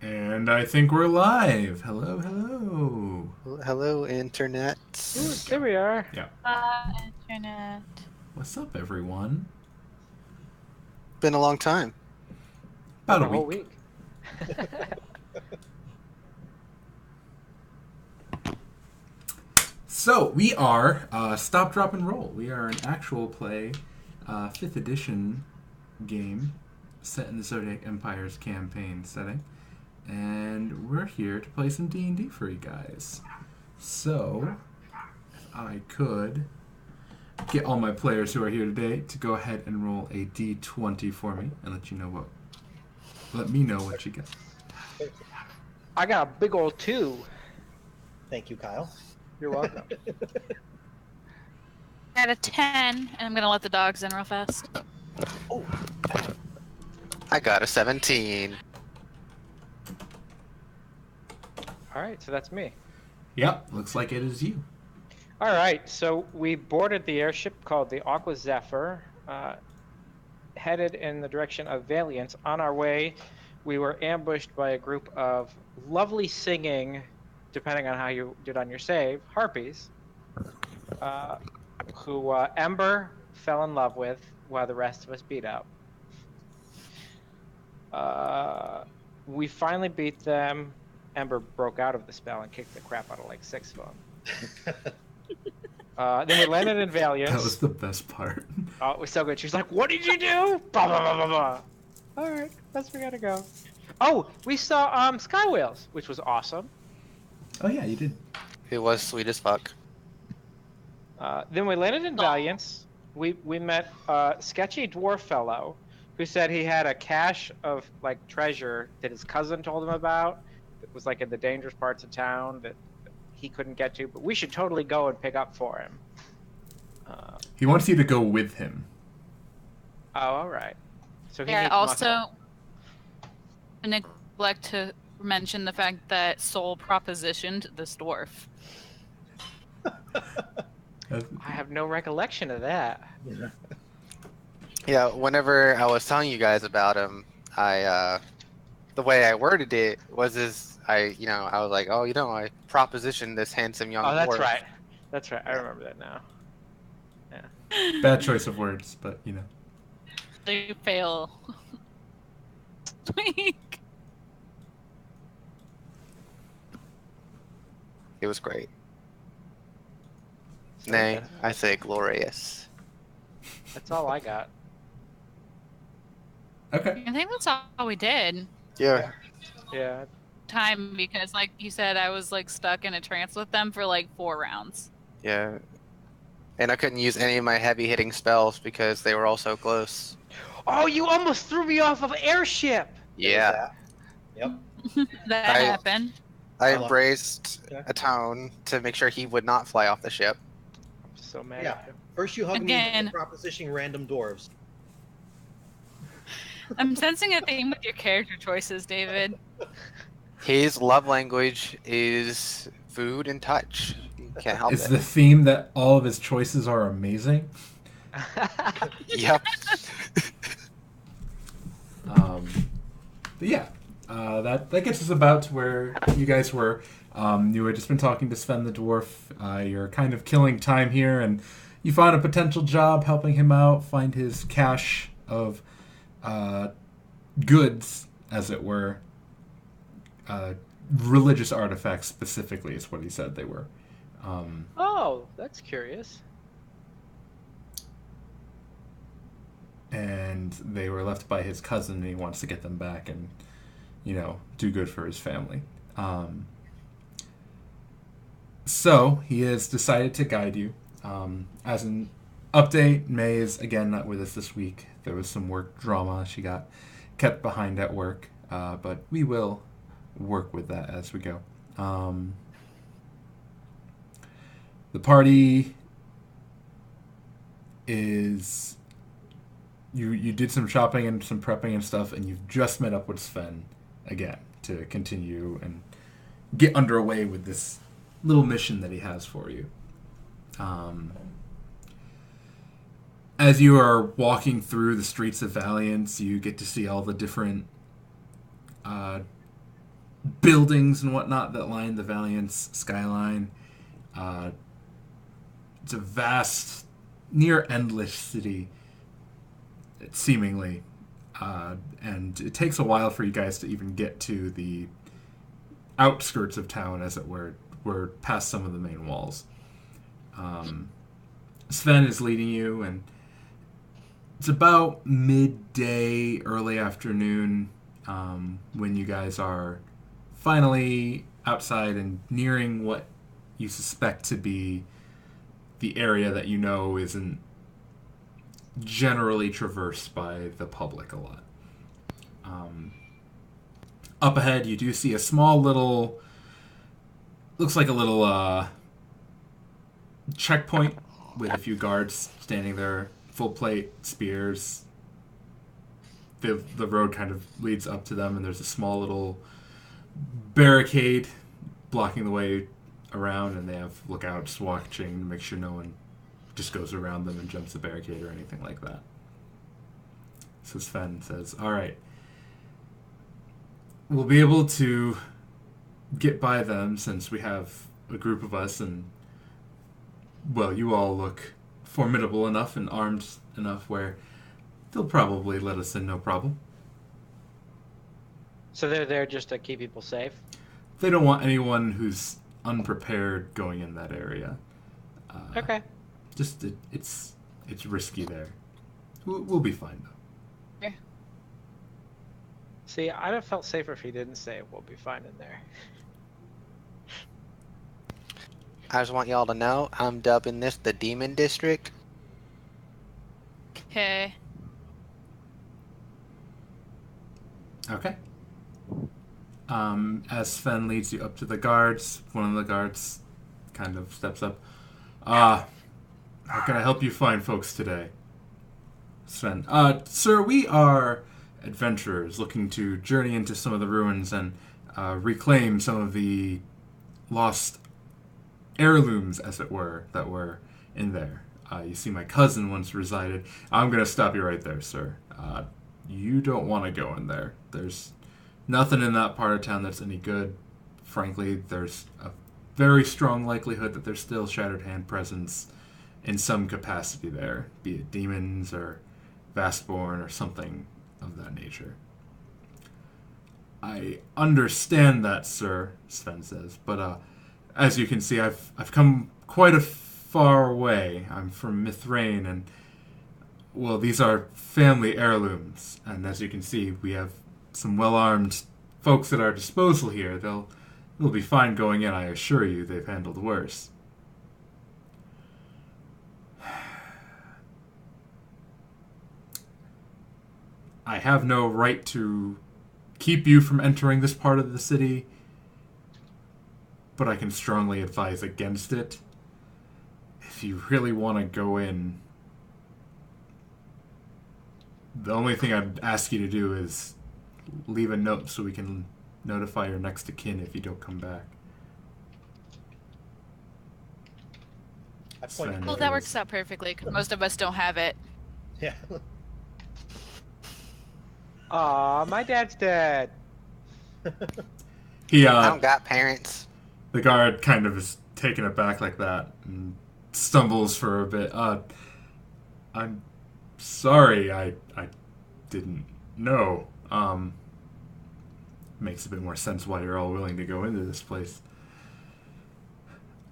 And I think we're live. Hello, hello. Hello, Internet. Ooh, there we are. Yeah. Internet. What's up, everyone? Been a long time. About Like a whole week. So, we are Stop, Drop, and Roll. We are an actual play 5th edition game set in the Zodiac Empire's campaign setting. And we're here to play some D&D for you guys. So, if I could get all my players who are here today to go ahead and roll a d20 for me and let me know what you got. I got a big old 2. Thank you, Kyle. You're welcome. I got a 10, and I'm gonna let the dogs in real fast. Oh, I got a 17. All right, so that's me. Yep, looks like it is you. All right, so we boarded the airship called the Aqua Zephyr, headed in the direction of Valiance. On our way, we were ambushed by a group of lovely singing, depending on how you did on your save, harpies, who Ember fell in love with while the rest of us beat up. We finally beat them. Ember broke out of the spell and kicked the crap out of like 6 of them. Then we landed in Valiance. That was the best part. Oh, it was so good. She was like, "What did you do?" Blah blah blah blah blah. All right, that's where we gotta go. Oh, we saw sky whales, which was awesome. Oh yeah, you did. It was sweet as fuck. Then we landed in Valiance. We met a sketchy dwarf fellow who said he had a cache of like treasure that his cousin told him about. It was like in the dangerous parts of town that he couldn't get to, but we should totally go and pick up for him. He wants you to go with him. Oh, all right. So he Yeah, needs also muscle. neglect to mention the fact that Soul propositioned this dwarf. I have no recollection of that. Yeah, whenever I was telling you guys about him, the way I worded it was I was like, I propositioned this handsome young Oh, that's dwarf. right. That's right. I remember that now. Bad choice of words, but you know. They fail. Tweak. It was great. Nay, I say glorious. That's all I got. Okay. I think that's all we did. Yeah. Yeah. Time, because like you said, I was like stuck in a trance with them for like 4 rounds. Yeah. And I couldn't use any of my heavy hitting spells because they were all so close. Oh, you almost threw me off of airship. Yeah. Yep. That I- happened. I Hello. embraced Yeah. a tone to make sure he would not fly off the ship. I'm so mad Yeah. at him. First you hug me Again. and propositioning random dwarves. I'm sensing a theme with your character choices, David. His love language is food and touch. You can't help Is it. the theme that all of his choices are amazing? Yep. But yeah, that gets us about to where you guys were. You had just been talking to Sven the dwarf. You're kind of killing time here, and you found a potential job helping him out find his cache of goods, as it were. Religious artifacts specifically is what he said they were. Oh, that's curious. And they were left by his cousin, and he wants to get them back and, do good for his family. So he has decided to guide you. As an update, May is again not with us this week. There was some work drama. She got kept behind at work, but we will work with that as we go. The party is... You did some shopping and some prepping and stuff, and you've just met up with Sven again to continue and get underway with this little mission that he has for you. As you are walking through the streets of Valiance, you get to see all the different buildings and whatnot that line the Valiance skyline. It's a vast, near endless city, seemingly. And it takes a while for you guys to even get to the outskirts of town, as it were. We're past some of the main walls. Sven is leading you, and it's about midday, early afternoon, when you guys are finally outside and nearing what you suspect to be the area that you know isn't generally traversed by the public a lot. Up ahead, you do see a small little, looks like a little checkpoint with a few guards standing there, full plate, spears. The road kind of leads up to them, and there's a small little barricade blocking the way around, and they have lookouts watching to make sure no one just goes around them and jumps the barricade or anything like that. So Sven says, all right, we'll be able to get by them since we have a group of us, and, well, you all look formidable enough and armed enough where they'll probably let us in, no problem. So they're there just to keep people safe? They don't want anyone who's unprepared going in that area. Okay. Just it's risky there. We'll be fine though. Yeah. See, I'd have felt safer if he didn't say we'll be fine in there. I just want y'all to know I'm dubbing this the Demon District. Okay. Okay. As Sven leads you up to the guards, one of the guards kind of steps up. How can I help you find folks today? Sven. Sir, we are adventurers looking to journey into some of the ruins and reclaim some of the lost heirlooms, as it were, that were in there. You see, my cousin once resided. I'm going to stop you right there, sir. You don't want to go in there. There's nothing in that part of town that's any good. Frankly, there's a very strong likelihood that there's still Shattered Hand presence in some capacity there, be it demons or Vastborn or something of that nature. I understand that, sir, Sven says, but as you can see, I've come quite a far way. I'm from Mithrain, and, well, these are family heirlooms, and as you can see, we have some well-armed folks at our disposal here. They'll be fine going in, I assure you. They've handled worse. I have no right to keep you from entering this part of the city, but I can strongly advise against it. If you really want to go in, the only thing I'd ask you to do is leave a note so we can notify your next of kin if you don't come back. I point Sven. Well, that works out perfectly, 'cause most of us don't have it. Yeah. Aw, my dad's dead. He, I don't got parents. the guard kind of is taken aback like that and stumbles for a bit. I'm sorry, I didn't know. Makes a bit more sense why you're all willing to go into this place.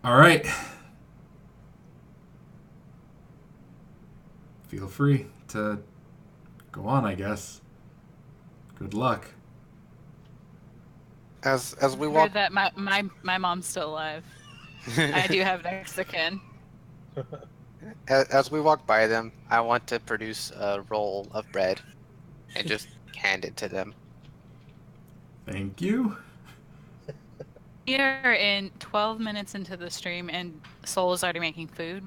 All right. Feel free to go on, I guess. Good luck. As we Heard walk, that my mom's still alive. I do have next of kin. as we walk by them, I want to produce a roll of bread and just hand it to them. Thank you. We are in 12 minutes into the stream, and Soul is already making food.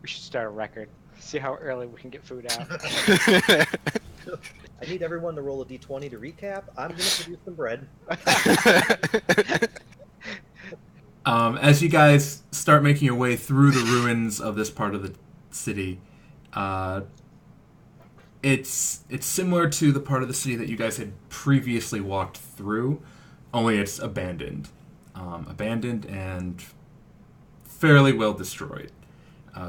We should start a record. See how early we can get food out. I need everyone to roll a d20 to recap. I'm going to produce some bread. As you guys start making your way through the ruins of this part of the city, it's similar to the part of the city that you guys had previously walked through, only it's abandoned. Abandoned and fairly well destroyed.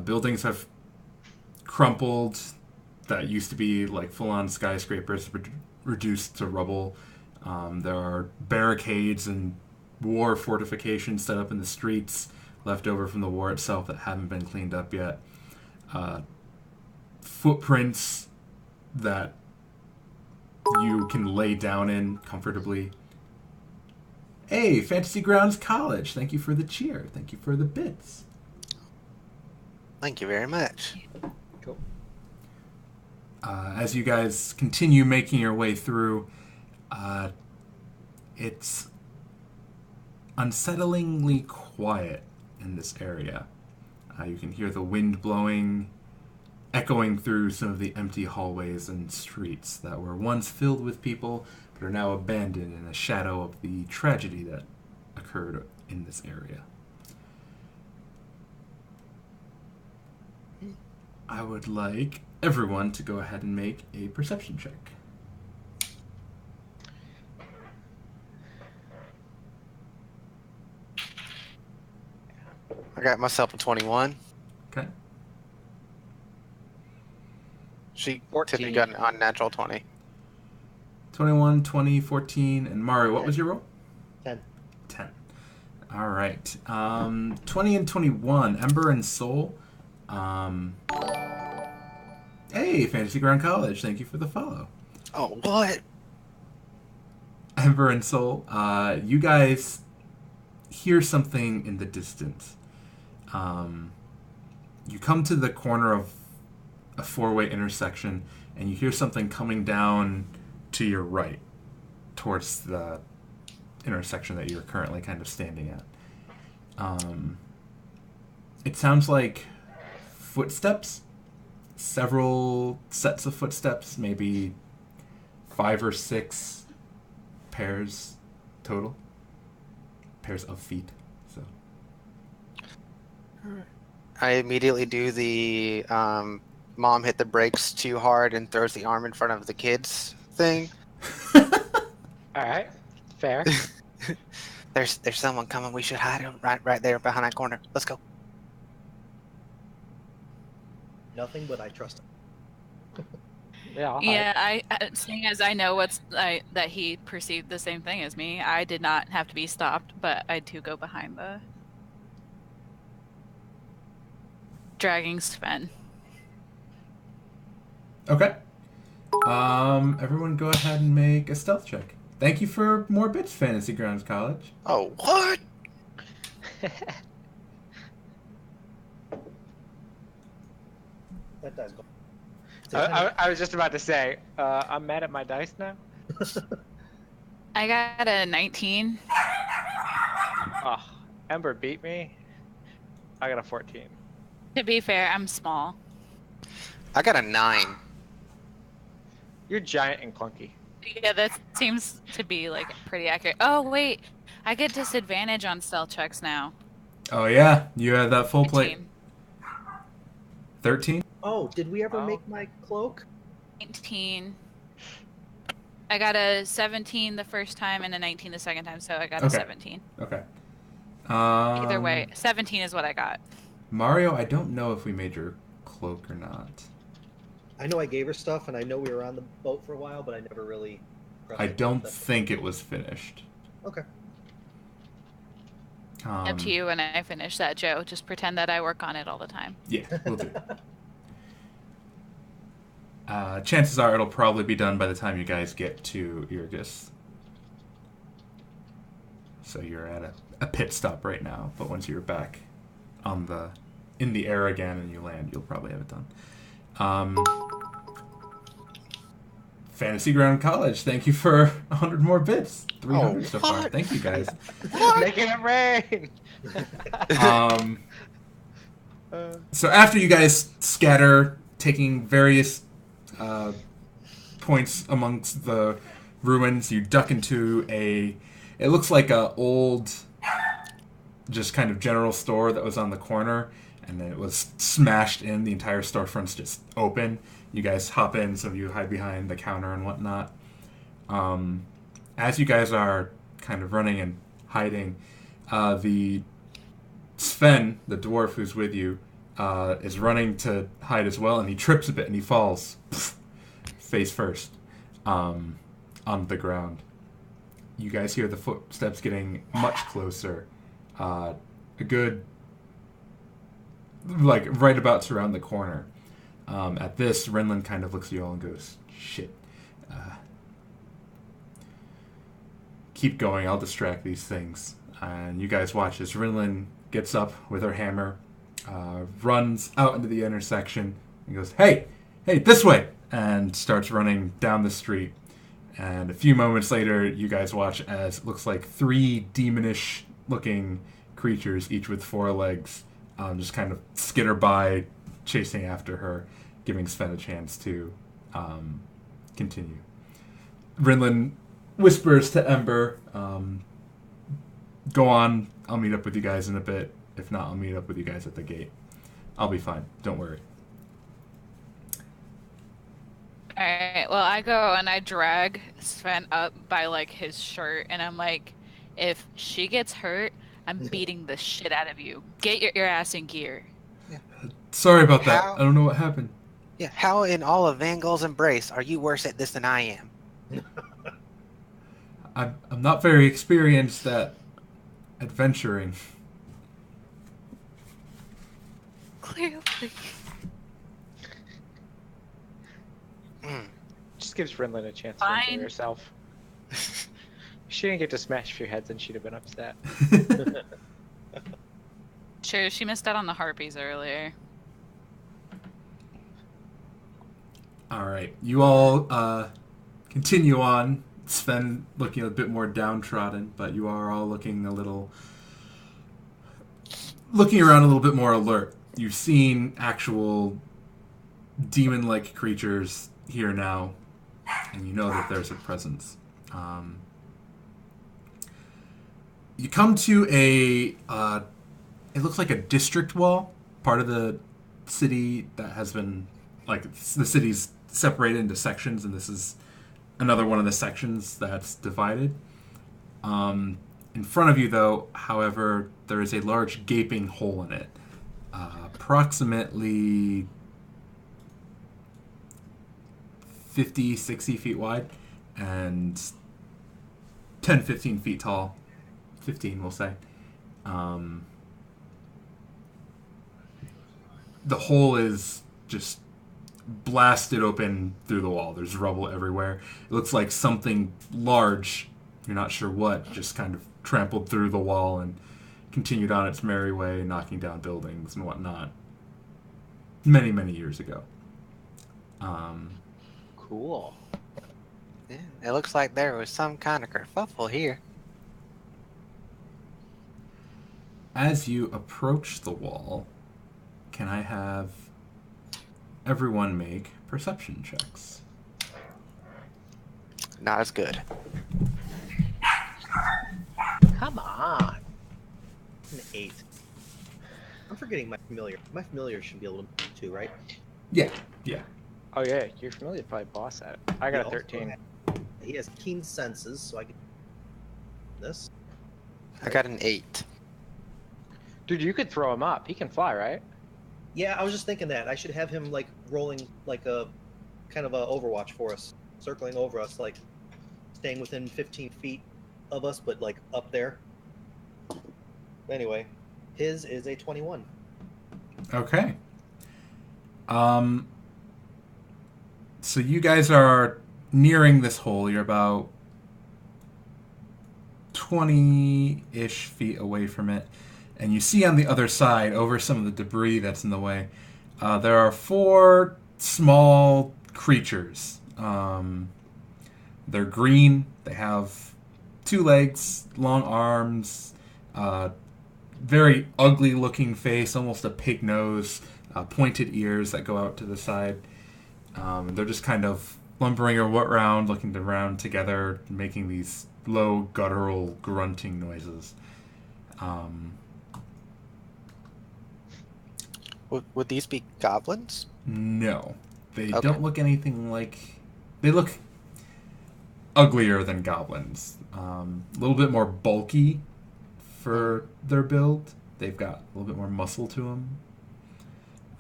Buildings have crumpled that used to be like full-on skyscrapers reduced to rubble. There are barricades and war fortifications set up in the streets left over from the war itself that haven't been cleaned up yet. Footprints that you can lay down in comfortably. Hey, Fantasy Grounds College, thank you for the cheer. Thank you for the bits. Thank you very much. Cool. As you guys continue making your way through, it's unsettlingly quiet in this area. You can hear the wind blowing, echoing through some of the empty hallways and streets that were once filled with people, but are now abandoned in the shadow of the tragedy that occurred in this area. I would like everyone to go ahead and make a perception check. I got myself a 21. Okay. She 14. typically got an unnatural 20. 21, 20, 14, and Mario, what was your roll? 10. 10. All right. 20 and 21, Ember and Soul. Hey, Fantasy Ground College, thank you for the follow. Oh, what? Ember and Soul, you guys hear something in the distance. You come to the corner of a four-way intersection, and you hear something coming down to your right, towards the intersection that you're currently kind of standing at. It sounds like footsteps, several sets of footsteps, maybe 5 or 6 pairs total. Pairs of feet. So I immediately do the mom hit the brakes too hard and throws the arm in front of the kids thing. All right, fair. There's someone coming. We should hide him right there behind that corner. Let's go. Nothing but I trust him. Yeah. Yeah, seeing as I know that he perceived the same thing as me, I did not have to be stopped, but I do go behind the dragging Sven. okay. Everyone go ahead and make a stealth check. Thank you for more bits, Fantasy Grounds College. Oh, what? That dice go. I was just about to say, I'm mad at my dice now. I got a 19. Oh, Ember beat me. I got a 14. To be fair, I'm small. I got a 9. You're giant and clunky. Yeah, that seems to be like pretty accurate. Oh wait, I get disadvantage on stealth checks now. Oh yeah, you have that full plate. 13? Oh, did we ever Oh. make my cloak? 19. I got a 17 the first time and a 19 the second time, so I got a Okay. 17. Okay. Either way, 17 is what I got. Mario, I don't know if we made your cloak or not. I know I gave her stuff, and I know we were on the boat for a while, but I never really. I don't think it was finished. Okay. Up to you when I finish that, Joe. Just pretend that I work on it all the time. Yeah, we'll do. Chances are it'll probably be done by the time you guys get to Irgus. So you're at a pit stop right now, but once you're back in the air again and you land, you'll probably have it done. Fantasy Ground College, thank you for 100 more bits. 300 so far. what? Thank you guys. Making it rain. So after you guys scatter, taking various points amongst the ruins, you duck into it looks like a old, just kind of general store that was on the corner, and then it was smashed in. The entire storefront's just open, You guys hop in, some of you hide behind the counter and whatnot. As you guys are kind of running and hiding, the Sven, the dwarf who's with you, is running to hide as well, and he trips a bit and he falls face first on the ground. You guys hear the footsteps getting much closer. A good, like, right about to round the corner. At this, Renlin kind of looks at you all and goes, shit. Keep going, I'll distract these things. And you guys watch as Renlin gets up with her hammer, runs out into the intersection, and goes, hey, this way! And starts running down the street. And a few moments later, you guys watch as it looks like 3 demonish-looking creatures, each with 4 legs, just kind of skitter by, chasing after her, giving Sven a chance to continue. Renlin whispers to Ember, go on, I'll meet up with you guys in a bit. If not, I'll meet up with you guys at the gate. I'll be fine, don't worry. Alright, well, I go and I drag Sven up by, like, his shirt, and I'm like, if she gets hurt, I'm beating the shit out of you. Get your ass in gear. Yeah. Sorry about that. I don't know what happened. Yeah, how in all of Vangel's embrace are you worse at this than I am? I'm not very experienced at adventuring. Clearly. Just gives Renlin a chance to Fine. enjoy herself. She didn't get to smash a few heads and she'd have been upset. True, she missed out on the harpies earlier. Alright, you all continue on. Sven looking a bit more downtrodden, but you are all looking around a little bit more alert. You've seen actual demon-like creatures here now, and you know that there's a presence. You come to it looks like a district wall, part of the city that has been, like, the city's separated into sections, and this is another one of the sections that's divided. In front of you, though, however, there is a large gaping hole in it, approximately 50, 60 feet wide, and 10, 15 feet tall. 15, we'll say. The hole is just blasted open through the wall. There's rubble everywhere. It looks like something large, you're not sure what, just kind of trampled through the wall and continued on its merry way, knocking down buildings and whatnot. Many, many years ago. Cool. Yeah, it looks like there was some kind of kerfuffle here. As you approach the wall, can I have everyone make perception checks? Not as good. Come on. An 8. I'm forgetting my familiar. My familiar should be able to too, right? Yeah. Oh yeah, you're familiar, probably boss at it. I got a 13. He has keen senses, so I can this. I got an 8. Dude, you could throw him up. He can fly, right? Yeah, I was just thinking that I should have him like rolling like a kind of a Overwatch for us, circling over us, like staying within 15 feet of us, but like up there. Anyway, his is a 21. Okay. So you guys are nearing this hole. You're about 20-ish feet away from it. And you see on the other side, over some of the debris that's in the way, there are 4 small creatures. They're green. They have 2 legs, long arms, very ugly-looking face, almost a pig nose, pointed ears that go out to the side. They're just kind of lumbering around, looking around together, making these low, guttural, grunting noises. Would these be goblins? No. They Okay. don't look anything like... They look uglier than goblins. A little bit more bulky for their build. They've got a little bit more muscle to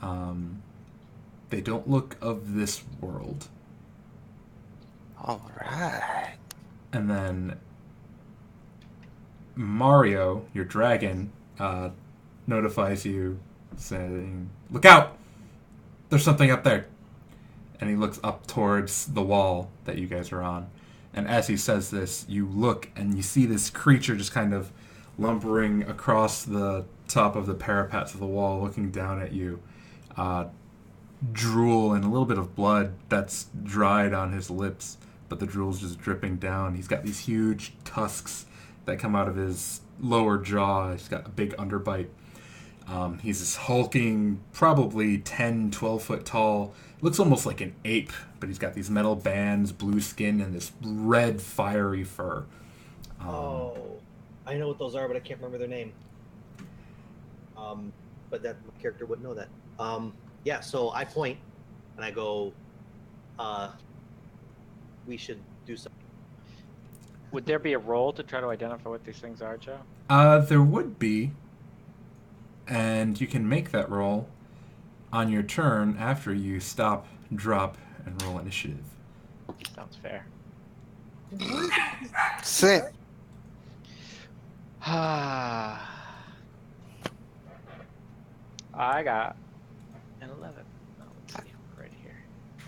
them. They don't look of this world. All right. And then Mario, your dragon, notifies you, saying, "Look out! There's something up there." And he looks up towards the wall that you guys are on. And as he says this, you look and you see this creature just kind of lumbering across the top of the parapets of the wall, looking down at you. Drool and a little bit of blood that's dried on his lips, but the drool's just dripping down. He's got these huge tusks that come out of his lower jaw. He's got a big underbite. He's this hulking, probably 10, 12 foot tall. Looks almost like an ape, but he's got these metal bands, blue skin, and this red, fiery fur. Oh, I know what those are, but I can't remember their name. But that my character wouldn't know that. Yeah, so I point and I go, we should do something. Would there be a roll to try to identify what these things are, Joe? There would be, and you can make that roll on your turn after you stop, drop, and roll initiative. Sounds fair. Sit. I got an 11. Oh, let's see, right here.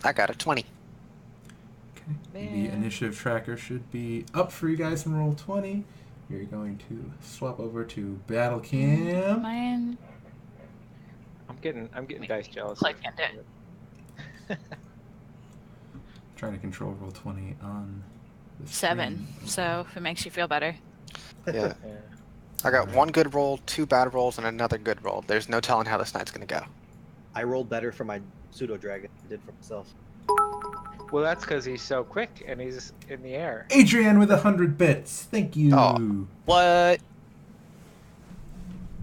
I got a 20. Okay. The Man. initiative tracker should be up for you guys in roll 20. You're going to swap over to battle cam. Mine. I'm getting dice jealous. Click and it. Trying to control roll 20 on the 7. screen. So if it makes you feel better. Yeah. Yeah. I got one good roll, 2 bad rolls, and another good roll. There's no telling how this night's gonna go. I rolled better for my pseudo dragon than I did for myself. Well, that's because he's so quick and he's in the air. Adrian with 100 bits. Thank you. Oh. What?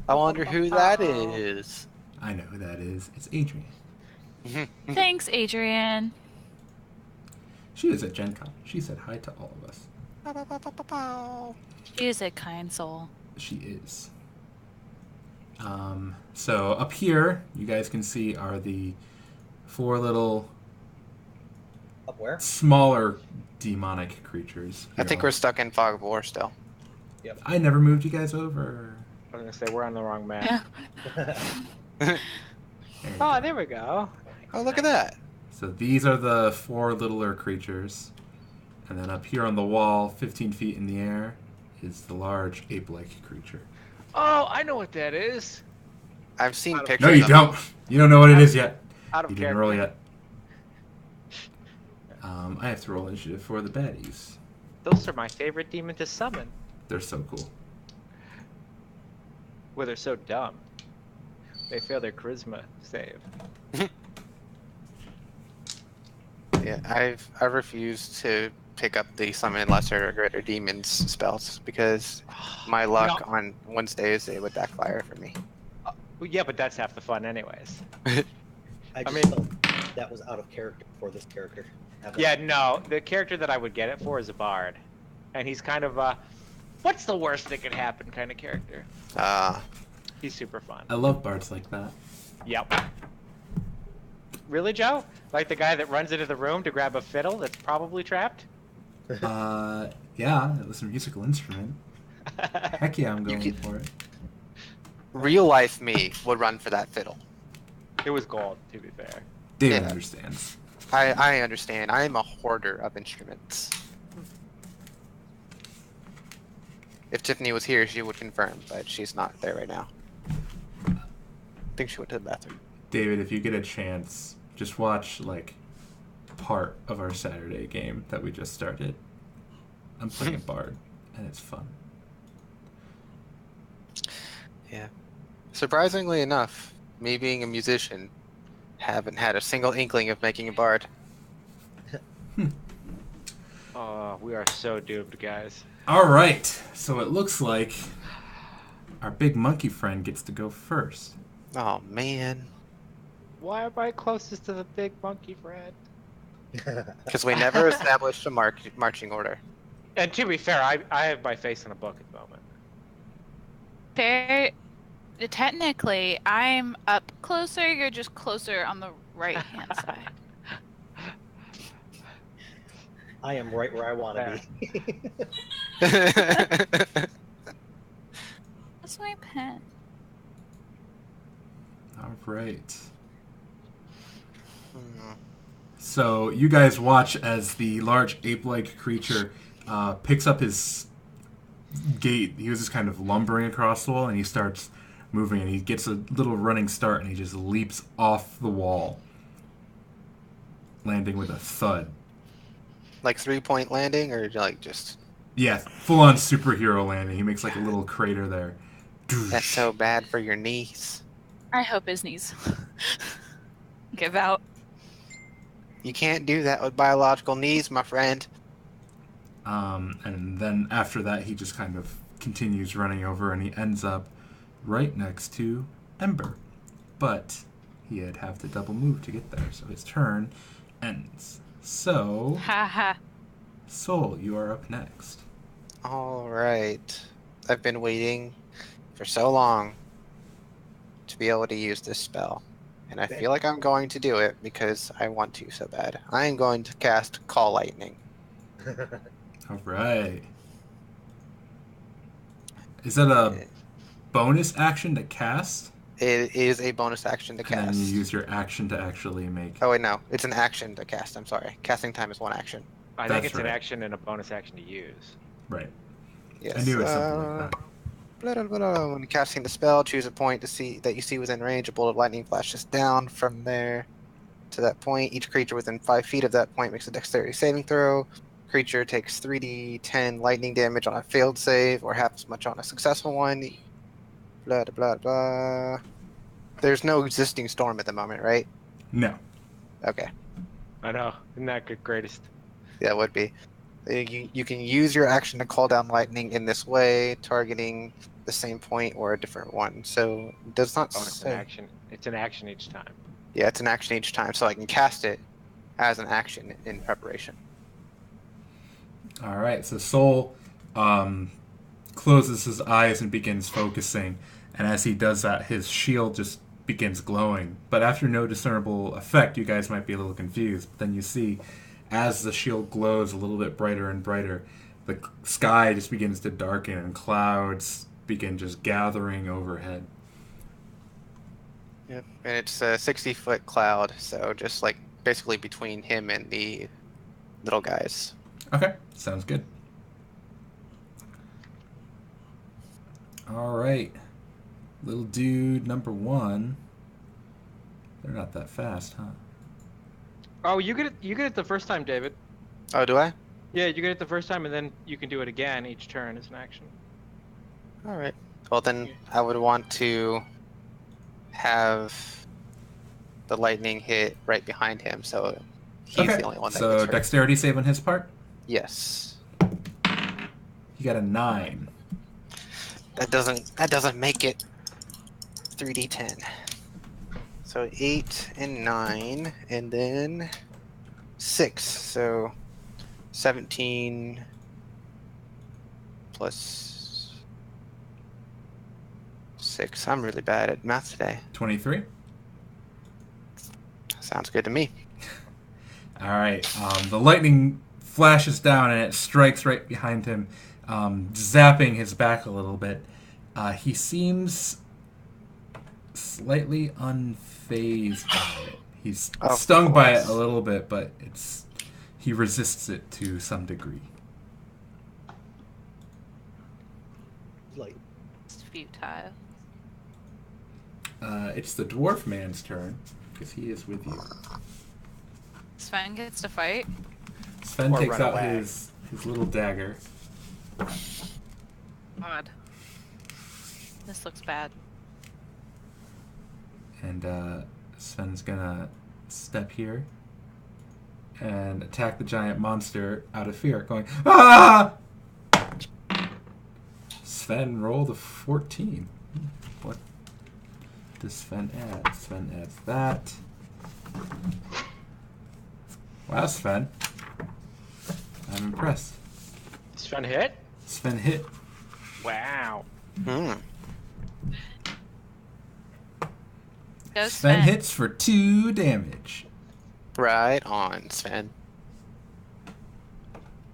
I wonder who that is. I know who that is. It's Adrian. Thanks, Adrian. She is at Gen Con. She said hi to all of us. She is a kind soul. She is. So up here, you guys can see are the 4 little Up where? smaller demonic creatures. I think we're stuck in Fog of War still. I never moved you guys over. I was gonna say we're on the wrong map. There you Oh, go. there we go. Oh, look at that. So these are the 4 littler creatures. And then up here on the wall, 15 feet in the air, is the large ape-like creature. Oh, I know what that is. I've seen No, pictures No, you of don't. You don't know what it is yet. Out of You didn't character. roll yet. I have to roll initiative for the baddies. Those are my favorite demon to summon. They're so cool. Well, they're so dumb. They fail their charisma save. Yeah, I've refused to pick up the summon lesser or greater demons spells because my luck on Wednesdays it would backfire for me. Well, yeah, but that's half the fun, anyways. I just mean- felt that was out of character for this character. Yeah, no, the character that I would get it for is a bard, and he's kind of a what's the worst that could happen kind of character. He's super fun. I love bards like that. Yep. Really, Joe? Like the guy that runs into the room to grab a fiddle that's probably trapped? Yeah, it was a musical instrument. Heck yeah, I'm going for it. Real life me would run for that fiddle. It was gold, to be fair. David Yeah. understands. I understand. I am a hoarder of instruments. If Tiffany was here, she would confirm, but she's not there right now. I think she went to the bathroom. David, if you get a chance, just watch like part of our Saturday game that we just started. I'm playing a bard, and it's fun. Yeah. Surprisingly enough, me being a musician, haven't had a single inkling of making a bard. Oh, we are so doomed, guys. All right, so it looks like our big monkey friend gets to go first. Oh man. Why am I closest to the big monkey friend? Because we never established a marching order. And to be fair, I have my face in a book at the moment. Fair. Technically, I'm up closer. You're just closer on the right-hand side. I am right where I want to be. That's my pen. All right. Hmm. So you guys watch as the large ape-like creature picks up his gait. He was just kind of lumbering across the wall, and he starts moving, and he gets a little running start, and he just leaps off the wall, landing with a thud. Like 3-point landing, or like just... Yeah, full-on superhero landing. He makes like a little crater there. That's so bad for your knees. I hope his knees give out. You can't do that with biological knees, my friend. And then after that, he just kind of continues running over, and he ends up right next to Ember. But he'd have to double move to get there, so his turn ends. So, Haha. Soul, you are up next. Alright. I've been waiting for so long to be able to use this spell. And I feel like I'm going to do it because I want to so bad. I am going to cast Call Lightning. All right. Is that a bonus action to cast? It is a bonus action to And cast. then you use your action to actually make... Oh wait, no. It's an action to cast. I'm sorry. Casting time is one action. I think That's it's an right. action and a bonus action to use. Right. Yes. I knew it was something like that. Blah, blah, blah. When casting the spell, choose a point that you see within range. A bolt of lightning flashes down from there to that point. Each creature within 5 feet of that point makes a dexterity saving throw. Creature takes 3d10 lightning damage on a failed save, or half as much on a successful one. Blah, blah, blah. There's no existing storm at the moment, right? No. Okay. I know. Isn't that good? Greatest. Yeah, it would be. You can use your action to call down lightning in this way, targeting the same point or a different one. So it does not Oh, it's an say. action. It's an action each time. Yeah, it's an action each time, so I can cast it as an action in preparation. All right. So Soul closes his eyes and begins focusing. And as he does that, his shield just begins glowing. But after no discernible effect, you guys might be a little confused. But then you see, as the shield glows a little bit brighter and brighter, the sky just begins to darken and clouds begin just gathering overhead. Yep. And it's a 60-foot cloud, so just like basically between him and the little guys. Okay, sounds good. All right. Little dude number 1. They're not that fast, huh? Oh, you get it. You get it the first time, David. Oh, do I? Yeah, you get it the first time, and then you can do it again each turn as an action. All right. Well, then I would want to have the lightning hit right behind him, so he's the only one that so gets hurt. dexterity save on his part? Yes. You got a 9. That doesn't make it 3d10. So 8 and 9, and then 6. So 17 plus 6. I'm really bad at math today. 23. Sounds good to me. All right. The lightning flashes down and it strikes right behind him, zapping his back a little bit. He seems slightly unfazed by it. He's stung by it a little bit, but he resists it to some degree. Like, It's futile. It's the dwarf man's turn, because he is with you. Sven gets to fight. Sven Or takes run out away. his little dagger. God. This looks bad. And Sven's gonna step here and attack the giant monster out of fear, going, "Ah!" Sven rolled a 14. What does Sven add? Sven adds that. Wow, Sven. I'm impressed. Sven hit? Sven hit. Wow. Hmm. Go Sven Sven. hits for 2 damage. Right on, Sven.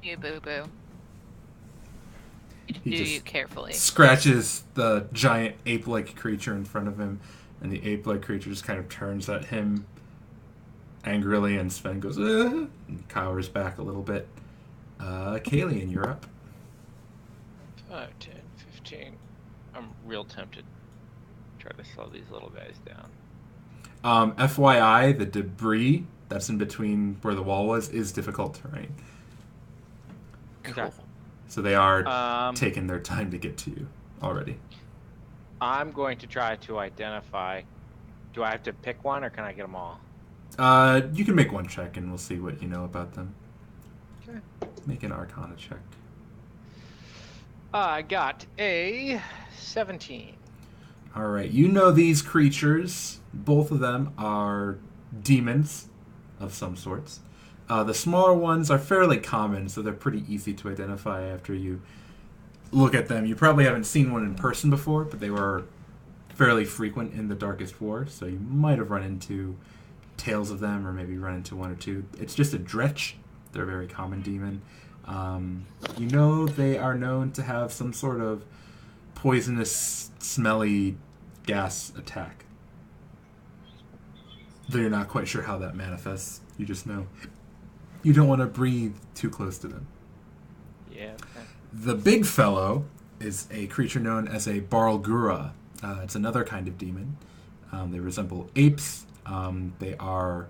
You boo boo. He Do just you carefully. scratches the giant ape-like creature in front of him, and the ape-like creature just kind of turns at him angrily, and Sven goes, and cowers back a little bit. Kalian, you're up. 5, 10, 15. I'm real tempted to try to slow these little guys down. FYI, the debris that's in between where the wall was is difficult terrain. Okay. So they are Um, taking their time to get to you already. I'm going to try to identify. Do I have to pick one, or can I get them all? You can make one check, and we'll see what you know about them. Okay. Make an Arcana check. I got a 17. All right, you know these creatures. Both of them are demons of some sorts. The smaller ones are fairly common, so they're pretty easy to identify after you look at them. You probably haven't seen one in person before, but they were fairly frequent in the Darkest War, so you might have run into tales of them, or maybe run into one or two. It's just a Dretch. They're a very common demon. You know they are known to have some sort of poisonous, smelly gas attack. Though you're not quite sure how that manifests. You just know you don't want to breathe too close to them. Yeah. Okay. The big fellow is a creature known as a Barlgura. It's another kind of demon. They resemble apes. They are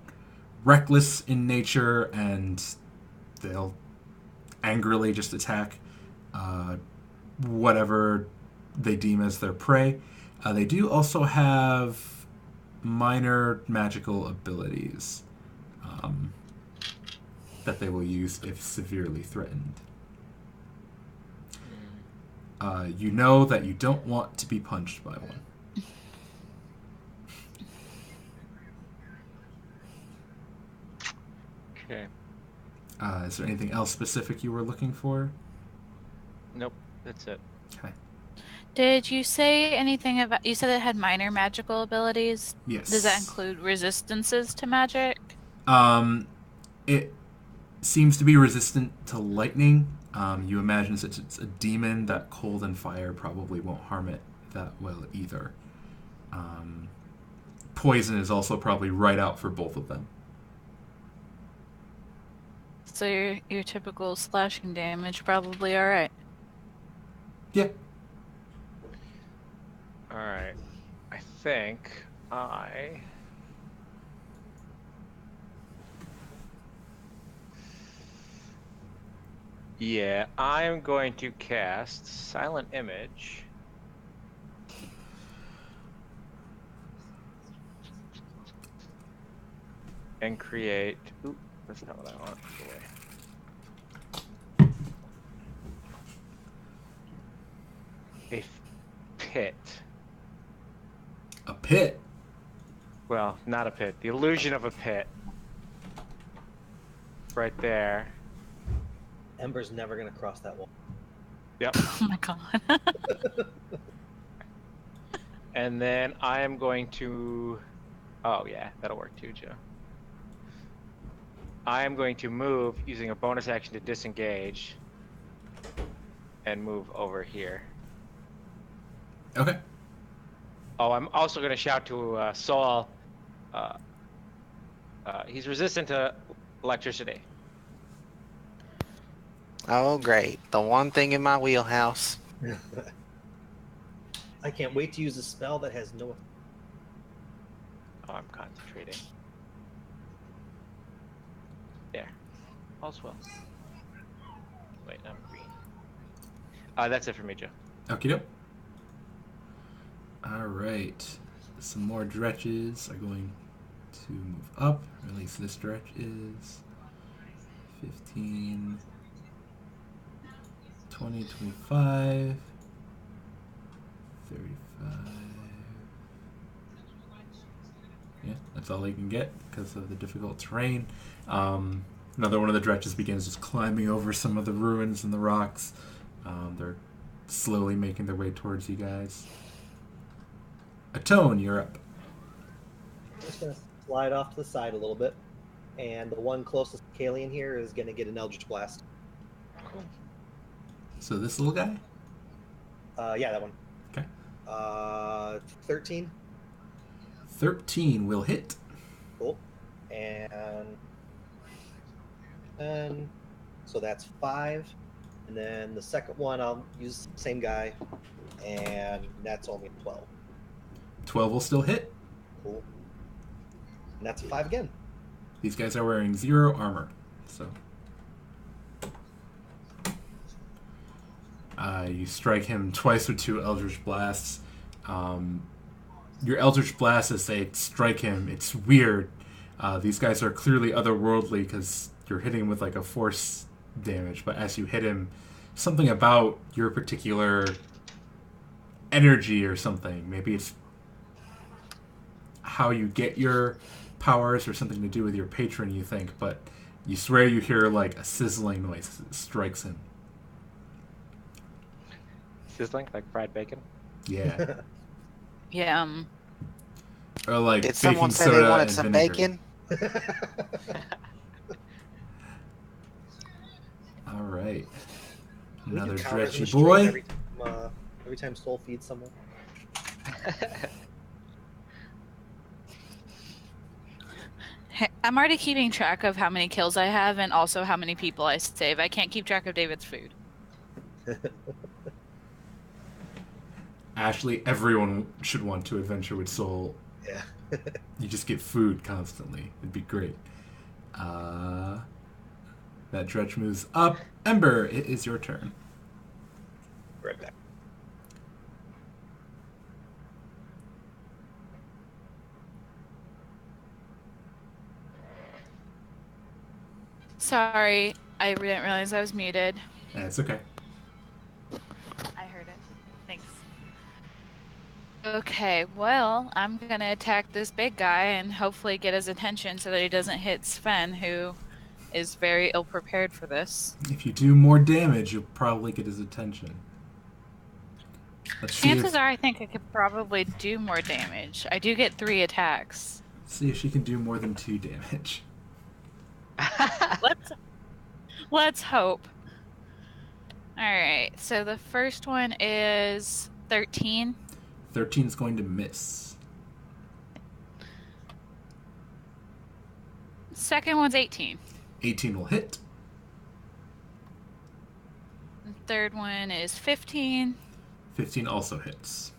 reckless in nature, and they'll angrily just attack whatever they deem as their prey. They do also have minor magical abilities that they will use if severely threatened. You know that you don't want to be punched by one. Okay. Is there anything else specific you were looking for? Nope. That's it. Okay. Did you say anything about? You said it had minor magical abilities. Yes. Does that include resistances to magic? It seems to be resistant to lightning. You imagine since it's a demon, that cold and fire probably won't harm it that well either. Poison is also probably right out for both of them. So your typical slashing damage probably all right. Yeah. All right. I think I. Yeah, I'm going to cast Silent Image. And create. Oop, that's not what I want. Go away. A pit. A pit. Well, not a pit. The illusion of a pit. Right there. Ember's never gonna cross that wall. Yep. Oh my god. And then I am going to. Oh, yeah, that'll work too, Joe. I am going to move using a bonus action to disengage and move over here. Okay. Oh, I'm also going to shout to Saul. He's resistant to electricity. Oh, great. The one thing in my wheelhouse. I can't wait to use a spell that has no. Oh, I'm concentrating. There. All's well. Wait, I'm green. That's it for me, Joe. Okie doke. Alright. Some more dretches are going to move up. Or at least this dretch is 15, 20, 25, 35. Yeah, that's That's all he can get because of the difficult terrain. Another one of the dredges begins just climbing over some of the ruins and the rocks. They're slowly making their way towards you guys. Atone, you're up. I'm just gonna slide off to the side a little bit, and the one closest to Kalian here is gonna get an Eldritch Blast. Cool. So this little guy? Yeah, that one. Okay. 13. 13 will hit. Cool. And so that's 5. And then the second one, I'll use the same guy, and that's only 12. 12 will still hit. Cool. And that's a 5 again. These guys are wearing 0 armor. So you strike him twice with 2 Eldritch Blasts. Your Eldritch Blast, as they strike him, it's weird. These guys are clearly otherworldly because you're hitting him with like a force damage, but as you hit him, something about your particular energy or something, maybe it's how you get your powers or something to do with your patron, you think, but you swear you hear like a sizzling noise as it strikes him. Sizzling like fried bacon. Yeah. Yeah. Or like Did baking someone say soda they wanted and some vinegar. bacon? All right. We do Another counters in the dredgy stream boy. Every time Soul feeds someone. Hey, I'm already keeping track of how many kills I have and also how many people I save. I can't keep track of David's food. Ashley, everyone should want to adventure with Soul. Yeah. You just get food constantly. It'd be great. That dredge moves up. Ember, it is your turn. Right back. Sorry, I didn't realize I was muted. That's okay. I heard it. Thanks. Okay, well, I'm gonna attack this big guy and hopefully get his attention so that he doesn't hit Sven, who is very ill prepared for this. If you do more damage, you'll probably get his attention. Let's see Chances if, are I think I could probably do more damage. I do get 3 attacks. see if she can do more than 2 damage. Let's hope. Alright, so the first one is 13. 13's going to miss. Second one's 18. 18 will hit. The third one is 15. 15 also hits.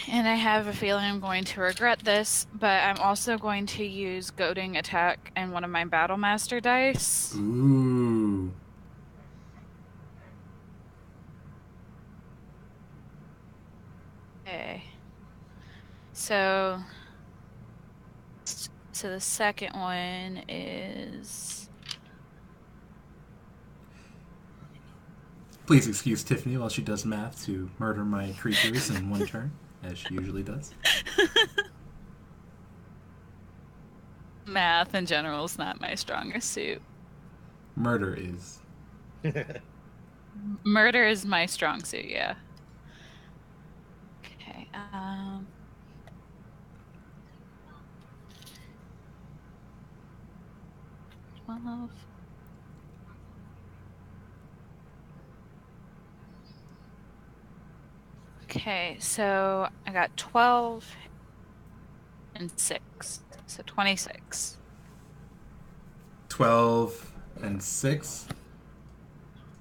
And I have a feeling I'm going to regret this, but I'm also going to use Goading Attack and one of my Battle Master dice. Ooh. Okay. So the second one is... Please excuse Tiffany while she does math to murder my creatures in one turn, as she usually does. Math in general is not my strongest suit. Murder is. Murder is my strong suit, yeah. Okay, 12. Okay, so I got 12 and 6, so 26. 12 and 6.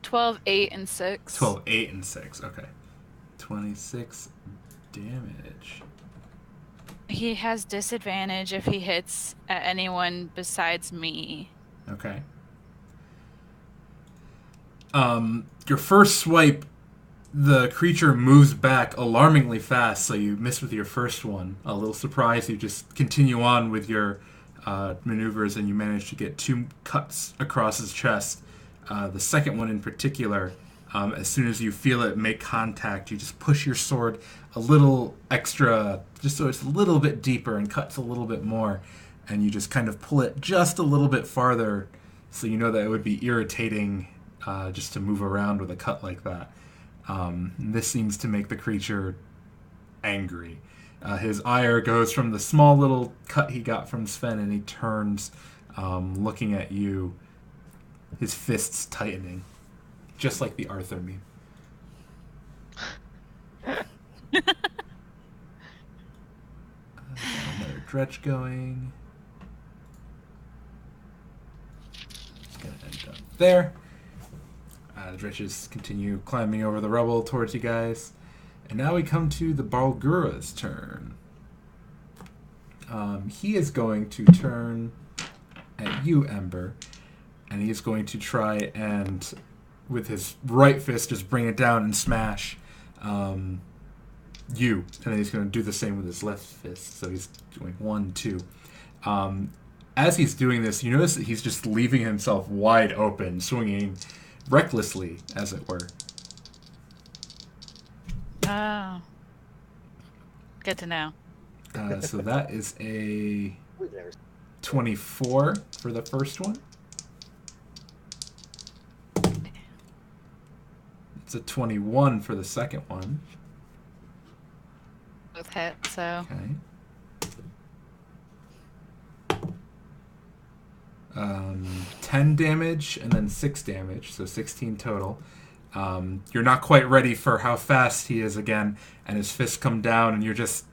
12, 8, and 6. 12, 8, and 6. Okay. 26 damage. He has disadvantage if he hits at anyone besides me. Okay. Your first swipe, the creature moves back alarmingly fast, so you miss with your first one. A little surprised, you just continue on with your maneuvers, and you manage to get 2 cuts across his chest. The second one in particular, As soon as you feel it make contact, you just push your sword a little extra, just so it's a little bit deeper and cuts a little bit more, and you just kind of pull it just a little bit farther, so you know that it would be irritating just to move around with a cut like that. This seems to make the creature angry. His ire goes from the small little cut he got from Sven, and he turns, looking at you, his fists tightening, just like the Arthur meme. Another dredge going. It's going to end up there. The dredges continue climbing over the rubble towards you guys. And now we come to the Balgura's turn. He is going to turn at you, Ember, and he is going to try and, with his right fist, just bring it down and smash you. And then he's going to do the same with his left fist. So he's doing 1, 2. As he's doing this, you notice that he's just leaving himself wide open, swinging recklessly, as it were. Oh. Good to know. So that is a 24 for the first one. It's a 21 for the second one. Both hit, so. Okay. 10 damage and then 6 damage, so 16 total. You're not quite ready for how fast he is again, and his fists come down, and you're just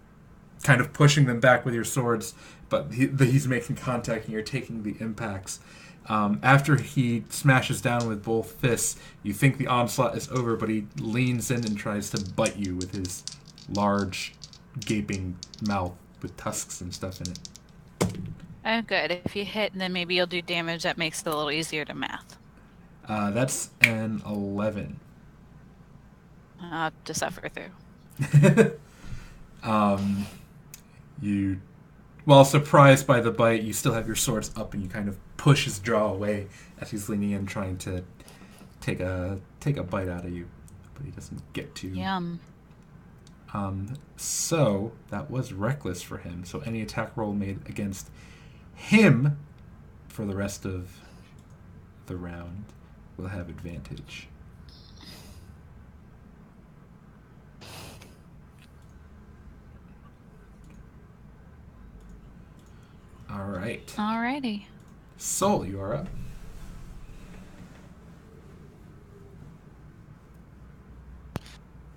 kind of pushing them back with your swords, but he's making contact, and you're taking the impacts. After he smashes down with both fists, you think the onslaught is over, but he leans in and tries to bite you with his large, gaping mouth with tusks and stuff in it. Oh, good. If you hit, then maybe you'll do damage that makes it a little easier to math. That's an 11. I'll have to suffer through. You, while surprised by the bite, you still have your swords up, and you kind of push his jaw away as he's leaning in, trying to take a bite out of you, but he doesn't get to. Yum. So that was reckless for him. So any attack roll made against him for the rest of the round will have advantage. All right. Alrighty. Soul, you are up.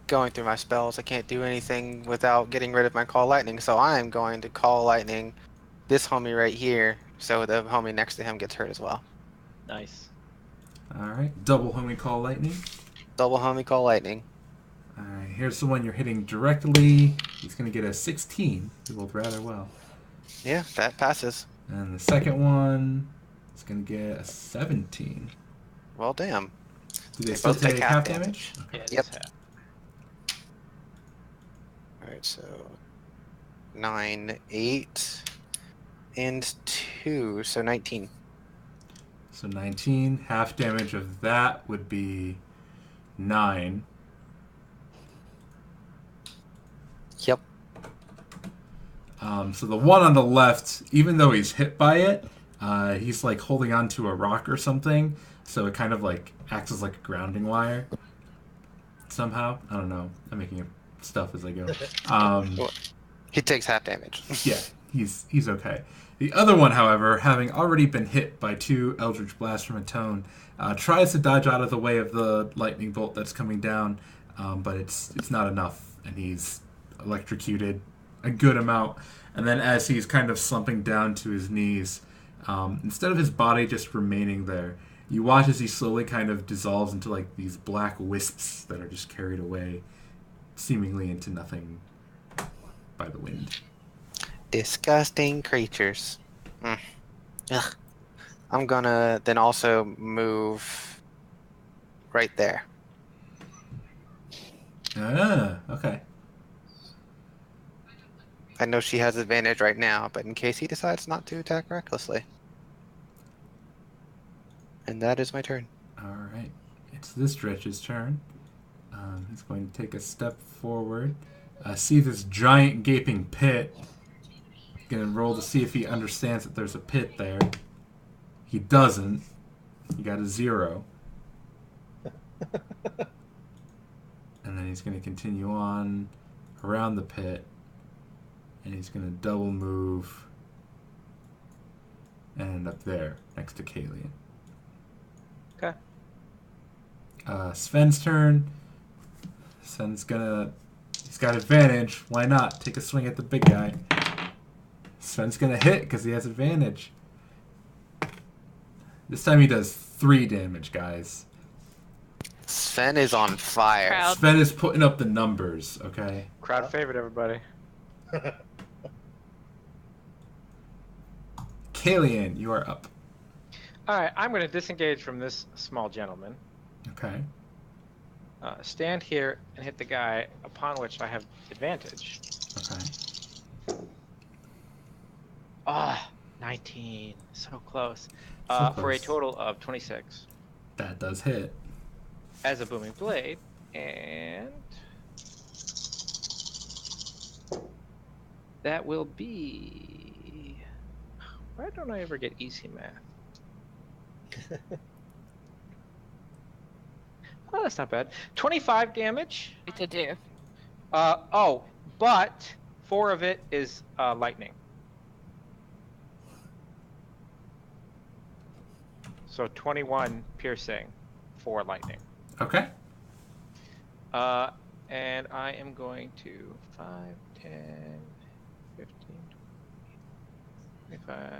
Going through my spells, I can't do anything without getting rid of my Call Lightning, so I am going to Call Lightning this homie right here, so the homie next to him gets hurt as well. Nice. All right. Double homie call lightning. Double homie Call Lightning. All right. Here's the one you're hitting directly. He's going to get a 16. He rolled rather well. Yeah, that passes. And the second one is going to get a 17. Well, damn. Do they They still both take take half half damage. damage? Yeah, Yep. just half. Alright, so 9, 8, and 2, so 19. So 19. Half damage of that would be 9. Yep. So the one on the left, even though he's hit by it, he's like holding onto a rock or something, so it kind of like acts as like a grounding wire somehow. I don't know. I'm making up stuff as I go. He takes half damage. Yeah, he's okay. The other one, however, having already been hit by 2 Eldritch Blasts from a Tone, tries to dodge out of the way of the lightning bolt that's coming down, but it's not enough, and he's electrocuted a good amount. And then as he's kind of slumping down to his knees, instead of his body just remaining there, you watch as he slowly kind of dissolves into like these black wisps that are just carried away, seemingly into nothing by the wind. Disgusting creatures. Ugh. I'm gonna then also move right there. Ah, okay. I know she has advantage right now, but in case he decides not to attack recklessly. And that is my turn. All right. It It's this Dretch's turn. He's going to take a step forward. See this giant gaping pit. Gonna roll to see if he understands that there's a pit there. He doesn't. He got a 0. And then he's gonna continue on around the pit. And he's gonna double move and end up there next to Kalian. Okay. Sven's turn. He's got advantage. Why not? Take a swing at the big guy. Sven's gonna hit because he has advantage. This time he does 3 damage, guys. Sven is on fire. Proud. Sven is putting up the numbers, okay? Crowd favorite, everybody. Kalian, you are up. All right, I'm going to disengage from this small gentleman. Okay. Stand here and hit the guy upon which I have advantage. Okay. Ah, 19. So close. So For a close. total of 26 That does hit. as a booming blade. And that will be... Why don't I ever get easy math? Oh, that's not bad. 25 damage. To do. But 4 of it is lightning. So 21 piercing, 4 lightning. Okay. And I am going to 5, 10, 15, 20, 25.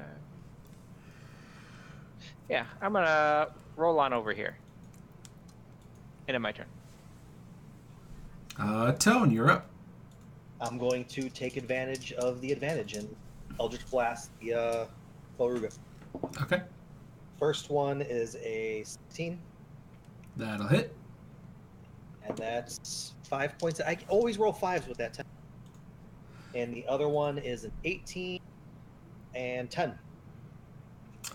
Yeah, I'm gonna roll on over here. And in my turn. Tone, you're up. I'm going to take advantage of the advantage and Eldritch Blast the Boruga. Okay. First one is a 16, That'll hit. and that's 5 points. I always roll 5s with that 10. And the other one is an 18 and 10.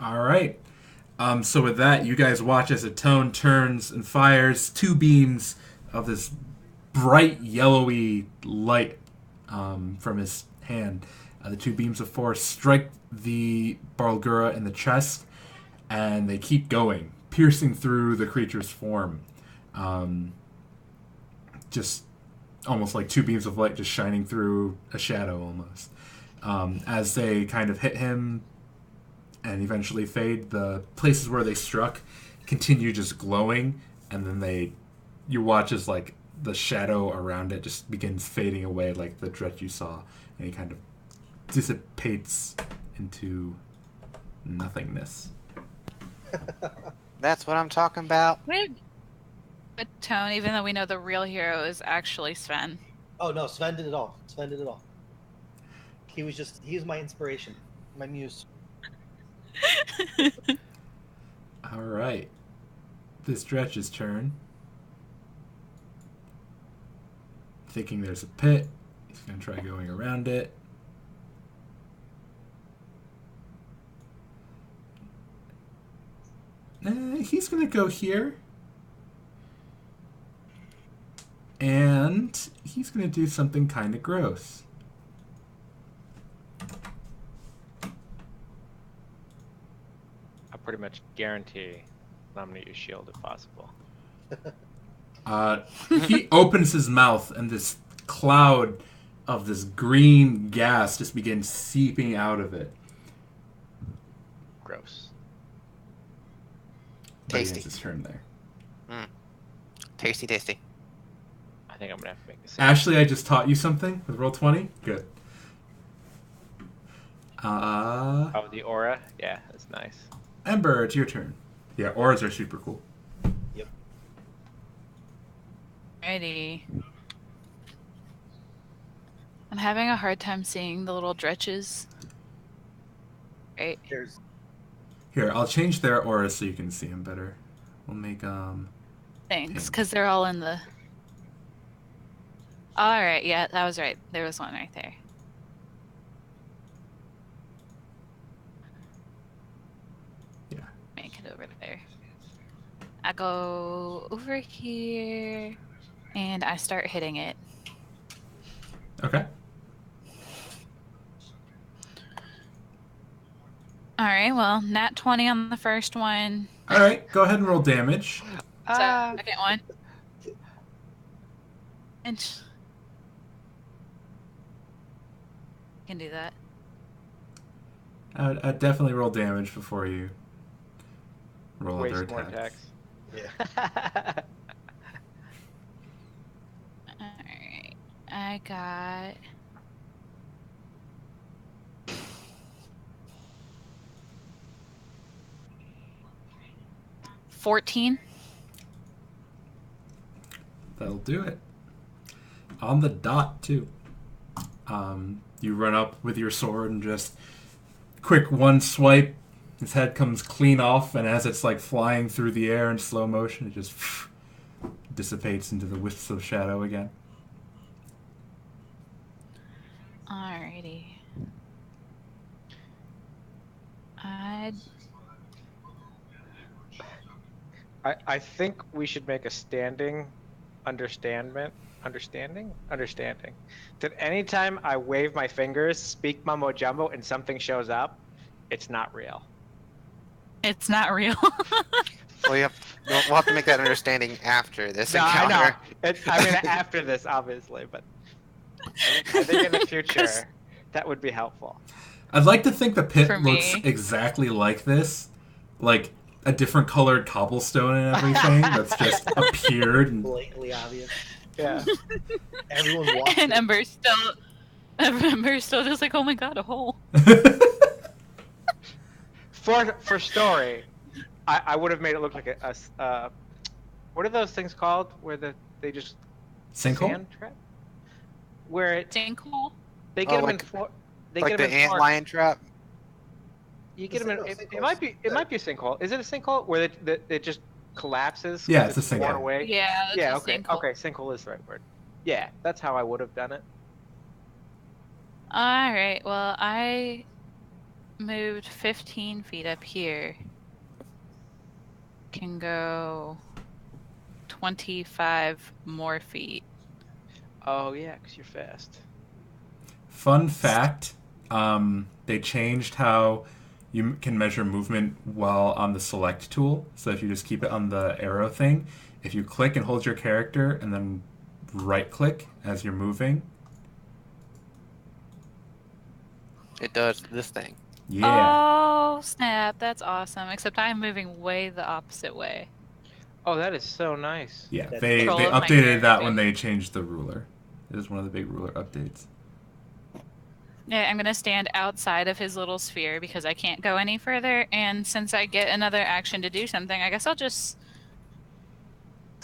All right. So with that, you guys watch as a Tone turns and fires 2 beams of this bright yellowy light from his hand. The 2 beams of force strike the Barlgura in the chest, and they keep going, piercing through the creature's form. Just almost like 2 beams of light just shining through a shadow almost. As they kind of hit him and eventually fade, the places where they struck continue just glowing, and then you watch as like the shadow around it just begins fading away like the Dretch you saw, and he kind of dissipates into nothingness. That's what I'm talking about. Weird. But Tone, even though we know the real hero is actually Sven. Oh no, Sven did it all. Sven did it all. He was my inspiration, my muse. All right. This Dretch's turn. Thinking there's a pit. He's going to try going around it. He's going to go here. And he's going to do something kind of gross. I pretty much guarantee I'm gonna use shield if possible. He opens his mouth, and this cloud of this green gas just begins seeping out of it. Gross. But he Tasty. has his turn there. Tasty, tasty. I think I'm gonna have to make this. Ashley, I just taught you something with roll 20. Good. Oh, the aura? Yeah, that's nice. Ember, it's your turn. Yeah, auras are super cool. Yep. Alrighty. I'm having a hard time seeing the little dretches. Right. There's Here, I'll change their auras so you can see them better. We'll make Thanks, because they're all in the... Alright, yeah, that was right. There was one right there. Yeah. Make it over there. I go over here and I start hitting it. Okay. All right, well, nat 20 on the first one. All right, go ahead and roll damage. Second one. And can do that. I'd definitely roll damage before you roll other Waste more attacks. attacks. Yeah. All right, I got 14. That'll do it. On the dot, too. You run up with your sword and just quick one swipe. His head comes clean off, and as it's like flying through the air in slow motion, it just dissipates into the wisps of shadow again. Alrighty. I think we should make a standing understanding. That anytime I wave my fingers, speak mumbo jumbo, and something shows up, it's not real. It's not real. We'll have to make that understanding after this No, I encounter. know. I mean, after this, obviously, but I think in the future, that would be helpful. I'd like to think the pit For looks me. exactly like this. Like a different colored cobblestone and everything that's just appeared. And... Blatantly obvious. Yeah. Everyone walks. And Ember's still just like, oh my god, a hole. For story, I would have made it look like a what are those things called where they just Sinkhole? sand trap? Where it Sinkhole? they get Oh, them like- in four. They Like get the them in ant four. lion trap. You get them in. It Sinkholes. might be. It might be a sinkhole. Is it a sinkhole where it just collapses? Yeah, 'cause it's a worn sinkhole. away? Yeah, it's Yeah. a Okay. sinkhole. Okay. Sinkhole is the right word. Yeah, that's how I would have done it. Alright, well, I moved 15 feet up here. Can go 25 more feet. Oh yeah, because you're fast. Fun fact, they changed how you can measure movement while on the select tool. So if you just keep it on the arrow thing, if you click and hold your character and then right click as you're moving, It does this thing. yeah. Oh, snap. That's awesome. Except I'm moving way the opposite way. Oh, that is so nice. Yeah, That's they control of my updated that character. when they changed the ruler. It was one of the big ruler updates. Yeah, I'm gonna stand outside of his little sphere because I can't go any further. And since I get another action to do something, I guess I'll just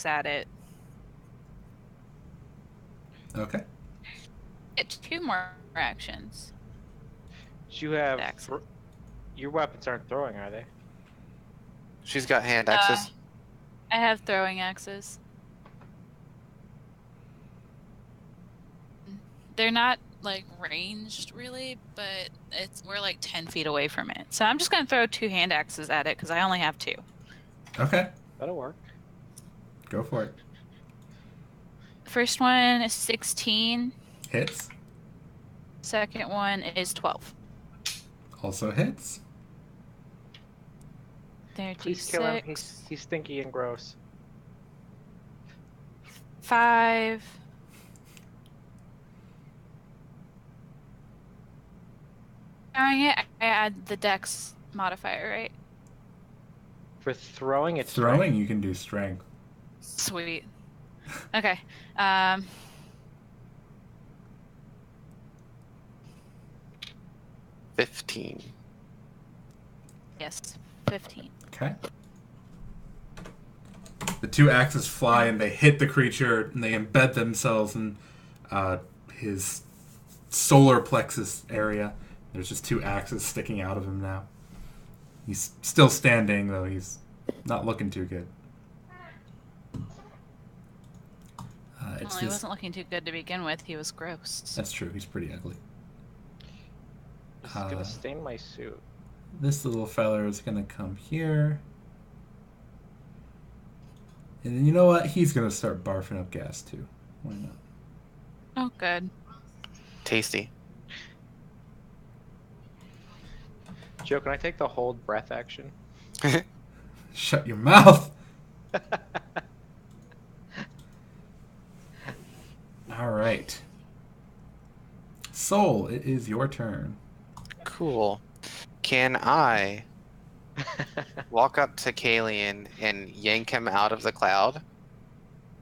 at it. Okay. Get 2 more actions. You have Excellent. your weapons aren't throwing, are they? She's got hand axes. I have throwing axes. They're not like ranged really, but we're like 10 feet away from it. So I'm just gonna throw 2 hand axes at it because I only have 2. Okay. That'll work. Go for it. First one is 16. Hits. Second one is 12. Also hits. Please kill him. 36. He's stinky and gross. 5. Throwing it, I add the dex modifier, right? For throwing, it's Throwing, you can do strength. Sweet. Okay. 15. Yes, 15. Okay. The 2 axes fly and they hit the creature and they embed themselves in his solar plexus area. There's just 2 axes sticking out of him now. He's still standing, though he's not looking too good. It's Well, he this. wasn't looking too good to begin with. He was gross. That's true. He's pretty ugly. This is gonna stain my suit. This little feller is gonna come here. And you know what? He's gonna start barfing up gas too. Why not? Oh, good. Tasty. Joe, can I take the hold breath action? Shut your mouth. All right. Soul, it is your turn. Cool. Can I walk up to Kalian and yank him out of the cloud?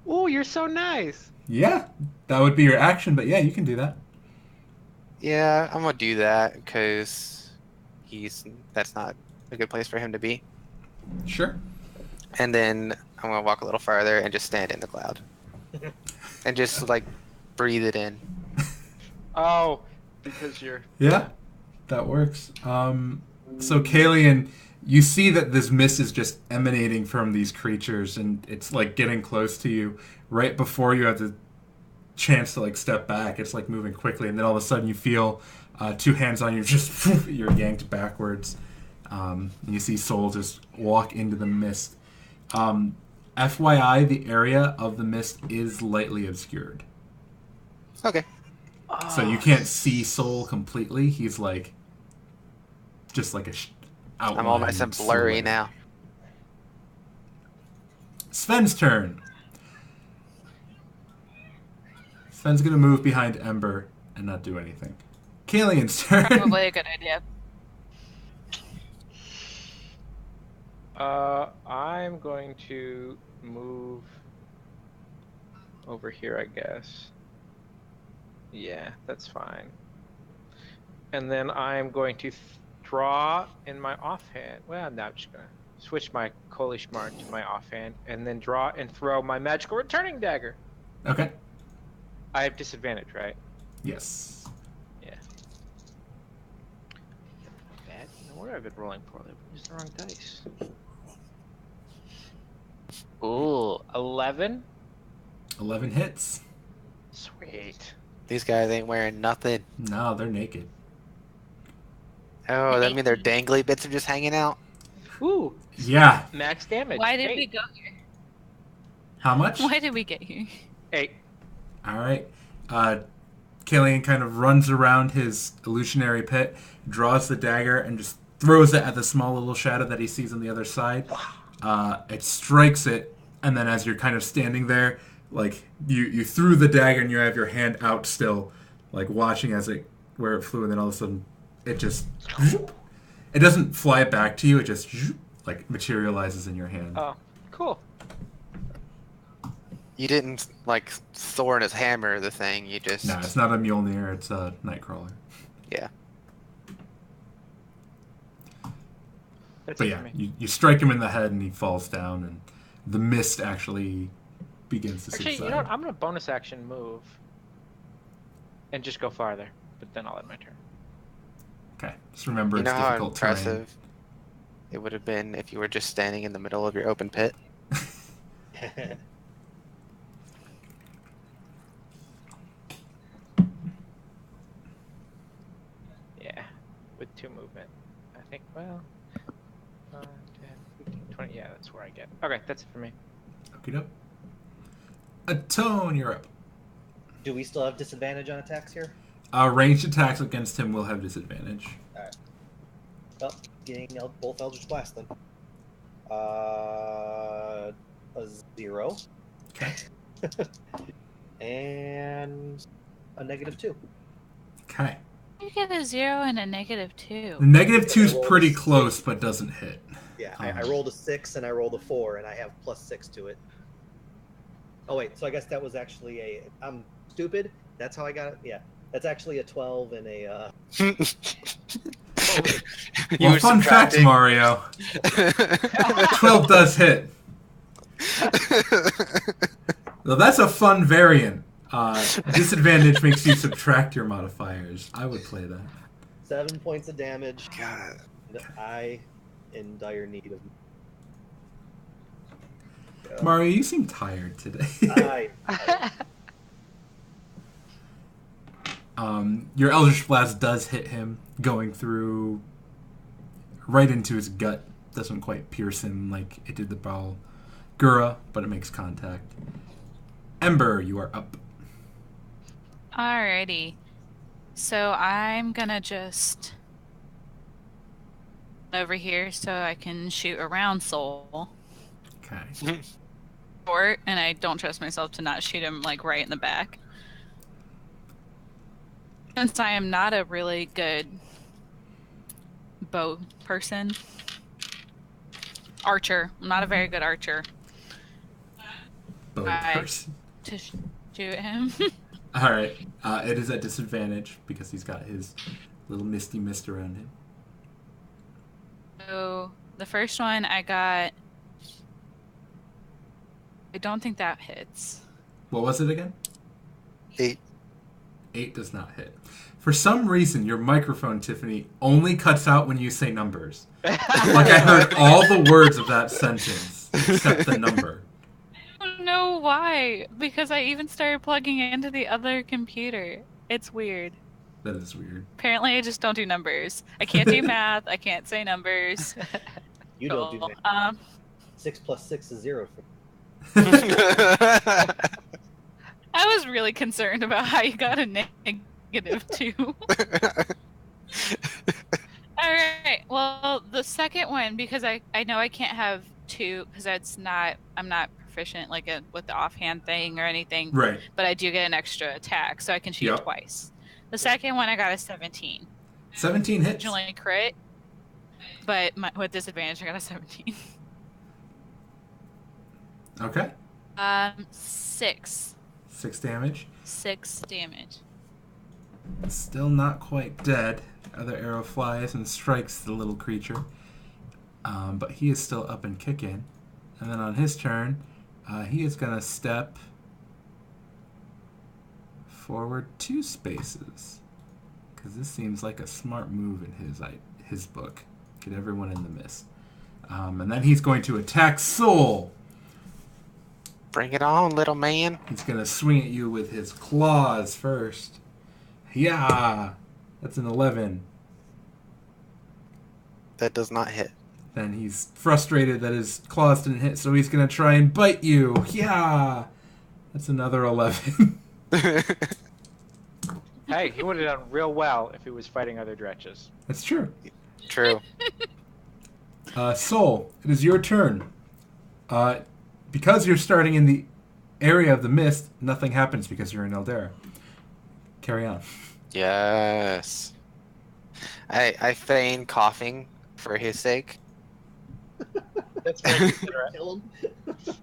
Oh, you're so nice. Yeah, that would be your action, but yeah, you can do that. Yeah, I'm gonna do that because that's not a good place for him to be. Sure. And then I'm gonna walk a little farther and just stand in the cloud. And just like breathe it in. Oh, because you're. Yeah, that works. So Kalian, you see that this mist is just emanating from these creatures, and it's like getting close to you right before you have the chance to like step back. It's like moving quickly, and then all of a sudden you feel two hands on you, just you're yanked backwards. And you see Soul just walk into the mist. FYI, the area of the mist is lightly obscured. Okay. So you can't see Soul completely. He's like, just like a outline. I'm all nice and blurry silhouette. now. Sven's turn. Sven's gonna move behind Ember and not do anything. Kalian's turn. Probably a good idea. I'm going to move over here, I guess. Yeah, that's fine. And then I'm going to draw in my offhand. Well, no, I'm just gonna switch my Kolish Mark to my offhand, and then draw and throw my magical returning dagger. Okay. I have disadvantage, right? Yes. Yeah. Bad. No wonder I've been rolling poorly. I used the wrong dice. Ooh, 11. 11 hits. Sweet. These guys ain't wearing nothing. No, they're naked. Oh, that mean their dangly bits are just hanging out? Ooh, Yeah. max damage. Why did 8. we go here? How much? Why did we get here? 8. All right. Kalian kind of runs around his illusionary pit, draws the dagger, and just throws it at the small little shadow that he sees on the other side. It strikes it, and then as you're kind of standing there, like you threw the dagger and you have your hand out still, like watching as it where it flew, and then all of a sudden it just it doesn't fly back to you. It just like materializes in your hand. Oh, cool. You didn't like Thor and his hammer the thing. You just No, it's not a Mjolnir. It's a Nightcrawler. yeah. That's But it yeah, for me. you strike him in the head and he falls down, and the mist actually begins to Actually, subside. you know what? I'm gonna bonus action move and just go farther, but then I'll end my turn. Okay, just remember You it's know how difficult terrain. impressive it would have been if you were just standing in the middle of your open pit. Yeah, with 2 movement. I think, well, 5, 10, 15, 20. Yeah, that's where I get. Okay, that's it for me. Okie doke. Atone, you're up. Do we still have disadvantage on attacks here? Ranged attacks against him will have disadvantage. Well, getting both Eldritch Blast then. A 0. Okay. And a -2. Okay. You get a 0 and a -2. The -2 is pretty close, but doesn't hit. Yeah, I rolled a 6 and I rolled a 4, and I have +6 to it. Oh wait, so I guess that was actually I'm stupid. That's how I got it. Yeah, that's actually a 12 and a. You Well, were fun fact, subtracting. Mario. 12 does hit. Well, that's a fun variant. Disadvantage makes you subtract your modifiers. I would play that. 7 points of damage. God. And I in dire need of. Mario, you seem tired today. Your Eldritch Blast does hit him, going through right into his gut. Doesn't quite pierce him like it did the ball Gura, but it makes contact. Ember, you are up. Alrighty. So I'm gonna just over here so I can shoot around Soul. Okay. Short, and I don't trust myself to not shoot him like right in the back. Since I am not a really good bow person. Archer. I'm not a very good archer. Bow Right. person. To shoot him. Alright. It is at disadvantage because he's got his little misty mist around him. So the first one I got. I don't think that hits. What was it again? 8. 8 does not hit. For some reason, your microphone, Tiffany, only cuts out when you say numbers. Like I heard all the words of that sentence except the number. I don't know why. Because I even started plugging it into the other computer. It's weird. That is weird. Apparently, I just don't do numbers. I can't do math. I can't say numbers. You don't do So, that. 6 plus 6 is 0. I was really concerned about how you got a -2. All right. Well, the second one, because I know I can't have 2 because I'm not proficient like with the offhand thing or anything. Right. But I do get an extra attack, so I can shoot Yep. twice. The second one I got a 17. 17 hits. Originally crit, but with disadvantage I got a 17. Okay. 6. 6 damage. 6 damage. Still not quite dead. Other arrow flies and strikes the little creature. But he is still up and kicking. And then on his turn, he is going to step forward 2 spaces. Because this seems like a smart move in his book. Get everyone in the mist. And then he's going to attack Soul. Bring it on, little man. He's going to swing at you with his claws first. Yeah! That's an 11. That does not hit. Then he's frustrated that his claws didn't hit, so he's going to try and bite you. Yeah! That's another 11. Hey, he would have done real well if he was fighting other dretches. That's true. True. Soul, it is your turn. Because you're starting in the area of the mist, nothing happens because you're in Eldera. Carry on. Yes. I feign coughing for his sake. That's very considerate. Kill him.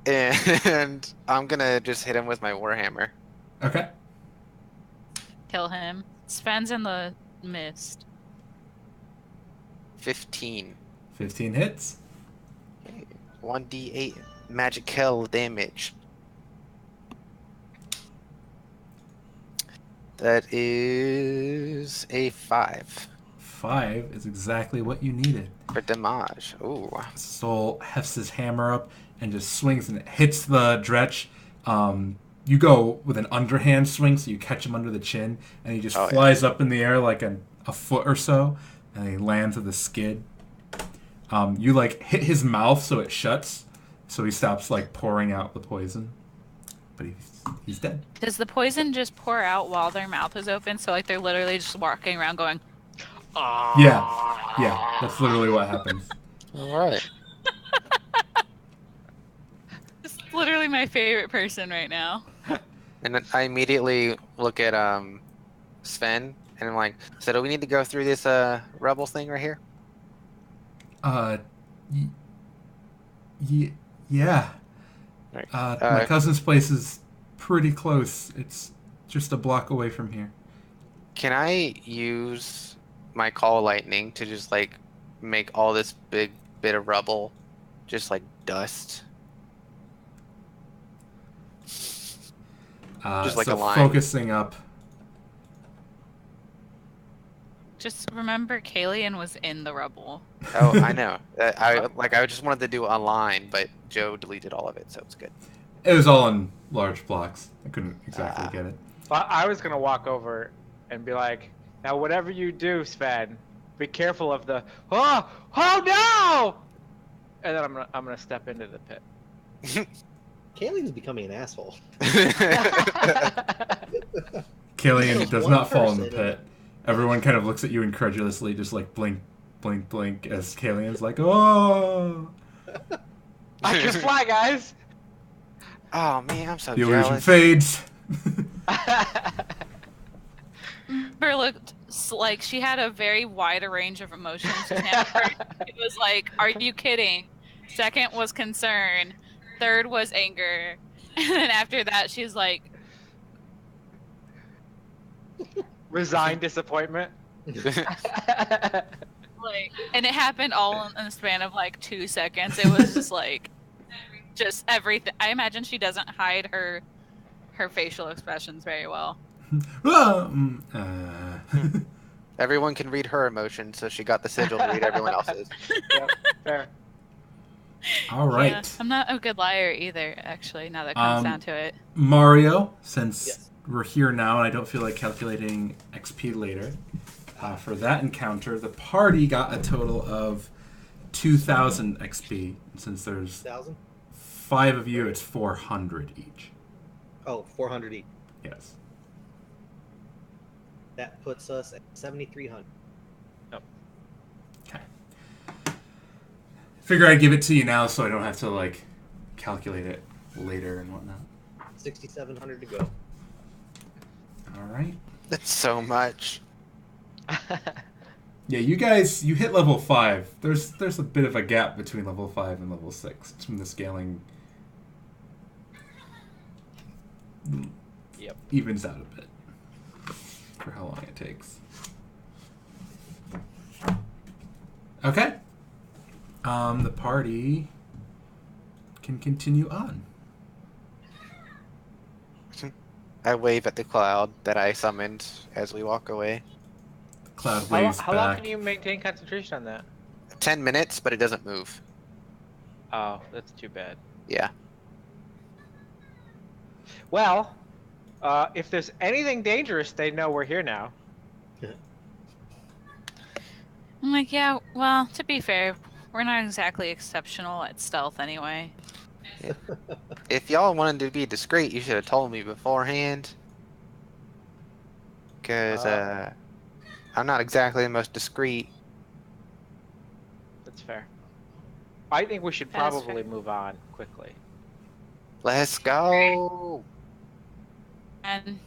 And I'm gonna just hit him with my warhammer. Okay. Kill him. Sven's in the mist. 15. 15 hits. 1d8 magic kill damage. That is a 5 5 is exactly what you needed. for damage. Ooh. Soul hefts his hammer up and just swings and it hits the dretch. You go with an underhand swing, so you catch him under the chin, and he just flies up in the air like a foot or so, and he lands with a skid. You like hit his mouth so it shuts, so he stops like pouring out the poison. But he's dead. Does the poison just pour out while their mouth is open? So like they're literally just walking around going, Yeah, that's literally what happens. Alright. it's literally my favorite person right now. And then I immediately look at Sven, and I'm like, so do we need to go through this rebels thing right here? Yeah. Right. My cousin's place is pretty close. It's just a block away from here. Can I use my call lightning to just like make all this big bit of rubble just like dust? Just like so a line. Focusing up. Just remember, Kalian was in the rubble. Oh, I know. I just wanted to do a line, but Joe deleted all of it, so it's good. It was all in large blocks. I couldn't exactly get it. Well, I was gonna walk over and be like, "Now, whatever you do, Sven, be careful of the oh no!" and then I'm gonna step into the pit. Kaylee's becoming an asshole. Killian There's does one not fall in the person pit. Everyone kind of looks at you incredulously, just like blink, blink, blink, as Killian's like, oh! I can fly, guys. Oh man, I'm so The illusion jealous. fades. Amber looked like she had a very wide range of emotions. It was like, "Are you kidding?" Second was concern. Third was anger, and then after that, she's like, Resigned disappointment. like, and it happened all in the span of like 2 seconds. It was just like, just everything. I imagine she doesn't hide her facial expressions very well. Everyone can read her emotions, so she got the sigil to read everyone else's. Yep, fair. All right. Yeah, I'm not a good liar either, actually, now that it comes down to it. Mario, since Yes. we're here now and I don't feel like calculating XP later, for that encounter, the party got a total of 2,000 XP. And since there's 1,000? 5 of you, it's 400 each. Oh, 400 each. Yes. That puts us at 7,300. Okay. Figure I'd give it to you now so I don't have to, like, calculate it later and whatnot. 6,700 to go. All right. That's so much. Yeah, you guys, you hit level 5. There's a bit of a gap between level 5 and level 6. It's from the scaling Yep. evens out a bit for how long it takes. Okay. The party can continue on. I wave at the cloud that I summoned as we walk away. Cloud How, waves how long back. can you maintain concentration on that? 10 minutes, but it doesn't move. Oh, that's too bad. Yeah. Well, if there's anything dangerous, they know we're here now. I'm like, yeah, well, to be fair, we're not exactly exceptional at stealth anyway. If y'all wanted to be discreet, you should have told me beforehand. Because, I'm not exactly the most discreet. That's fair. I think we should That's probably fair. move on quickly. Let's go! And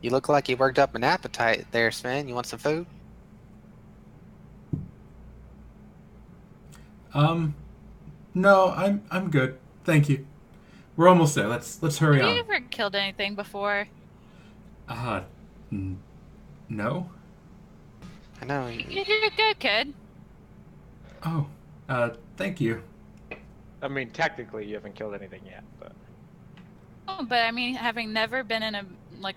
You look like you worked up an appetite there, Sven. You want some food? No, I'm good. Thank you. We're almost there. Let's hurry have you on. ever killed anything before? No. I know. You're a good kid. Oh, thank you. I mean, technically, you haven't killed anything yet, but Oh, but I mean, having never been in a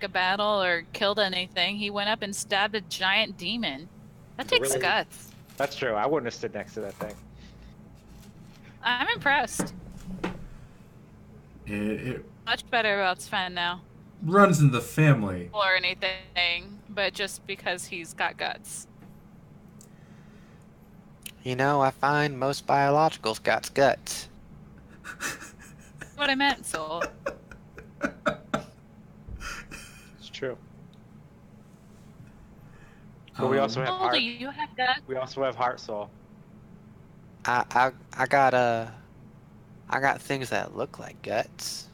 battle or killed anything, he went up and stabbed a giant demon. That takes Really? guts. that's true. I wouldn't have stood next to that thing. I'm impressed. It Much better about Sven now. runs in the family. Or anything, but just because he's got guts. You know, I find most biologicals got guts. That's what I meant, Soul. It's true. But we also have Soul, heart. do you have guts? We also have heart soul. I got things that look like guts.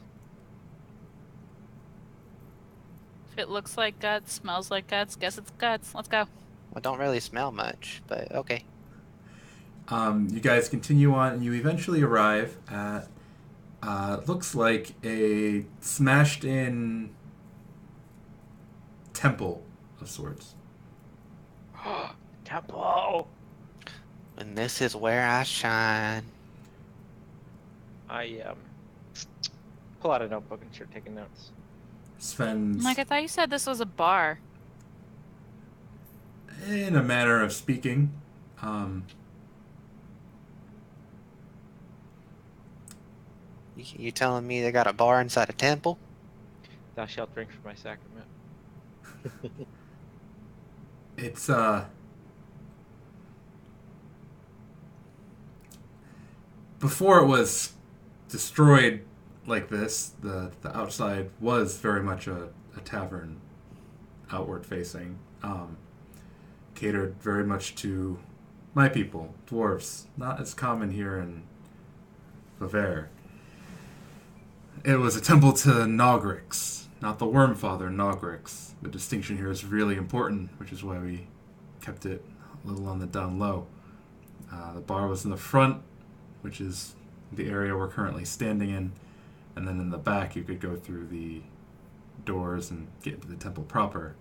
If it looks like guts, smells like guts, guess it's guts. Let's go. Well, don't really smell much, but okay. You guys continue on, and you eventually arrive at looks like a smashed-in temple of sorts. Temple. And this is where I shine. I pull out a notebook and start taking notes. Sven's, Like, I thought you said this was a bar. in a manner of speaking, You telling me they got a bar inside a temple? Thou shalt drink from my sacrament. it's before it was destroyed like this, the outside was very much a tavern, outward facing, catered very much to my people, dwarves. Not as common here in Bavaria. It was a temple to Nogrix, not the Wormfather, Nogrix. The distinction here is really important, which is why we kept it a little on the down low. The bar was in the front, which is the area we're currently standing in, and then in the back you could go through the doors and get into the temple proper,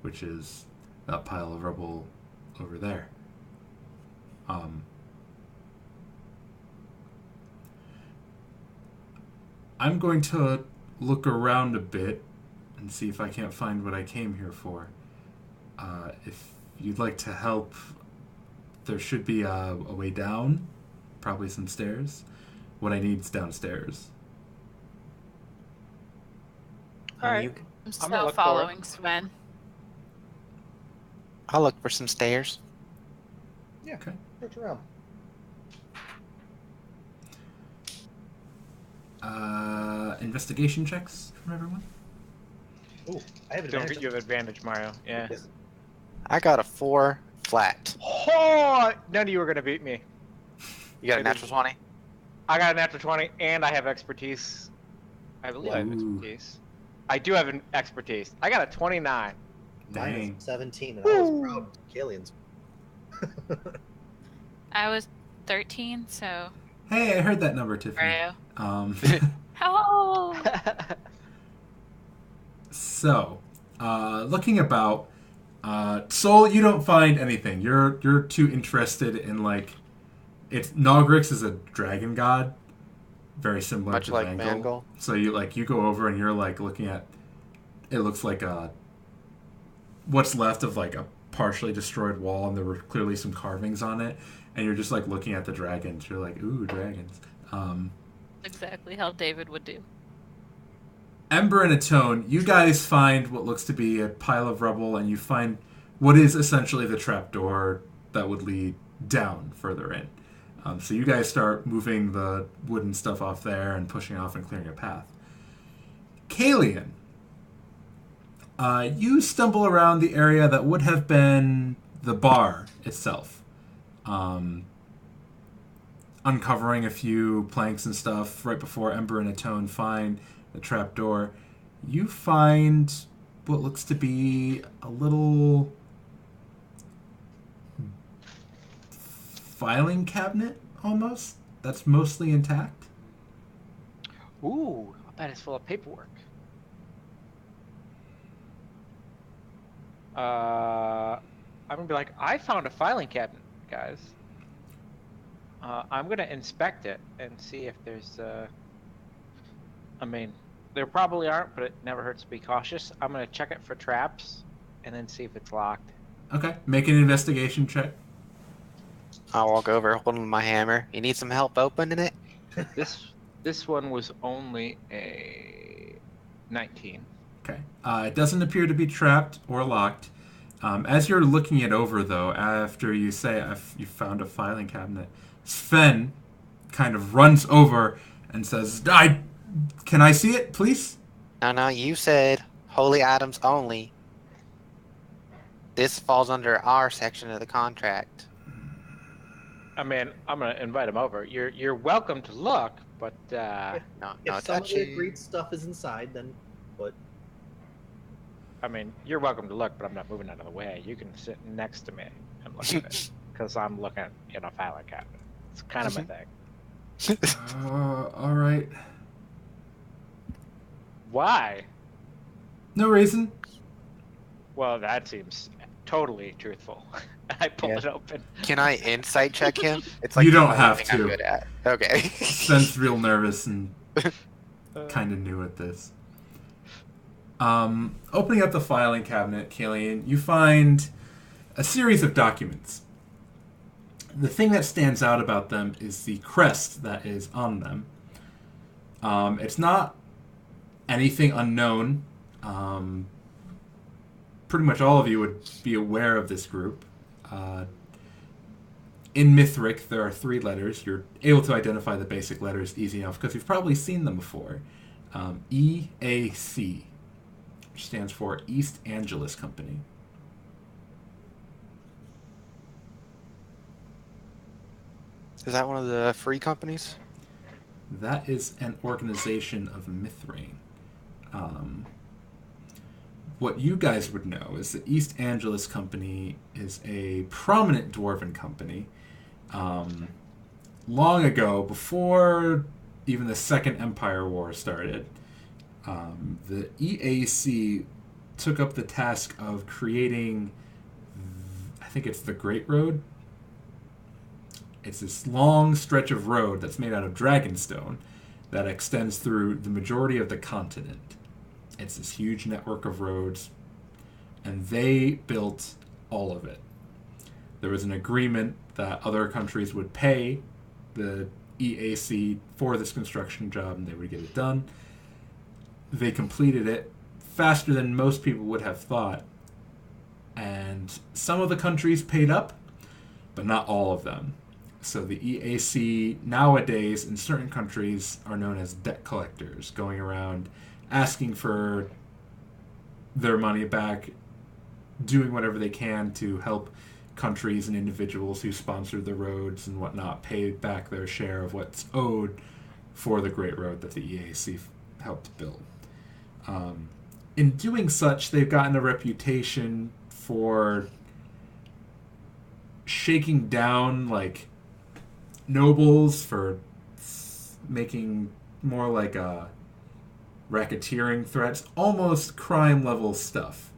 which is that pile of rubble over there. I'm going to look around a bit and see if I can't find what I came here for. If you'd like to help, there should be a way down, probably some stairs. What I need is downstairs. All right. You- I'm I'm gonna still look for it. following Sven. I'll look for some stairs. Yeah. Okay. Search around. Investigation checks from everyone? Ooh, I have Don't advantage. you have advantage, Mario? Yeah. Yes. I got a 4 flat. Oh, none of you are gonna beat me. You got a natural 20? I got a natural 20, and I have expertise. I believe I have Ooh. expertise. I do have an expertise. I got a 29. Mine Dang. is 17, and I was proud of Kalian's. I was 13, so Hey, I heard that number, Tiffany. Mario. Um, Hello. so, looking about, Soul, you don't find anything. You're too interested in, like, Nogrix is a dragon god, very similar Much to like Vangel. Vangel. So you go over and you're like looking at, it looks like what's left of like a partially destroyed wall, and there were clearly some carvings on it, and you're just like looking at the dragons. You're like, ooh, dragons. Exactly how David would do. Ember and Atone, you guys find what looks to be a pile of rubble, and you find what is essentially the trapdoor that would lead down further in. So you guys start moving the wooden stuff off there and pushing off and clearing a path. Kalian, you stumble around the area that would have been the bar itself, uncovering a few planks and stuff right before Ember and Atone find the trapdoor. You find what looks to be a little filing cabinet, almost, that's mostly intact. Ooh, I bet it's full of paperwork. I'm gonna be like, I found a filing cabinet, guys. I'm gonna inspect it and see if there's. I mean, there probably aren't, but it never hurts to be cautious. I'm gonna check it for traps, and then see if it's locked. Okay, make an investigation check. I'll walk over holding my hammer. You need some help opening it? This one was only a 19. Okay. It doesn't appear to be trapped or locked. As you're looking it over, though, after you say you found a filing cabinet, Sven kind of runs over and says, can I see it, please? No, you said holy items only. This falls under our section of the contract. I mean, I'm gonna invite him over. You're welcome to look, but No, If it's some of the actually... agreed stuff is inside, then what? I mean, you're welcome to look, but I'm not moving out of the way. You can sit next to me and look at it, because I'm looking in a filing cabinet. It's kind of my thing. All right. Why? No reason. Well, that seems totally truthful. I pull Yeah. it open. Can I insight check him? It's You the don't only have thing I'm to. good at. Okay. Sven's real nervous and kind of new at this. Opening up the filing cabinet, Kalian, you find a series of documents. The thing that stands out about them is the crest that is on them. It's not anything unknown. Pretty much all of you would be aware of this group. in Mithric, there are 3 letters. You're able to identify the basic letters easy enough because you've probably seen them before. EAC, which stands for East Angeles Company. Is that one of the free companies? That is an organization of Mithrain. What you guys would know is the East Angeles Company is a prominent dwarven company. Long ago, before even the Second Empire War started, the EAC took up the task of creating, I think it's the Great Road. It's this long stretch of road that's made out of dragonstone that extends through the majority of the continent. It's this huge network of roads, and they built all of it. There was an agreement that other countries would pay the EAC for this construction job, and they would get it done. They completed it faster than most people would have thought, and some of the countries paid up, but not all of them. So the EAC nowadays in certain countries are known as debt collectors, going around asking for their money back, doing whatever they can to help countries and individuals who sponsored the roads and whatnot pay back their share of what's owed for the Great Road that the EAC helped build. In doing such, they've gotten a reputation for shaking down, like, nobles, for making more like racketeering threats, almost crime level stuff.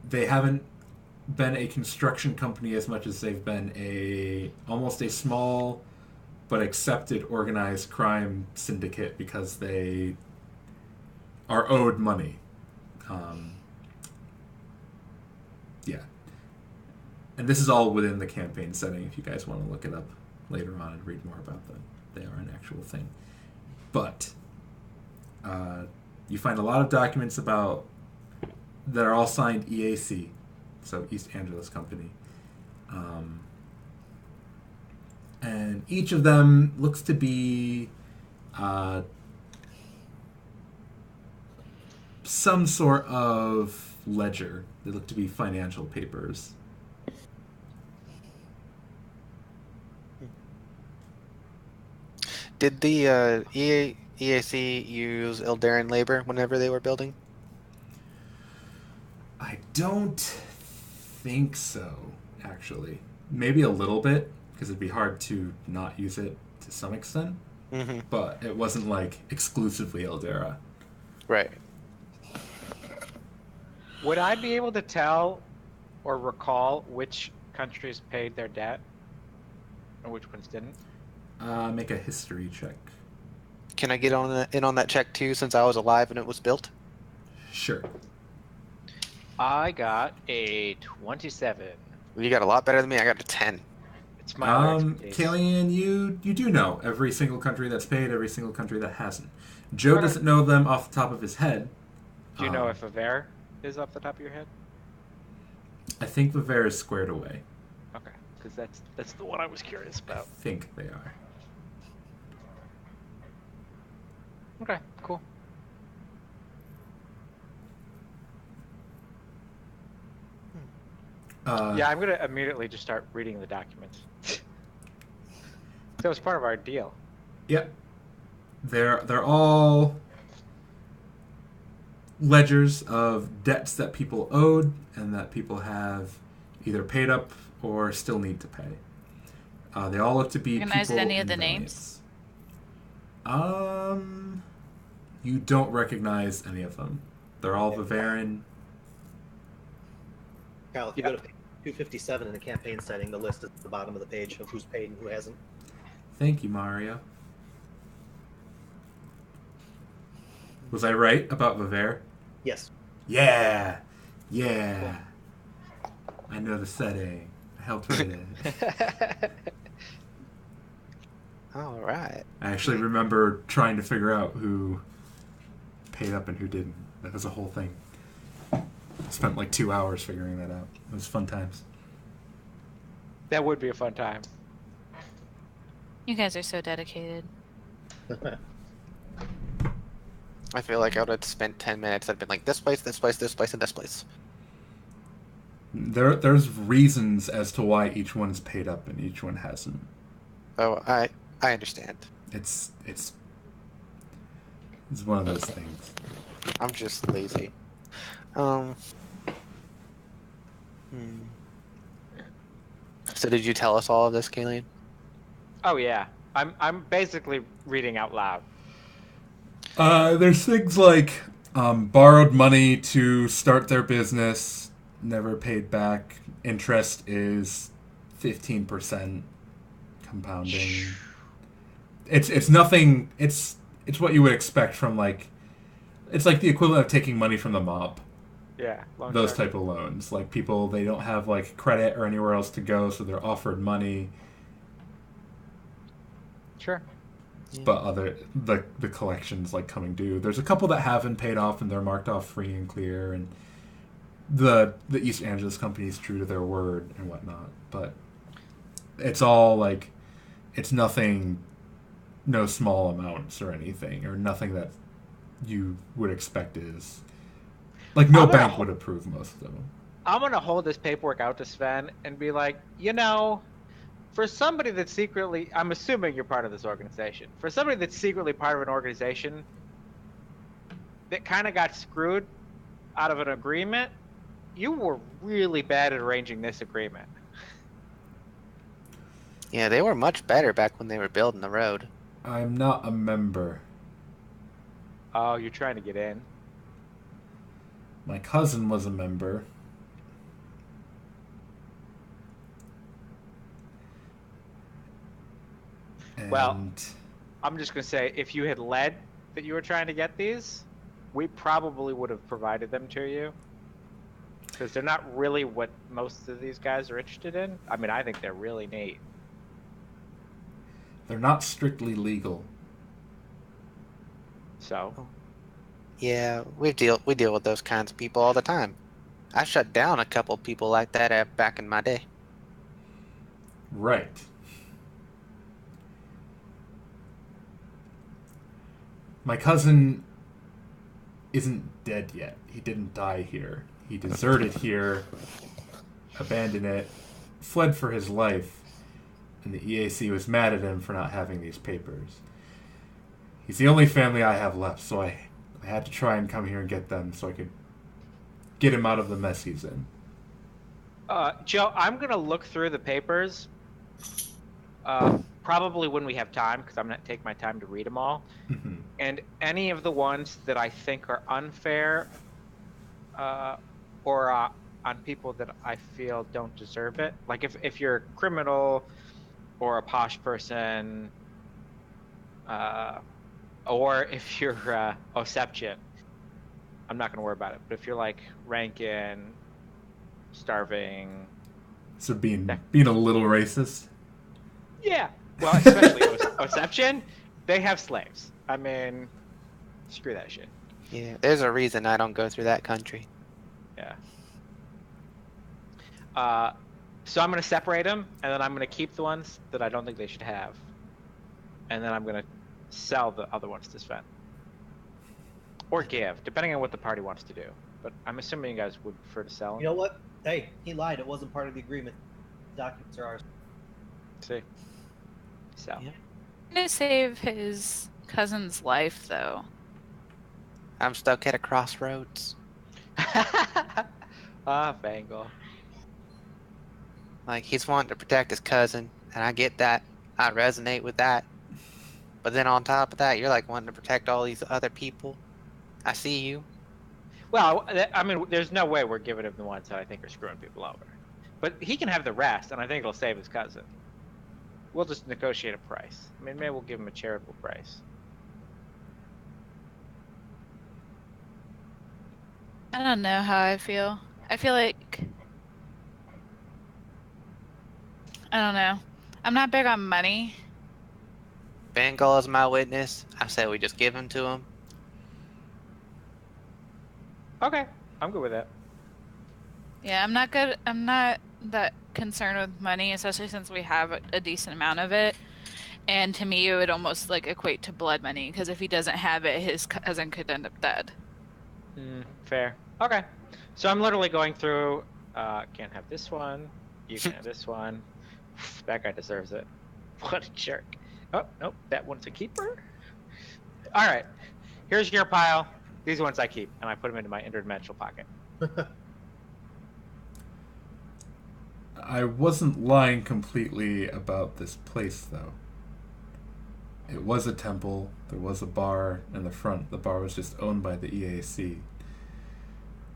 They haven't been a construction company as much as they've been almost a small but accepted organized crime syndicate because they are owed money. Yeah. And this is all within the campaign setting if you guys want to look it up later on and read more about them. They are an actual thing. But you find a lot of documents about that are all signed EAC, so East Angeles Company. And each of them looks to be some sort of ledger. They look to be financial papers. Did the EAC use Eldarin labor whenever they were building? I don't think so, actually. Maybe a little bit, because it'd be hard to not use it to some extent. Mm-hmm. But it wasn't, like, exclusively Eldera. Right. Would I be able to tell or recall which countries paid their debt and which ones didn't? Make a history check. Can I get in on that check too, since I was alive and it was built? Sure. I got a 27. You got a lot better than me. I got a 10. It's my expertise. Killian, you do know every single country that's paid, every single country that hasn't. Joe doesn't know them off the top of his head. Do you know if Aver is off the top of your head? I think Viver is squared away. Okay, because that's the one I was curious I about. think they are. Okay, cool. Yeah, I'm gonna immediately just start reading the documents. That was part of our deal. Yep. They're all ledgers of debts that people owed and that people have either paid up or still need to pay. They all look to be Recognize people any of in the Valiance. You don't recognize any of them. They're all Bavarian. Kyle, if you go to page 257 in the campaign setting, the list is at the bottom of the page of who's paid and who hasn't. Thank you, Mario. Was I right about Viver? Yes. Yeah. Yeah. I know the setting. I helped with it. All right. I actually remember trying to figure out who paid up and who didn't. That was a whole thing. I spent like 2 hours figuring that out. It was fun times. That would be a fun time. You guys are so dedicated. I feel like I would have spent 10 minutes. I'd been like, this place, this place, this place, and this place. There's reasons as to why each one's paid up and each one hasn't. Oh, I understand. It's one of those things. I'm just lazy. Hmm. So did you tell us all of this, Kayleen? Oh yeah, I'm basically reading out loud. There's things like borrowed money to start their business, never paid back. Interest is 15% compounding. It's nothing. It's what you would expect from like. It's like the equivalent of taking money from the mob. Yeah, Those type of loans, like people, they don't have like credit or anywhere else to go, so they're offered money. Sure. But the collections like coming due. There's a couple that haven't paid off and they're marked off free and clear, and the East Angeles company is true to their word and whatnot. But it's all like, it's nothing, no small amounts or anything, or nothing that you would expect is like no bank would approve most of them. I'm gonna hold this paperwork out to Sven and be like, for somebody that's secretly, I'm assuming you're part of this organization. For somebody that's secretly part of an organization that kind of got screwed out of an agreement, you were really bad at arranging this agreement. Yeah, they were much better back when they were building the road. I'm not a member. Oh, you're trying to get in? My cousin was a member. Well, I'm just going to say, if you had led that you were trying to get these, we probably would have provided them to you. Because they're not really what most of these guys are interested in. I mean, I think they're really neat. They're not strictly legal. So? Yeah, we deal with those kinds of people all the time. I shut down a couple people like that back in my day. Right. My cousin isn't dead yet. He didn't die here. He deserted here, abandoned it, fled for his life, and the EAC was mad at him for not having these papers. He's the only family I have left, so I had to try and come here and get them so I could get him out of the mess he's in. Joe, I'm going to look through the papers, probably when we have time, because I'm going to take my time to read them all. Mm-hmm. And any of the ones that I think are unfair or on people that I feel don't deserve it, like if you're a criminal or a posh person, or if you're Oception, I'm not going to worry about it. But if you're like Rankin, starving... So being a little racist? Yeah. Well, especially Oception, they have slaves. I mean, screw that shit. Yeah, there's a reason I don't go through that country. Yeah. So I'm going to separate them, and then I'm going to keep the ones that I don't think they should have. And then I'm going to sell the other ones to Sven. Or give, depending on what the party wants to do. But I'm assuming you guys would prefer to sell them. You know what? Hey, he lied. It wasn't part of the agreement. Documents are ours. See? So. Yeah. I'm gonna save his cousin's life, though. I'm stuck at a crossroads. Bangle. Like, he's wanting to protect his cousin, and I get that. I resonate with that. But then on top of that, you're like wanting to protect all these other people. I see you. Well, I mean, there's no way we're giving him the ones that I think are screwing people over. But he can have the rest, and I think it'll save his cousin. We'll just negotiate a price. I mean, maybe we'll give him a charitable price. I don't know how I feel. I feel like... I don't know. I'm not big on money. Bengal is my witness. I say we just give him to him. Okay, I'm good with that. Yeah, I'm not good. I'm not that concerned with money, especially since we have a decent amount of it. And to me, it would almost like equate to blood money because if he doesn't have it, his cousin could end up dead. Fair. Okay. So I'm literally going through. Can't have this one. You can have this one. That guy deserves it. What a jerk. Oh, nope. That one's a keeper. All right. Here's your pile. These ones I keep, and I put them into my interdimensional pocket. I wasn't lying completely about this place, though. It was a temple, there was a bar in the front. The bar was just owned by the EAC.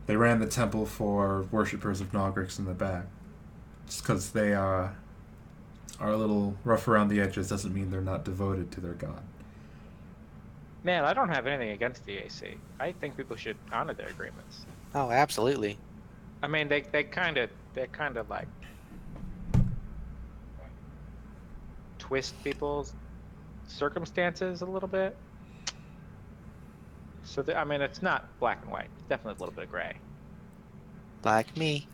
They ran the temple for worshippers of Nogrix in the back. Just because they are a little rough around the edges doesn't mean they're not devoted to their god. Man, I don't have anything against the AC. I think people should honor their agreements. Oh, absolutely. I mean, they're kind of like twist people's circumstances a little bit. So I mean, it's not black and white. It's definitely a little bit of gray. Like me.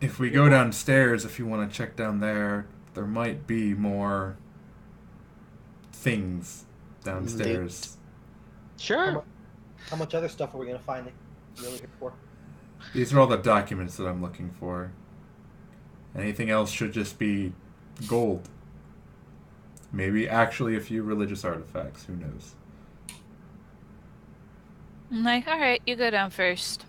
If we go downstairs, if you want to check down there, there might be more things downstairs. Sure. How much other stuff are we gonna find that you're really here for? These are all the documents that I'm looking for. Anything else should just be gold. Maybe actually a few religious artifacts. Who knows? I'm like, all right, you go down first.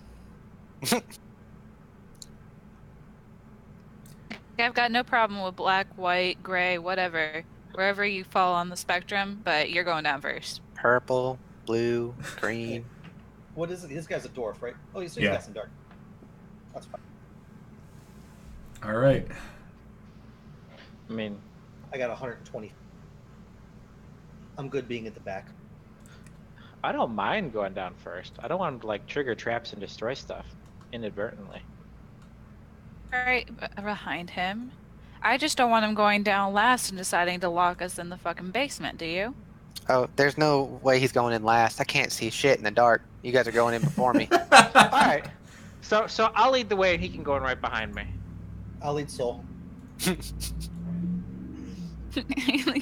I've got no problem with black, white, gray, whatever. Wherever you fall on the spectrum, but you're going down first. Purple, blue, green. What is it? This guy's a dwarf, right? Oh, he's Yeah. got some dark. That's fine. All right. I mean, I got 120. I'm good being at the back. I don't mind going down first. I don't want to like trigger traps and destroy stuff inadvertently. All right, behind him. I just don't want him going down last and deciding to lock us in the fucking basement, do you? Oh, there's no way he's going in last. I can't see shit in the dark. You guys are going in before me. All right. So I'll lead the way, and he can go in right behind me. I'll lead Soul.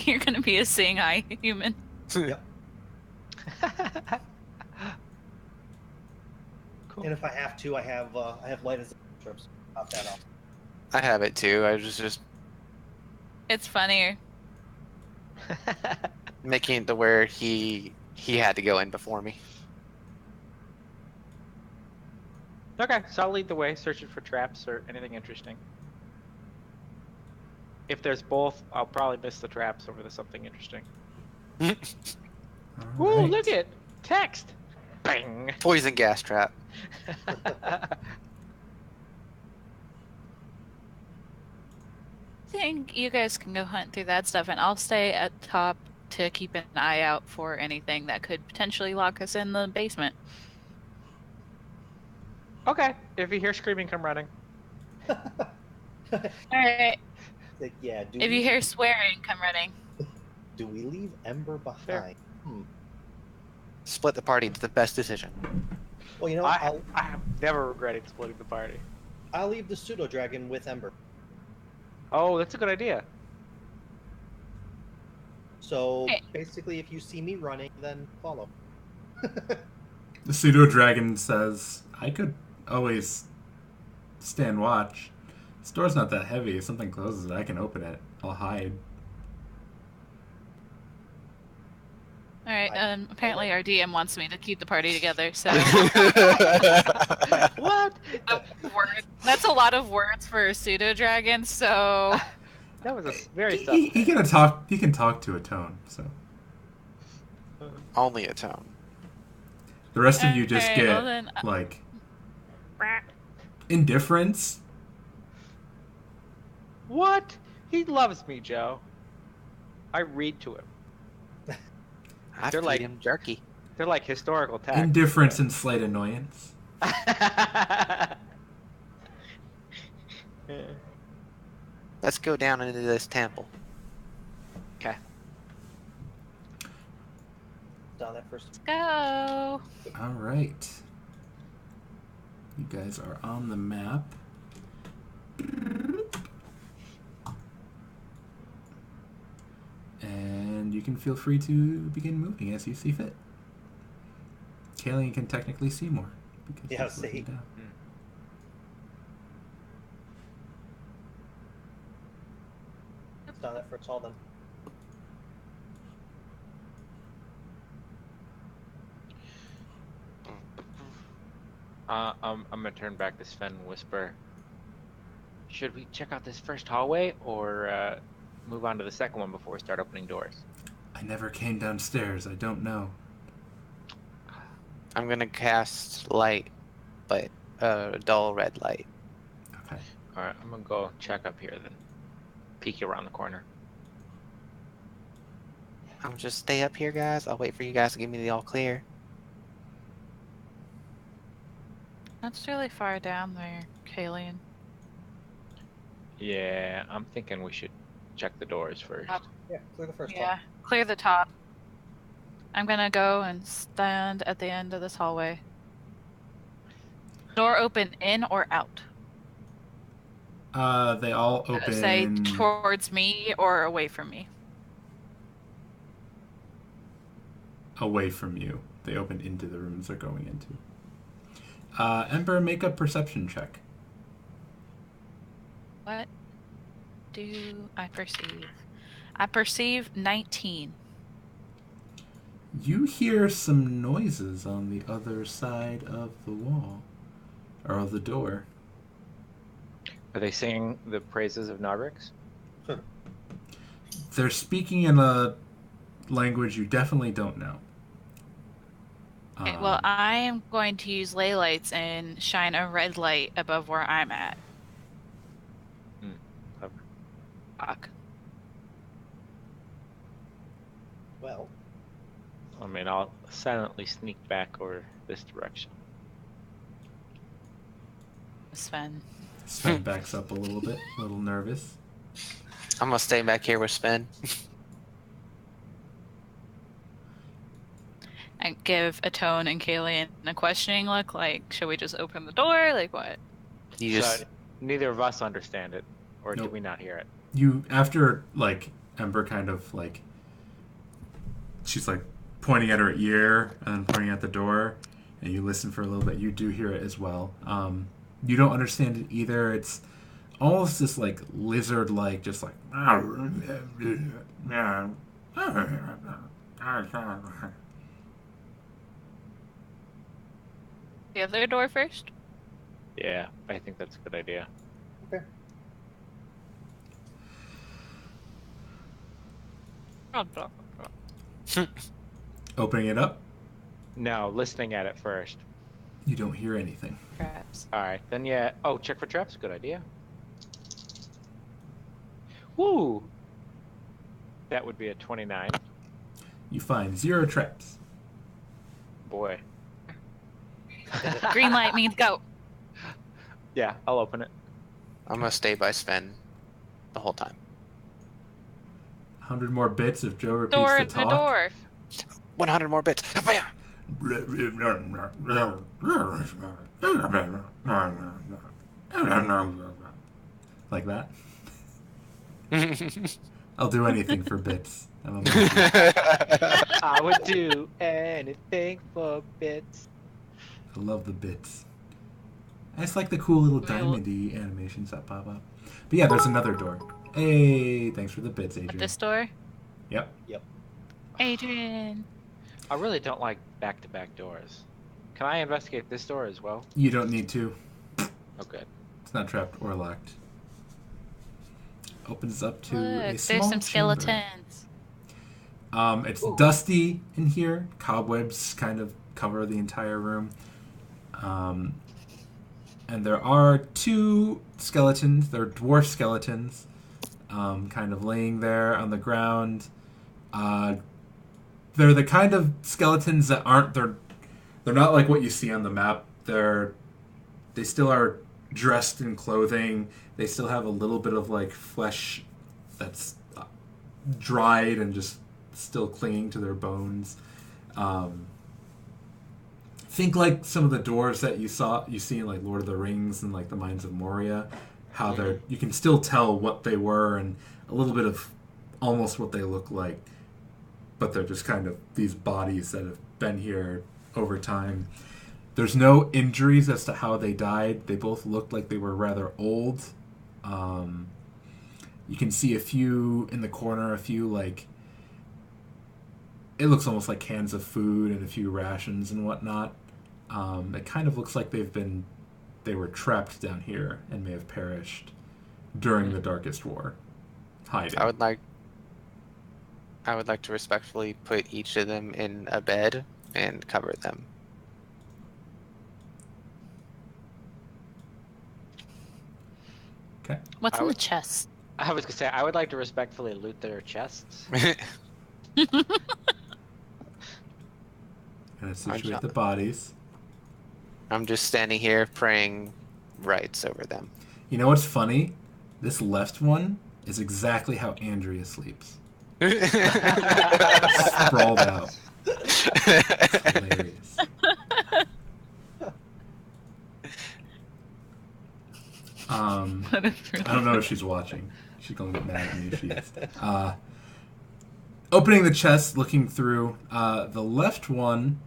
You're gonna be a seeing eye human. Yep. Cool. And if I have to, I have light as trips. Pop that off. I have it too. I was just It's funny. making it to where he had to go in before me. Okay, so I'll lead the way, searching for traps or anything interesting. If there's both, I'll probably miss the traps over the something interesting. All Ooh, right. look at text. Bang. Poison gas trap. I think you guys can go hunt through that stuff, and I'll stay at top to keep an eye out for anything that could potentially lock us in the basement. Okay, if you hear screaming, come running. All right. Like, yeah. If you hear swearing, come running. Do we leave Ember behind? Fair. Split the party. It's the best decision. Well, you know what? I have never regretted splitting the party. I'll leave the pseudo dragon with Ember. Oh, that's a good idea. So Hey. basically, if you see me running, then follow. The pseudo dragon says, "I could always stand watch. This door's not that heavy. If something closes, I can open it. I'll hide." All right. Apparently, our DM wants me to keep the party together. So What? that's a lot of words for a pseudo dragon. So That was a very He can talk. He can talk to a tone. So Only a tone. the rest of you just Okay, get well then, like indifference. What? He loves me, Joe. I read to him. I They're feed like- him jerky. They're like historical texts. Indifference and slight annoyance. Let's go down into this temple. Okay. Down that first. let's go. All right. You guys are on the map. And you can feel free to begin moving as you see fit. Kalian can technically see more. Because Yeah, he's looking see. down. Saw that first all then. I'm gonna turn back to Sven and whisper. Should we check out this first hallway or move on to the second one before we start opening doors? I never came downstairs. I don't know. I'm gonna cast light, but a dull red light. Okay. All right, I'm gonna go check up here then. Peek around the corner. I'll just stay up here, guys. I'll wait for you guys to give me the all clear. That's really far down there, Kalian. Yeah, I'm thinking we should check the doors first. Yeah, clear the first Yeah, clear the top. I'm gonna go and stand at the end of this hallway. Door open in or out? They all open. Say towards me or away from me. Away from you. They open into the rooms they're going into. Ember, make a perception check. What do I perceive? I perceive 19. You hear some noises on the other side of the wall. Or of the door. Are they singing the praises of Narbrix? They're speaking in a language you definitely don't know. Okay, well, I am going to use ley lights and shine a red light above where I'm at. Fuck. Well, I mean, I'll silently sneak back over this direction. Sven. Sven backs up a little bit, a little nervous. I'm gonna stay back here with Sven. And give Atone and Kalian a questioning look, like, should we just open the door? Like, what? You just So, neither of us understand it, or Nope. do we not hear it? You, after, like, Ember kind of, like, she's, like, pointing at her ear and then pointing at the door, and you listen for a little bit, you do hear it as well. You don't understand it either. It's almost this, like, lizard-like, just like... The other door first? Yeah, I think that's a good idea. okay. Opening it up, No, listening at it first. you don't hear anything. Perhaps. All right, then yeah. Oh, check for traps. Good idea. Woo! That would be a 29. You find 0 traps. Boy. Green light means go. Yeah, I'll open it. I'm gonna stay by Sven the whole time. 100 more bits if Joe repeats Door the in the talk. door. 100 more bits. Bam! Like that. I'll do anything for bits. I'm a monkey. I would do anything for bits. I love the bits. I just like the cool little Well- diamond-y animations that pop up. But yeah, there's another door. Hey, thanks for the bits, Adrian. This door. Yep. Adrian. I really don't like back-to-back doors. Can I investigate this door as well? You don't need to. Oh, good. It's not trapped or locked. Opens up to Look, a there's small some chamber. skeletons. It's dusty in here. Cobwebs kind of cover the entire room. And there are 2 skeletons. They're dwarf skeletons, kind of laying there on the ground. They're the kind of skeletons that aren't. They're not like what you see on the map. They still are dressed in clothing. They still have a little bit of like flesh that's dried and just still clinging to their bones. Think like some of the doors that you see in like Lord of the Rings and like the Mines of Moria, how they're. You can still tell what they were and a little bit of almost what they look like, but they're just kind of these bodies that have been here over time. There's no injuries as to how they died. They both looked like they were rather old. You can see a few in the corner, a few like. It looks almost like cans of food and a few rations and whatnot. It kind of looks like they were trapped down here and may have perished during the Darkest War, hiding. I would like to respectfully put each of them in a bed and cover them. Okay. What's in the chest? I was gonna say I would like to respectfully loot their chests. Gonna situate the bodies. I'm just standing here praying rights over them. You know what's funny? This left one is exactly how Andrea sleeps. Sprawled out. It's hilarious. I don't know if she's watching. She's gonna get mad at me if she is. Opening the chest, looking through, the left one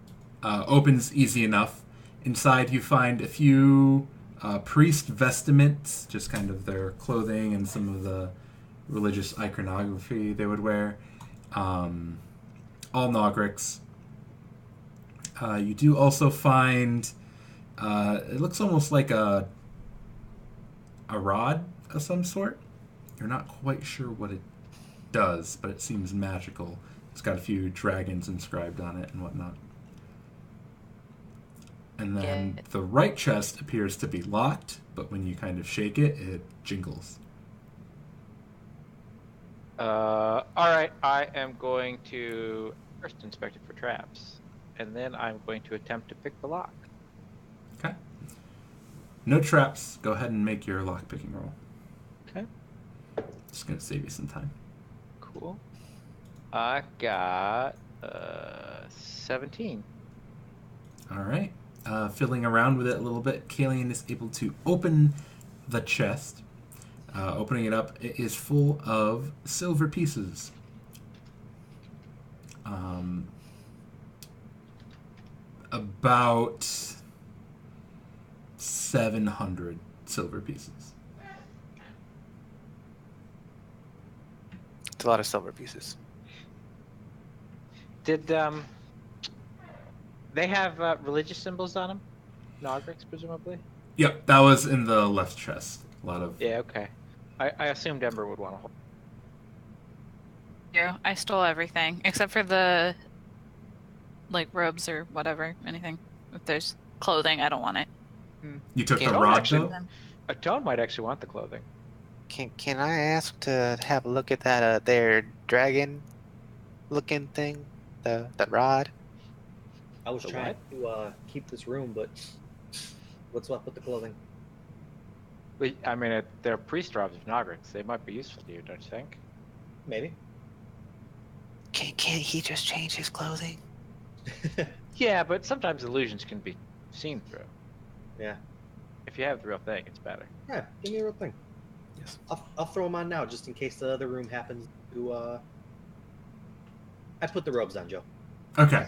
opens easy enough. Inside you find a few priest vestments, just kind of their clothing and some of the religious iconography they would wear. All Nogrics. You do also find, it looks almost like a rod of some sort. You're not quite sure what it does, but it seems magical. It's got a few dragons inscribed on it and whatnot. And then the right chest appears to be locked, but when you kind of shake it, it jingles. All right, I am going to first inspect it for traps, and then I'm going to attempt to pick the lock. Okay. No traps. Go ahead and make your lock picking roll. Okay. Just gonna save you some time. Cool. I got 17. All right. Fiddling around with it a little bit, Kalian is able to open the chest. Opening it up, it is full of silver pieces. About 700 silver pieces. It's a lot of silver pieces. Did they have religious symbols on them? Nogrics, presumably. Yep, that was in the left chest. A lot of. Yeah. Okay. I assumed Ember would want to hold. Yeah, I stole everything except for the like robes or whatever, anything. If there's clothing, I don't want it. You took Yeah, the don't rod actually- though. A Tone might actually want the clothing. Can I ask to have a look at that their dragon looking thing? The rod? I was The trying to keep this room, but what's up with the clothing? I mean, they're priest robes of Nogrics. They might be useful to you, don't you think? Maybe. Can't he just change his clothing? Yeah, but sometimes illusions can be seen through. Yeah. If you have the real thing, it's better. Yeah, give me a real thing. Yes. I'll throw them on now, just in case the other room happens to. I put the robes on, Joe. Okay.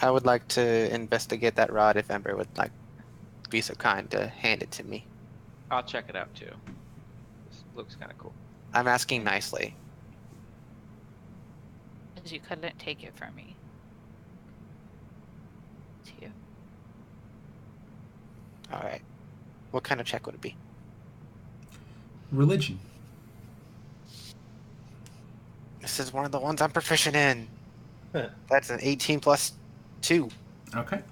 I would like to investigate that rod if Ember would like be so kind to hand it to me. I'll check it out too. This looks kind of cool. I'm asking nicely. Because you couldn't take it from me. It's you. All right. What kind of check would it be? Religion. This is one of the ones I'm proficient in. Huh. That's an 18 plus 2. Okay.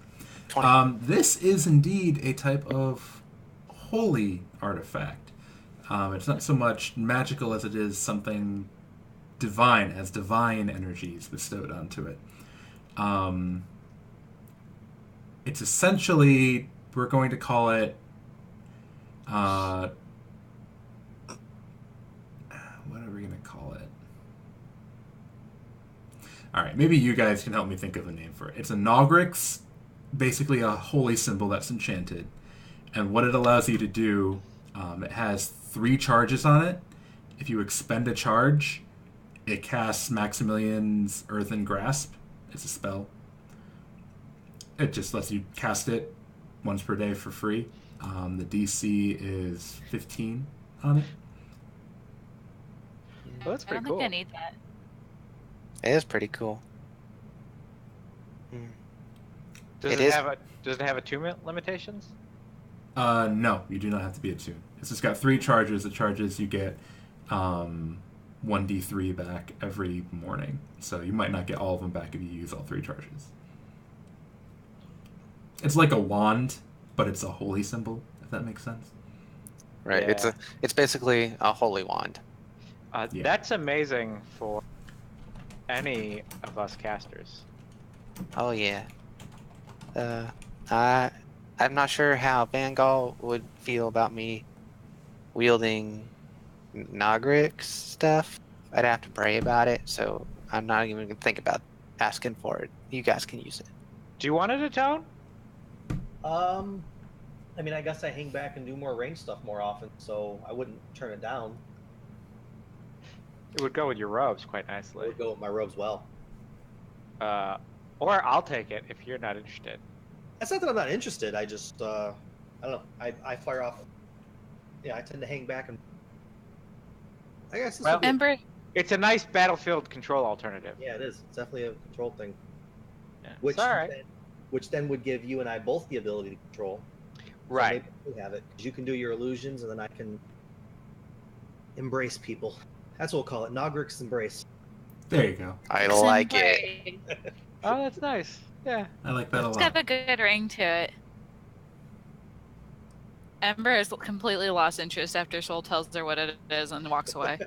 20. This is indeed a type of holy artifact. It's not so much magical as it is something divine, as divine energies bestowed onto it. It's essentially, we're going to call it, what are we going to call it? All right, maybe you guys can help me think of a name for it. It's a Nogrix, basically a holy symbol that's enchanted. And what it allows you to do It has 3 charges on it. If you expend a charge, it casts Maximilian's Earthen Grasp. It's a spell. It just lets you cast it once per day for free. The DC is 15 on it. Well, that's I pretty don't cool. think I need that. It is pretty cool. Does It it is- have attunement limitations? No, you do not have to be attuned. It's just got 3 charges. The charges you get 1d3 back every morning. So you might not get all of them back if you use all 3 charges. It's like a wand, but it's a holy symbol, if that makes sense. Right. Yeah. It's basically a holy wand. Yeah. That's amazing for any of us casters. Oh yeah. I'm not sure how Van Gaal would feel about me wielding Nogrix stuff. I'd have to pray about it, so I'm not even gonna think about asking for it. You guys can use it. Do you want it to tone? I mean, I guess I hang back and do more range stuff more often, so I wouldn't turn it down. It would go with your robes quite I nicely. would go with my robes well. Or I'll take it if you're not interested. It's not that I'm not interested. I just, I don't know. I fire off. Yeah, I tend to hang back and. I guess. This Well- would be- Ember, It's a nice battlefield control alternative. yeah, it is. It's definitely a control thing. Yeah. Which It's all right. then, which then would give you and I both the ability to control. So Right. maybe we have it because you can do your illusions and then I can embrace people. That's what we'll call it. Nogrix embrace. There you go. I like it. Oh, that's nice. Yeah. I like that a It's lot. got a good ring to it. Ember has completely lost interest after Soul tells her what it is and walks away.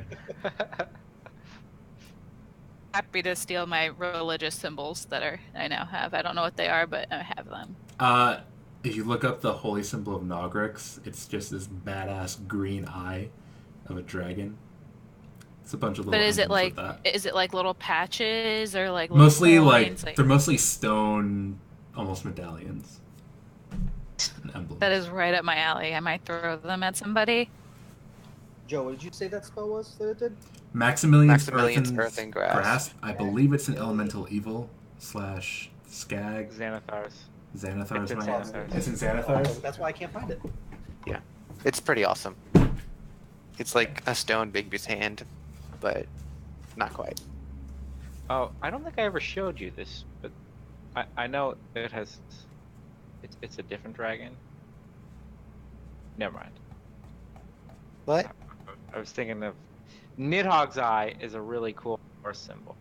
Happy to steal my religious symbols that I now have. I don't know what they are, but I have them. If you look up the holy symbol of Nogrix, it's just this badass green eye of a dragon. It's a bunch of little. But is it emblems like with that. is it like little patches or like little Mostly coins? they're mostly stone, almost medallions. And emblems. That is right up my alley. I might throw them at somebody. Joe, what did you say that spell was that it did? Maximilian's Maximilian's Earthen Earthen Grasp. I believe it's an elemental evil / skag. Xanathar's. Xanathar's It's in my Xanathar's. It's in Xanathar's. That's why I can't find it. It's pretty awesome. It's like a stone Bigby's hand, but not quite. Oh, I don't think I ever showed you this, but I know it has. It's a different dragon. Never mind. What? I was thinking of Nidhogg's Eye is a really cool horse symbol.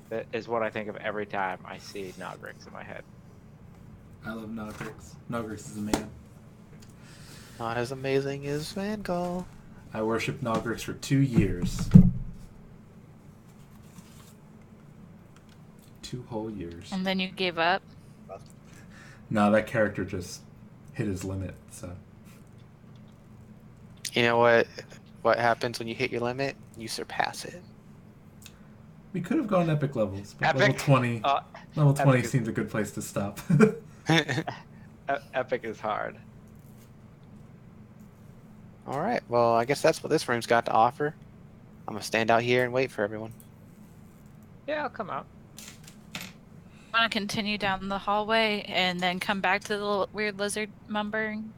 That is what I think of every time I see Nogrix in my head. I love Nogrix. Nogrix is a man. Not as amazing as Van Gaal. I worshipped Nogrix for 2 years. 2 whole years. And then you gave up. No, that character just hit his limit, so. You know what? What happens when you hit your limit? You surpass it. We could have gone epic levels, but Epic? level 20 level 20 Epic is- seems a good place to stop. Epic is hard. All right. Well, I guess that's what this room's got to offer. I'm gonna stand out here and wait for everyone. Yeah, I'll come out. Want to continue down the hallway and then come back to the weird lizard mumbling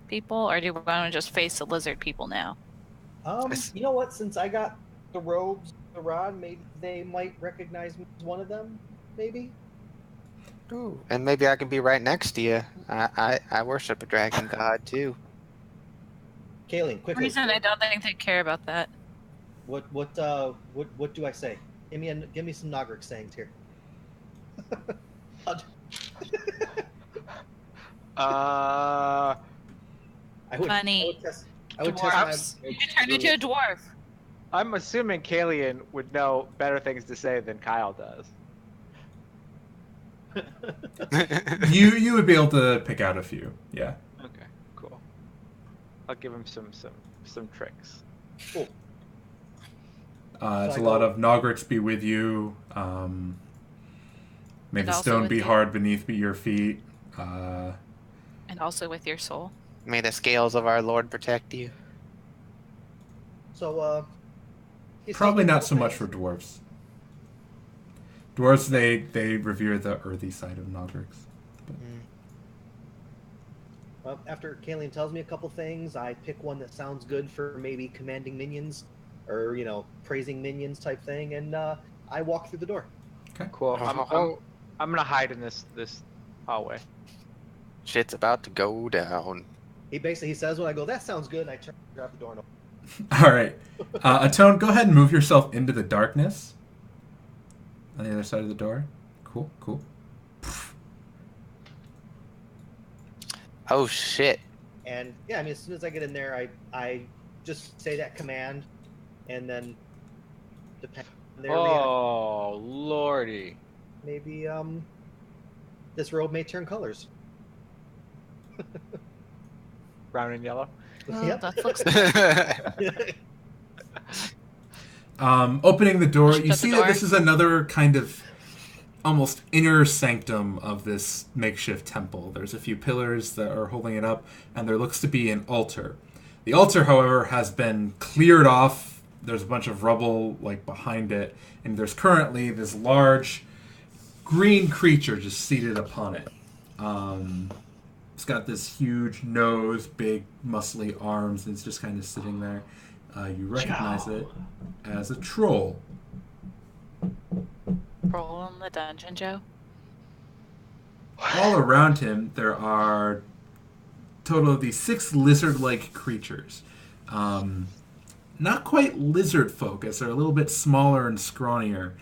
people, or do we want to just face the lizard people now? You know what? Since I got the robes, the rod, maybe they might recognize me as one of them. Maybe. Ooh. And maybe I can be right next to you. I worship a dragon god too. Kaylin, For quickly. reason I don't think they care about that. What do I say? Give me some Nogrix sayings here. I would, Funny. I would Dwarfs. test my. You can turn into a dwarf. I'm assuming Kalian would know better things to say than Kyle does. you would be able to pick out a few, yeah. Okay, cool. I'll give him some tricks. Cool. It's So a I lot go- of Nogrix be with you. May And the also stone with be you. hard beneath your feet. And also with your soul. May the scales of our Lord protect you. So, he's Probably talking not about so much things. for dwarves. Dwarves, they revere the earthy side of Nodrix. After Kalian tells me a couple things, I pick one that sounds good for maybe commanding minions, or praising minions type thing, and I walk through the door. Okay. Cool. I'm gonna hide in this hallway. Shit's about to go down. He says when I go, that sounds good, and I turn and grab the door and open. All right. Atone, go ahead and move yourself into the darkness on the other side of the door. Cool, cool. Oh shit. And yeah, I mean, as soon as I get in there, I just say that command, and then depending on their reaction, Oh lordy! maybe this robe may turn colors. Brown and yellow. Yep. That looks Opening the door, Shut you the see door. that this is another kind of almost inner sanctum of this makeshift temple. There's a few pillars that are holding it up, and there looks to be an altar. The altar, however, has been cleared off. There's a bunch of rubble behind it, and there's currently this large green creature just seated upon it. It's got this huge nose, big muscly arms, and it's just kind of sitting there. You recognize it as a troll. roll in the dungeon, Joe. All around him, there are a total of these 6 lizard-like creatures. Not quite lizard folk, as they're a little bit smaller and scrawnier.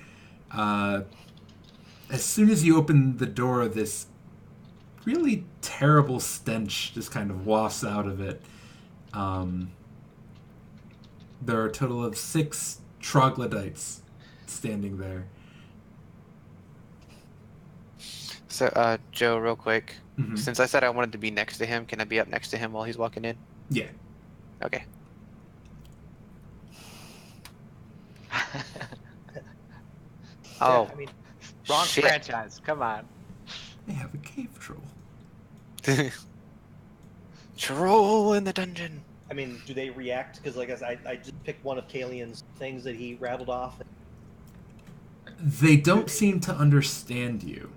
As soon as you open the door, this really terrible stench just kind of wafts out of it. There are a total of 6 troglodytes standing there. So, Joe, real quick. Mhm. Since I said I wanted to be next to him, can I be up next to him while he's walking in? Yeah. Okay. Oh, I mean, Wrong shit. franchise. Come on. They have a cave troll. Troll in the dungeon. I mean, do they react? Because like I just picked one of Kalian's things that he rattled off. They don't seem to understand you.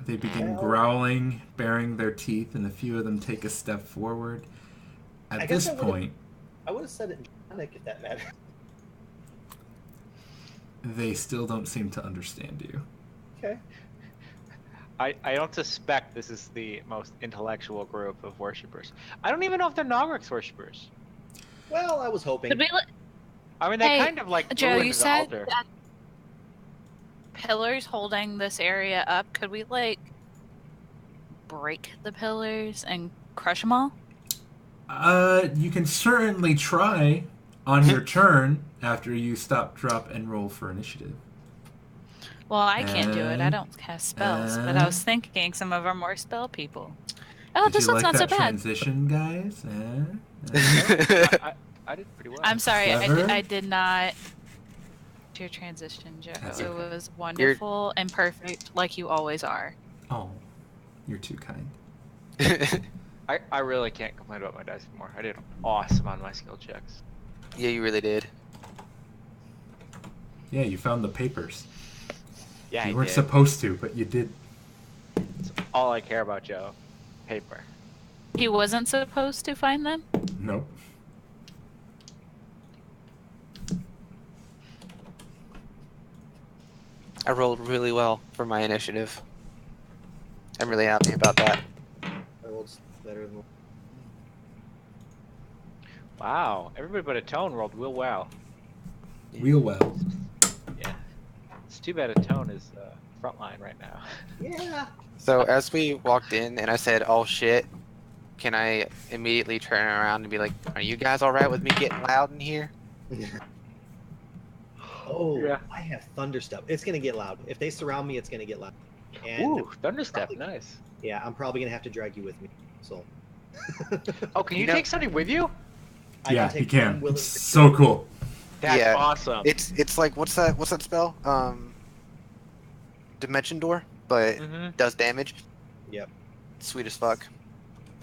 They begin Well- growling, baring their teeth, and a few of them take a step forward. I At guess this I would've- point, I would have said it in Draconic if that mattered. they still don't seem to understand you. Okay. I don't suspect this is the most intellectual group of worshippers. I don't even know if they're Nogrix worshippers. Well, I was hoping. Could we let I mean, they Hey, kind of like Joe? ruined You the said altar. that pillars holding this area up. Could we break the pillars and crush them all? You can certainly try on your turn after you stop, drop, and roll for initiative. Well, I can't do it. I And- don't cast spells. But I was thinking some of our more spell people. Oh, Did this you looks like not so that bad. transition, guys? I did pretty well. I'm sorry, Clever. I did not do your transition, Joe. That's It okay. was wonderful and perfect, like you always are. Oh, you're too kind. I really can't complain about my dice anymore. I did awesome on my skill checks. Yeah, you really did. Yeah, you found the papers. Yeah, You I weren't did. supposed to, but you did. It's all I care about, Joe. Paper. He wasn't supposed to find them? Nope. I rolled really well for my initiative. I'm really happy about that. I rolled better than. Wow, everybody but Atone rolled real well. Real well. Yeah. It's too bad Atone is frontline right now. Yeah. So as we walked in and I said, "Oh shit," can I immediately turn around and be like, "Are you guys all right with me getting loud in here?" Oh, Yeah. I have thunderstep. It's gonna get loud. If they surround me, it's gonna get loud. And Ooh, Thunderstep, probably- nice. yeah, I'm probably gonna have to drag you with me. So. Oh, can you, You know- take somebody with you? I Yeah, can you take can. one willing It's so cool. That's Yeah. awesome. It's like what's that spell? Dimension door, but Mm-hmm. does damage. Yep. Sweet as fuck.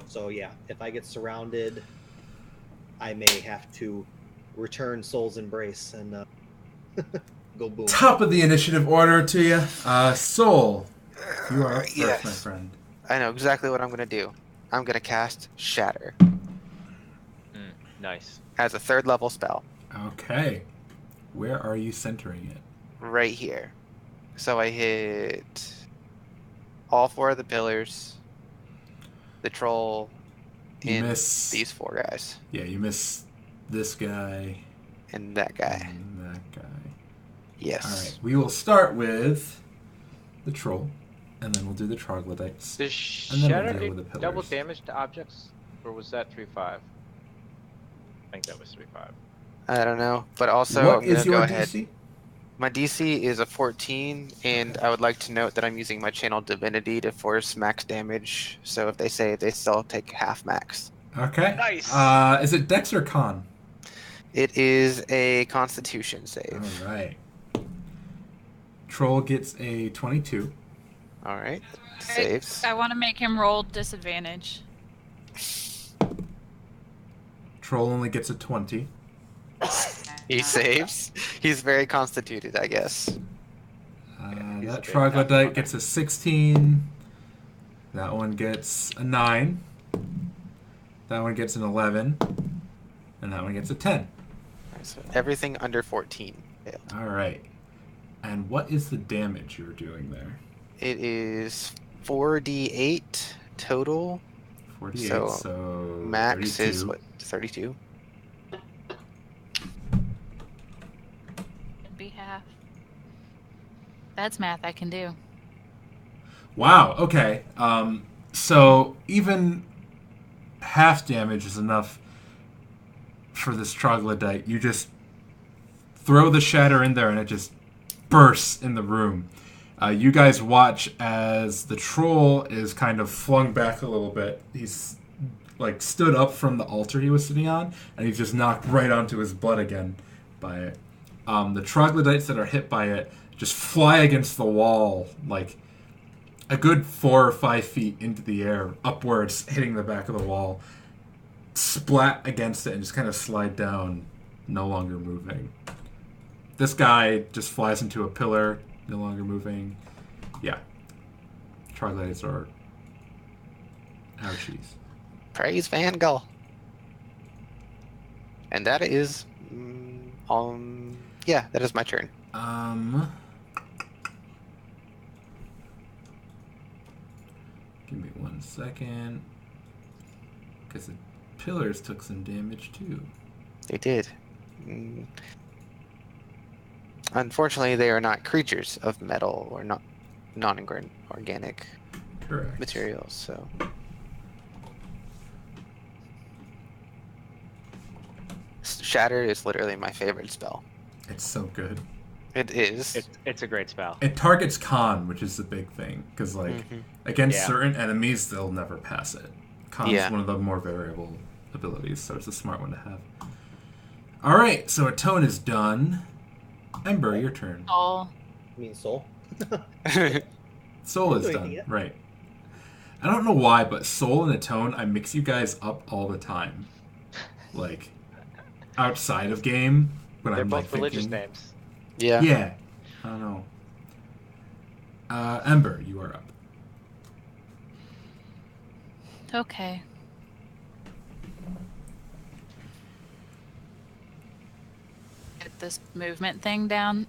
So yeah, if I get surrounded, I may have to return Soul's Embrace and go boom. Top of the initiative order to you. Soul, you are up first, Yes. my friend. I know exactly what I'm going to do. I'm going to cast Shatter Nice. as a 3rd level spell Okay. Where are you centering it? right here. So I hit all 4 of the pillars, the troll, You and miss. these 4 guys, Yeah, you miss this guy and that guy. and that guy. Yes. All right. We will start with the troll, and then we'll do the troglodytes. Does And then we'll Shatter deal do with the double pillars. damage to objects? Or was that 3-5? I think that was 3-5. I don't know, but also What I'm going is to go your ahead. DC? My DC is a 14, and I would like to note that I'm using my channel divinity to force max damage. So if they say they still take half max. Okay. Nice. Is it Dex or Con? It is a Constitution save. All right. Troll gets a 22. All right, saves. I want to make him roll disadvantage. Troll only gets a 20. He saves. He's very constituted, I guess. He's a That big troglodyte guy. gets a 16. That one gets a 9. That one gets an 11. And that one gets a 10. So everything under 14 failed. All right. And what is the damage you're doing there? It is 4d8 total. 48, So, so Max 32. is what, 32? Be half. That's math I can do. Wow, okay. So even half damage is enough for this troglodyte. You just throw the shatter in there and it just bursts in the room. You guys watch as the troll is kind of flung back a little bit. He's like stood up from the altar he was sitting on, and he's just knocked right onto his butt again by it. The troglodytes that are hit by it just fly against the wall, like a good 4 or 5 feet into the air, upwards, hitting the back of the wall, splat against it, and just kind of slide down, no longer moving. This guy just flies into a pillar, no longer moving. Yeah. Troglodytes are ouchies. Praise Van Gull. And that is, yeah, that is my turn. Give me 1 second. Because the pillars took some damage too. They did. Unfortunately, they are not creatures of metal or not non-organic Correct. materials, so. Shatter is literally my favorite spell. It's so good. It is. It's a great spell. It targets con, which is the big thing. Because, like, against Yeah. certain enemies, they'll never pass it. Con's Yeah. one of the more variable abilities, so it's a smart one to have. Alright, so a tone is done. Ember, your turn. Oh, You mean Soul? Soul is Wait, done. yeah. Right. I don't know why, but Soul and Atone, I mix you guys up all the time. Like, outside of game, when They're I'm both like religious thinking. names. Yeah. Yeah. I don't know. Ember, you are up. okay. Get this movement thing down.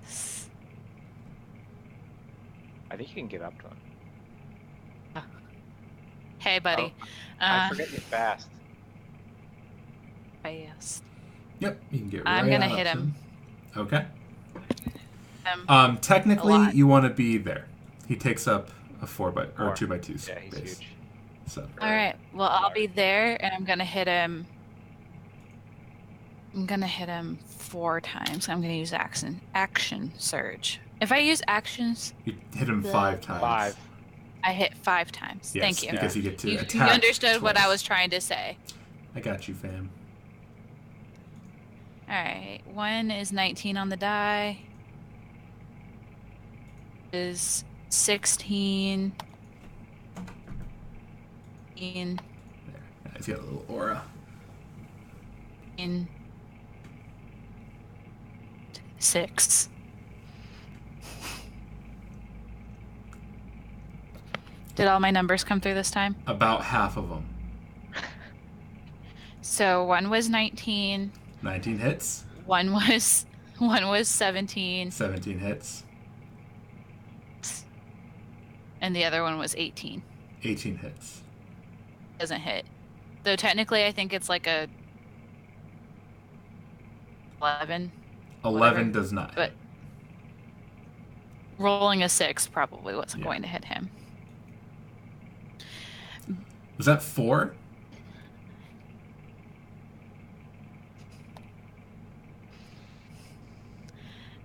Yes. I think you can get up to him. Hey, buddy. I forget you fast. Yes. Yep, you can get right I'm gonna on up hit to him. Okay. A Technically, lot. you want to be there. He takes up a 4. 2x2 Yeah, he's space. huge. So All right. Well, I'll be there, and I'm gonna hit him. I'm gonna hit him 4 times. I'm gonna use action surge. If I use actions, you hit him 5 times. 5. I hit 5 times. Yes, Thank you. because you get to You attack. understood what I twice. was trying to say. I got you, fam. All right. 1 is 19 on the die. is 16. Yeah, he's got a little aura. In 6. Did all my numbers come through this time? About half of them. So one was 19. 19 hits. One was 17, 17 hits. and the other one was 18. 18 hits. Doesn't hit. Though technically, I think it's like a 11. 11 Whatever. does not But hit. rolling a 6 probably wasn't Yeah. going to hit him. Was that 4?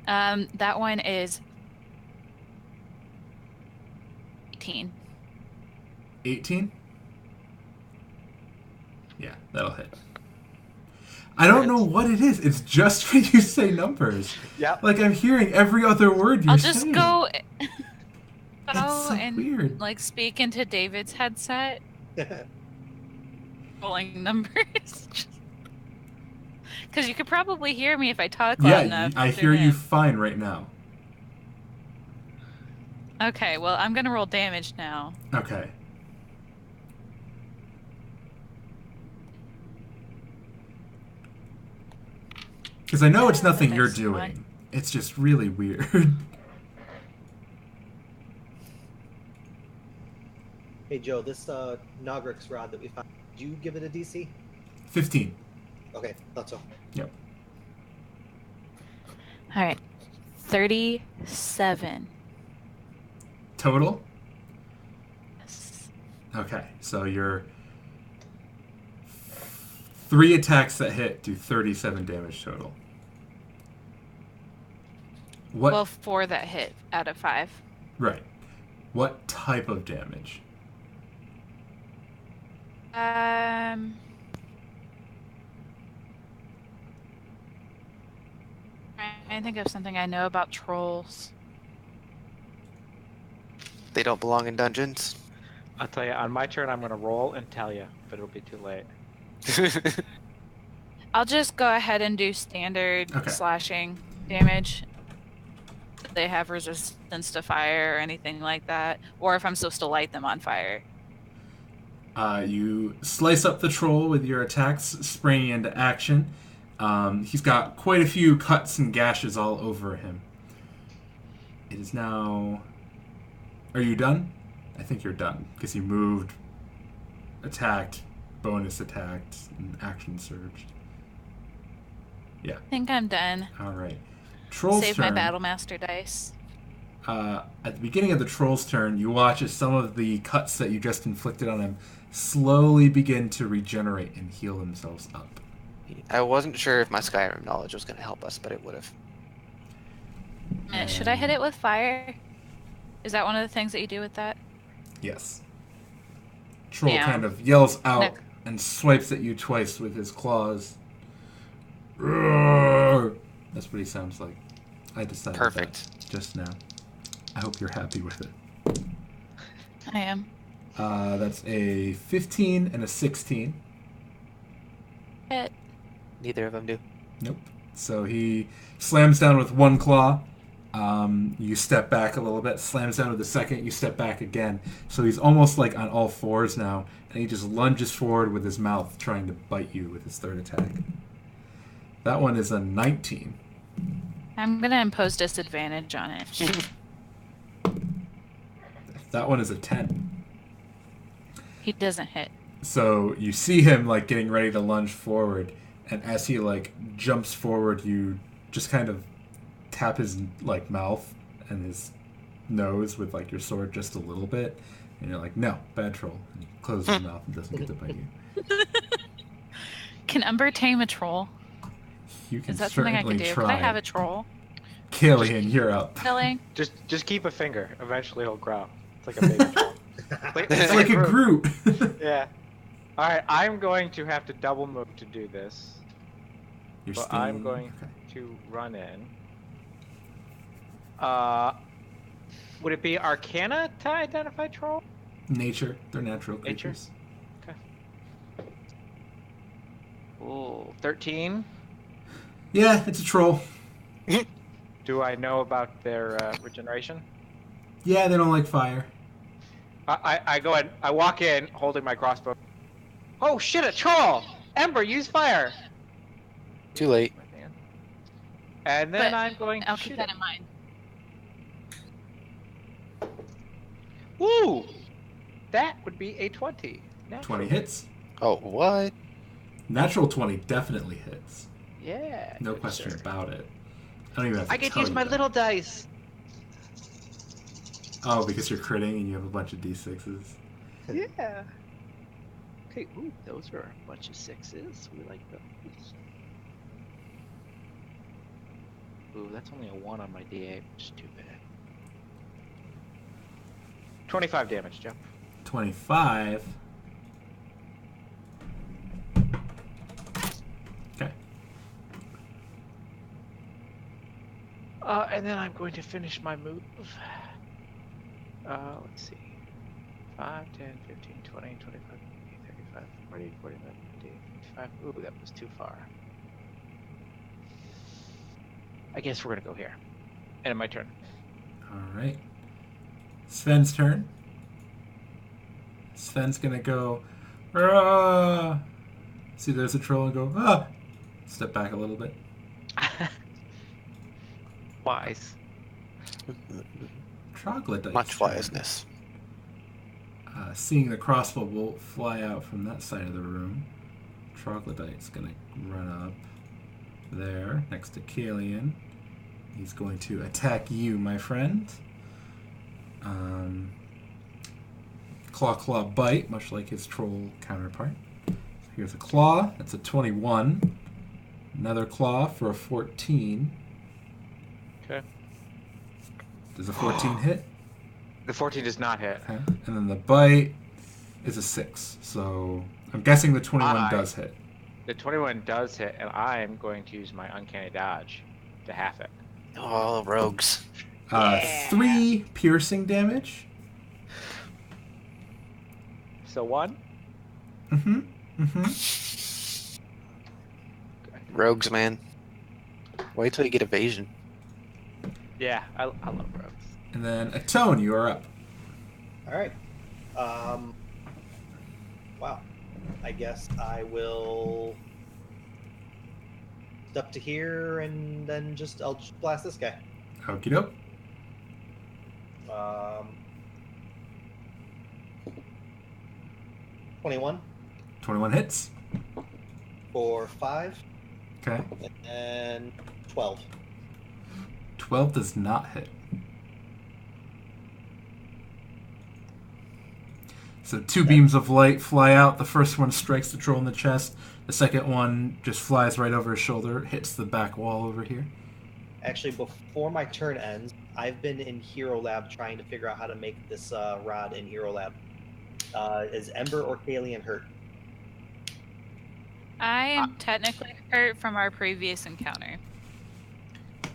That one is 18. 18? Yeah, that'll hit. I don't know what it is. It's just when you say numbers. Yep. Like I'm hearing every other word you're I'll just saying. go That's so and weird. like speak into David's headset, rolling numbers. Because you could probably hear me if I talk loud Yeah, enough. I to hear you him. fine right now. Okay, well, I'm gonna roll damage now. Okay. Because I know it's Yeah, nothing you're that's doing. fine. It's just really weird. Hey Joe, this Nogrix rod that we found, did you give it a DC? 15. Okay, thought so. Yep. All right, 37. Total? Yes. Okay, so your 3 attacks that hit do 37 damage total. What? Well, 4 that hit out of 5. Right. What type of damage? I think of something I know about trolls. They don't belong in dungeons. I'll tell you, on my turn, I'm going to roll and tell you, but it'll be too late. I'll just go ahead and do standard Okay. slashing damage. If they have resistance to fire or anything like that, or if I'm supposed to light them on fire. You slice up the troll with your attacks, springing into action. He's got quite a few cuts and gashes all over him. It is now... Are you done? I think you're done, because you moved, attacked, bonus attacked, and action surge. Yeah. I think I'm done. All right. Troll's Save turn. my Battlemaster dice. At the beginning of the troll's turn, you watch as some of the cuts that you just inflicted on him slowly begin to regenerate and heal themselves up. I wasn't sure if my Skyrim knowledge was going to help us, but it would have. Should I hit it with fire? Is that one of the things that you do with that? Yes. Troll Yeah. kind of yells out Nick. and swipes at you twice with his claws. Roar! That's what he sounds like. I decided Perfect. that just now. I hope you're happy with it. I am. That's a 15 and a 16. Hit. Neither of them do. Nope. So he slams down with one claw. You step back a little bit, slams down with the second, you step back again. So he's almost like on all fours now, and he just lunges forward with his mouth, trying to bite you with his third attack. That one is a 19. I'm gonna impose disadvantage on it. That one is a 10. He doesn't hit. So you see him like getting ready to lunge forward, and as he like jumps forward, you just kind of tap his like mouth and his nose with like your sword just a little bit, and you're like, no, bad troll. And he closes his mouth and doesn't get to bite you. Can Umber tame a troll? You can Is that something I certainly can do? try. Can I have a troll? Killian, you're up. Killing? Just keep a finger. Eventually he'll grow. It's like a baby troll. It's like a Groot. Groot. Yeah. All right, I'm going to have to double move to do this. You're But staying... I'm going okay. to run in. Would it be Arcana to identify troll? Nature. They're natural Nature? creatures. Ooh, 13. Yeah, it's a troll. Do I know about their regeneration? Yeah, they don't like fire. I go in. I walk in holding my crossbow. Oh shit! A troll! Ember, use fire. Too late. And then But I'm going to I'll shoot keep that it. in mind. Woo! That would be a 20. Natural. 20 hits. Oh, what? Natural 20 definitely hits. Yeah. No good question sir. about it. I don't even have to I get to tell use you my that. little dice. Oh, because you're critting and you have a bunch of d6s. Yeah. Okay. Ooh, those are a bunch of 6s. We like those. Ooh, that's only a 1 on my d8, which is too bad. 25 damage, Jeff. 25. Okay. And then I'm going to finish my move. Let's see. 5, 10, 15, 20, 25, 35, 40, 45, 50, 55. Ooh, that was too far. I guess we're going to go here. And my turn. All right. Sven's turn. Sven's gonna go. "Ah!" See, there's a troll and go. Ah! Step back a little bit. Wise. Troglodyte. Much wiseness. Seeing the crossbow bolt fly out from that side of the room, Troglodyte's gonna run up there next to Kalian. He's going to attack you, my friend. Claw, bite, much like his troll counterpart. So here's a claw. That's a 21. Another claw for a 14. Okay. Does a 14 hit? The 14 does not hit. Okay. And then the bite is a 6. So I'm guessing the 21 does hit. The 21 does hit, and I am going to use my uncanny dodge to half it. Oh, rogues. 3 piercing damage. So 1. Rogues, man. Wait till you get evasion. Yeah, I love rogues. And then Atone, you are up. All right. Wow. I guess I will step to here and then I'll just blast this guy. Okie doke. 21 21 hits. for 5 Okay. and 12. 12 does not hit. So 2 beams of light fly out. The first one strikes the troll in the chest. The second one just flies right over his shoulder, hits the back wall over here. Actually, before my turn ends, I've been in Hero Lab trying to figure out how to make this rod in Hero Lab. Is Ember or Kalian hurt? I am technically hurt from our previous encounter.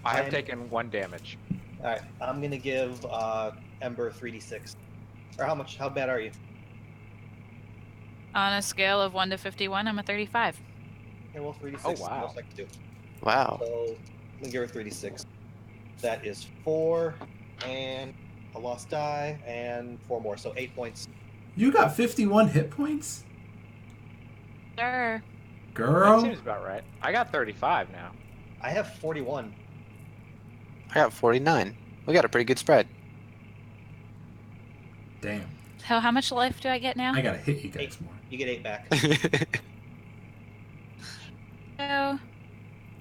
I have taken 1 damage. All right, I'm gonna give Ember 3d6. Or how bad are you? On a scale of 1 to 51, I'm a 35. Okay, well, 3d6 Oh, is the wow. most I can do. Wow. So, let me give her 3d6. That is 4, and a lost die, and 4 more, so 8 points. You got 51 hit points? Sure. That Girl. seems about right. I got 35 now. I have 41. I got 49. We got a pretty good spread. Damn. So how much life do I get now? I gotta hit you guys more. You get 8 back. So,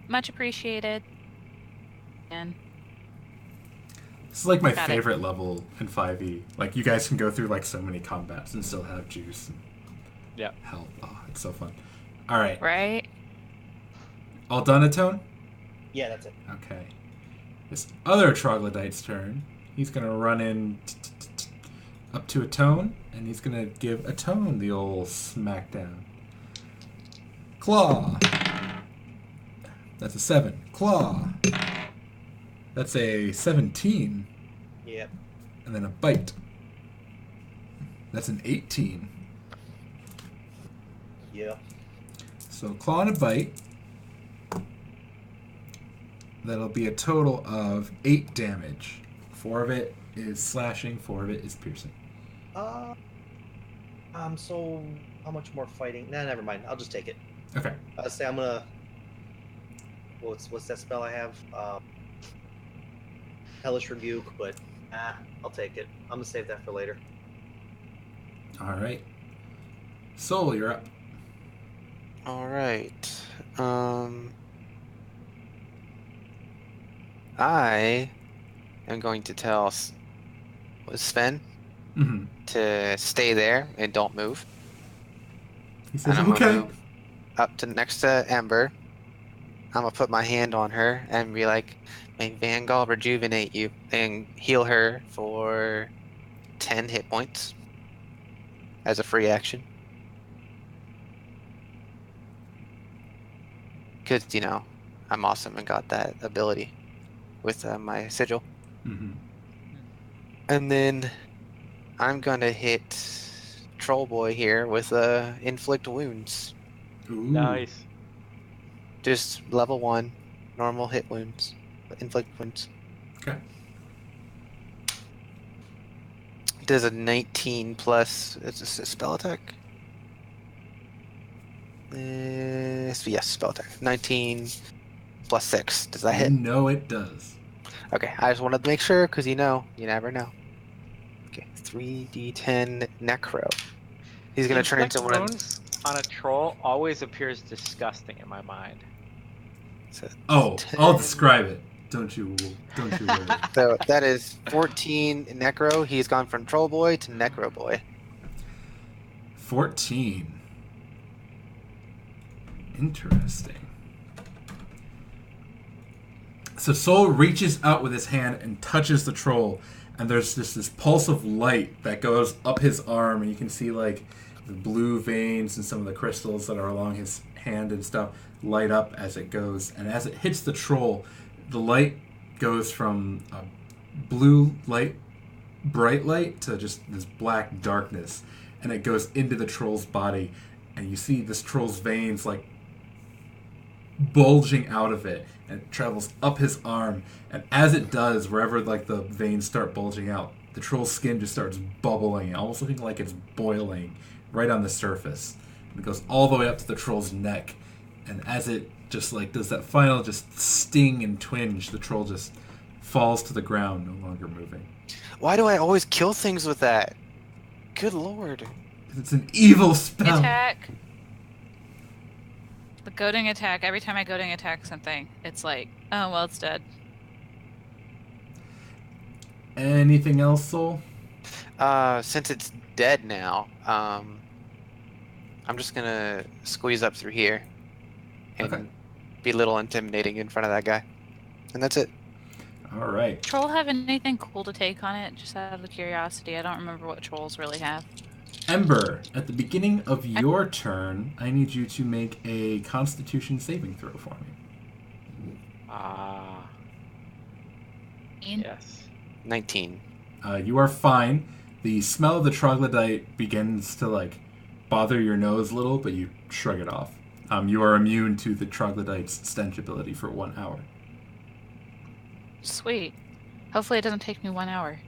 much appreciated. And This is like my Got it. favorite level in 5e. Like, you guys can go through like so many combats and still have juice and Yeah. health. Oh, it's so fun. Alright. right? All done, Atone? Yeah, that's it. Okay. This other troglodyte's turn. He's gonna run in up to Atone, and he's gonna give Atone the old smackdown. Claw. That's a 7. Claw. That's a 17. Yep. And then a bite. That's an 18. Yeah. So claw and a bite. That'll be a total of 8 damage. 4 of it is slashing, 4 of it is piercing. So how much more fighting? Nah, never mind. I'll just take it. Okay. I'll say I'm gonna. What's that spell I have? Hellish Rebuke, but I'll take it. I'm gonna save that for later. All right. Soul, you're up. All right. I am going to tell Sven Mm-hmm. to stay there and don't move. He says, And I'm okay. gonna move up to next to Ember. I'm gonna put my hand on her and be like, "May Vangal rejuvenate you and heal her for 10 hit points as a free action." Because, I'm awesome and got that ability with my sigil. Mm-hmm. And then I'm gonna hit Troll Boy here with inflict wounds. Ooh. Nice. Just level 1, normal hit wounds, inflict wounds. Okay. Does a 19 plus. Is this a spell attack? Yes, spell attack. 19 plus 6. Does that hit? No, it does. Okay, I just wanted to make sure because you never know. Okay, 3d10 necro. He's gonna turn into one. Wounds on a troll always appears disgusting in my mind. So, Oh, 10. I'll describe it. Don't you worry. So that is 14 necro. He's gone from troll boy to necro boy. 14. Interesting. So Soul reaches out with his hand and touches the troll, and there's just this pulse of light that goes up his arm, and you can see like the blue veins and some of the crystals that are along his hand and stuff light up as it goes. And as it hits the troll, the light goes from a blue light, bright light, to just this black darkness, and it goes into the troll's body, and you see this troll's veins like bulging out of it, and it travels up his arm, and as it does, wherever like the veins start bulging out, the troll's skin just starts bubbling, almost looking like it's boiling right on the surface. And it goes all the way up to the troll's neck, and as it just like does that final just sting and twinge, the troll just falls to the ground, no longer moving. Why do I always kill things with that? Good lord. It's an evil spell. Attack. The goading attack. Every time I goading attack something, it's like, oh well, it's dead. Anything else, Soul? Since it's dead now, I'm just gonna squeeze up through here and Okay. be a little intimidating in front of that guy. And that's it. All right. Troll have anything cool to take on it? Just out of curiosity, I don't remember what trolls really have. Ember, at the beginning of your turn, I need you to make a Constitution saving throw for me. Ah, Ian? yes. 19. You are fine. The smell of the troglodyte begins to like bother your nose a little, but you shrug it off. You are immune to the troglodyte's stench ability for 1 hour. Sweet. Hopefully it doesn't take me 1 hour.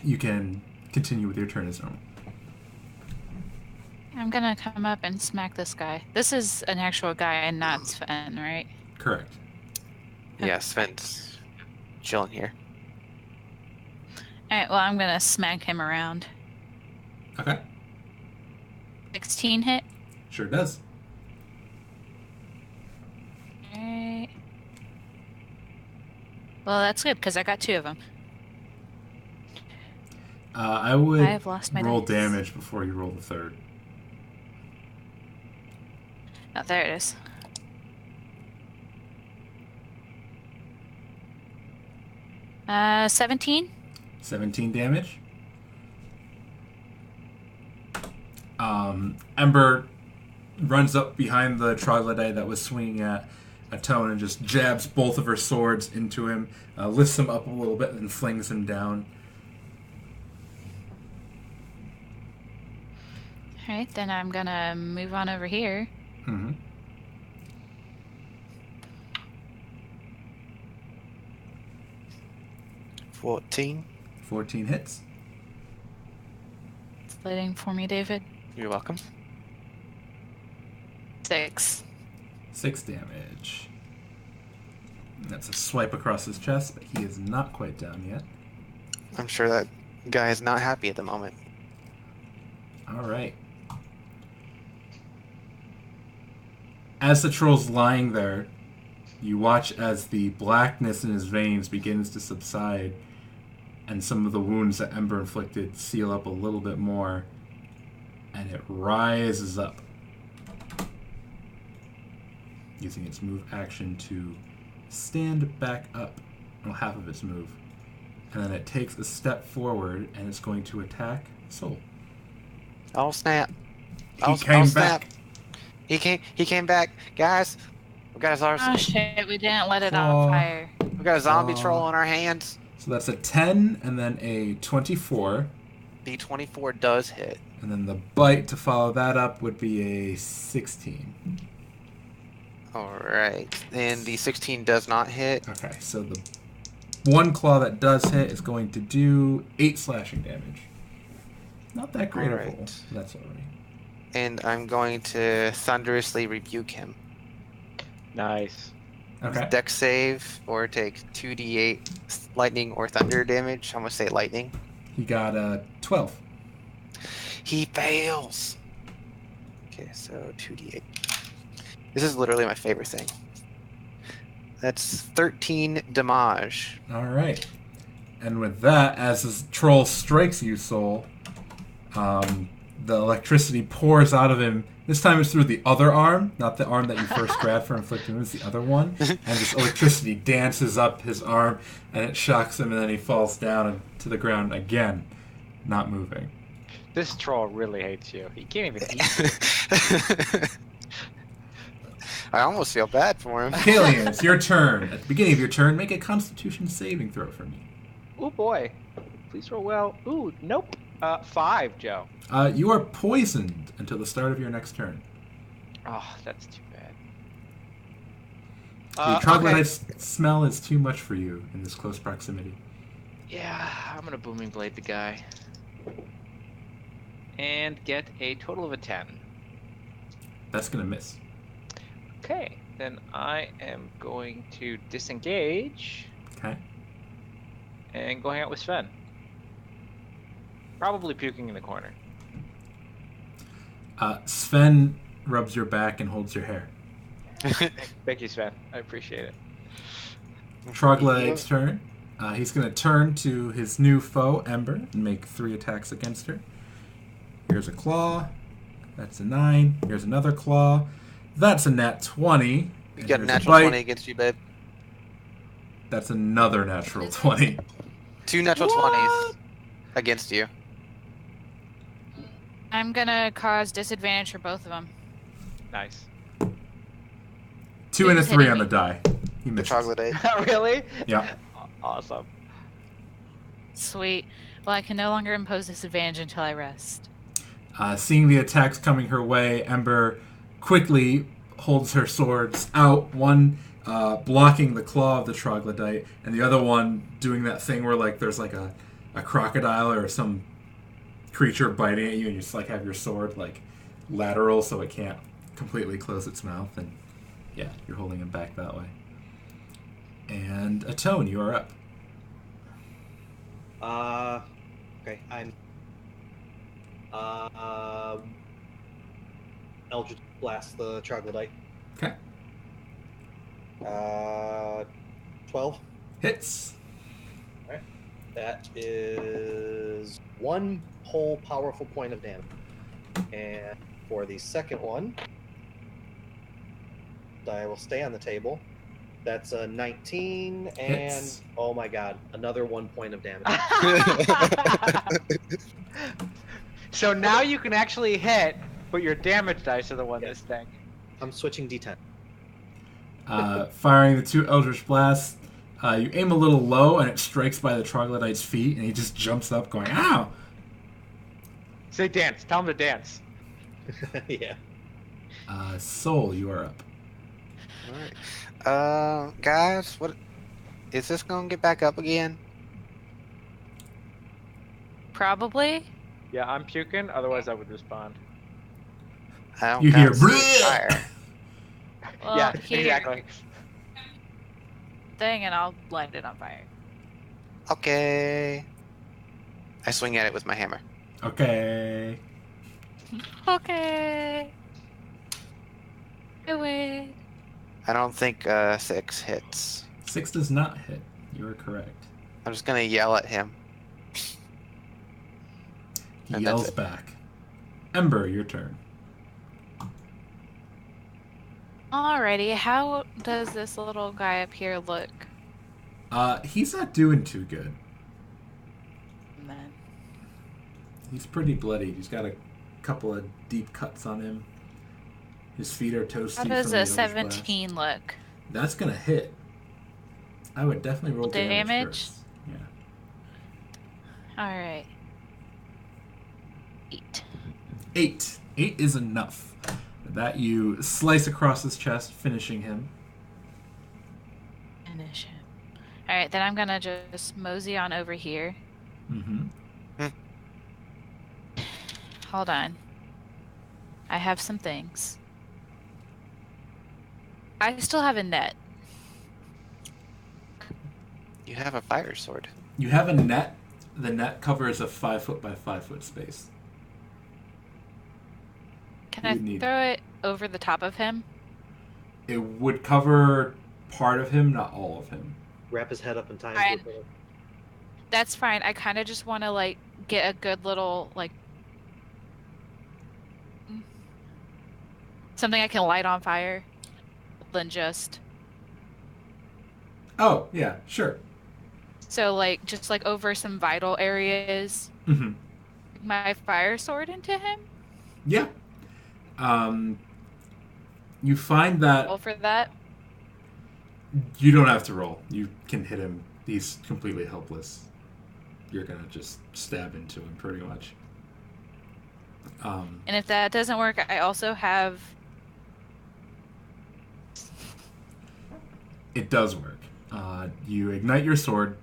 You can continue with your turn as normal. I'm gonna come up and smack this guy. This is an actual guy and not Sven, right? Correct. Yeah, Sven's chilling here. Alright, well, I'm gonna smack him around. Okay. 16 hit. Sure does. Alright. Well, that's good, because I got 2 of them. I would I have lost my roll dice. damage before you roll the third. Oh, there it is. Uh, 17? 17 damage. Ember runs up behind the troglodyte that was swinging at a Tone and just jabs both of her swords into him, lifts him up a little bit, and flings him down. Alright, then I'm gonna move on over here. Mm-hmm. $14. 14 hits. Splitting for me, David. You're welcome. 6. 6 damage. That's a swipe across his chest, but he is not quite down yet. I'm sure that guy is not happy at the moment. All right. As the troll's lying there, you watch as the blackness in his veins begins to subside, and some of the wounds that Ember inflicted seal up a little bit more, and it rises up, using its move action to stand back up, well, half of its move, and then it takes a step forward, and it's going to attack Soul. Oh snap! He came snap. back. He came back, guys. We got Oh shit, we didn't let it Claw. on fire. we got a zombie Claw. troll on our hands. So that's a 10 and then a 24. The 24 does hit. And then the bite to follow that up would be a 16. All right, and the 16 does not hit. Okay, so the one claw that does hit is going to do 8 slashing damage. Not that great Alright. a roll. That's alright. And I'm going to thunderously rebuke him. Nice. Okay. Dex save or take 2d8 lightning or thunder damage. I'm gonna say lightning. He got a 12. He fails. Okay, so 2d8. This is literally my favorite thing. That's 13 damage. Alright. And with that, as this troll strikes you, Soul, the electricity pours out of him. This time it's through the other arm, not the arm that you first grabbed for inflicting wounds, the other one. And this electricity dances up his arm, and it shocks him, and then he falls down to the ground again, not moving. This troll really hates you. He can't even eat. I almost feel bad for him. Kalian, it's your turn. At the beginning of your turn, make a Constitution saving throw for me. Oh boy. Please roll well. Ooh, nope. 5, Joe. You are poisoned until the start of your next turn. Oh, that's too bad. The troglodyte smell is too much for you in this close proximity. Yeah, I'm gonna booming blade the guy. And get a total of a 10. That's going to miss. Okay, then I am going to disengage Okay. and go hang out with Sven. Probably puking in the corner. Sven rubs your back and holds your hair. Thank you, Sven. I appreciate it. Troglodyte's turn. He's going to turn to his new foe, Ember, and make 3 attacks against her. Here's a claw. That's a 9. Here's another claw. That's a nat 20. You got a And natural bite. 20 against you, babe. That's another natural 20. 2 natural 20s against you. I'm gonna cause disadvantage for both of them. Nice. 2 and a Who's 3 hitting on the me? die. He The misses. troglodyte. Really? Yeah. Awesome. Sweet. Well, I can no longer impose disadvantage until I rest. Seeing the attacks coming her way, Ember quickly holds her swords out, one blocking the claw of the troglodyte, and the other one doing that thing where like there's like a crocodile or some creature biting at you, and you just like have your sword like lateral so it can't completely close its mouth, and yeah, you're holding him back that way. And Atone, you are up. Okay, I'm Eldritch Blast the troglodyte. Okay. 12. Hits. That is 1 whole powerful point of damage. And for the second one, I will stay on the table. That's a 19, and Hits. oh my god, another 1 point of damage. So now you can actually hit, but your damage dice are the one this thing. I'm switching D10. Firing the 2 Eldritch Blasts. You aim a little low, and it strikes by the troglodyte's feet, and he just jumps up, going, "Ow!" Say dance. Tell him to dance. Yeah. Soul, you are up. Alright. Guys, what is this gonna get back up again? Probably. Yeah, I'm puking. Otherwise, I would respond. I don't You hear see "Bleh!" fire. Well, yeah, here, exactly. thing, and I'll light it on fire. Okay. I swing at it with my hammer. Okay. Okay. Do it. I don't think 6 hits. 6 does not hit. You are correct. I'm just gonna yell at him. He And yells that's it. back. Ember, your turn. Alrighty, how does this little guy up here look? He's not doing too good. And then, He's pretty bloody. He's got a couple of deep cuts on him. His feet are toasty. how from does the a Eldritch 17 look? Blast. That's gonna hit. I would definitely roll damage Damage? first. Yeah. Alright. 8. 8. 8 is enough. That you slice across his chest, finishing him. Finish him. Alright, then I'm gonna just mosey on over here. Mm-hmm. Hold on. I have some things. I still have a net. You have a fire sword. You have a net. The net covers a 5 foot by 5 foot space. Can I You need- throw it over the top of him? It would cover part of him, not all of him. Wrap his head up in time. Alright. That's fine. I kind of just want to, like, get a good little, like, something I can light on fire than just... Oh, yeah, sure. So, like, just, like, over some vital areas, Mm-hmm. my fire sword into him? Yeah. You find that Roll for that? you don't have to roll. You can hit him. He's completely helpless. You're gonna just stab into him, pretty much. And if that doesn't work, I also have... It does work. You ignite your sword,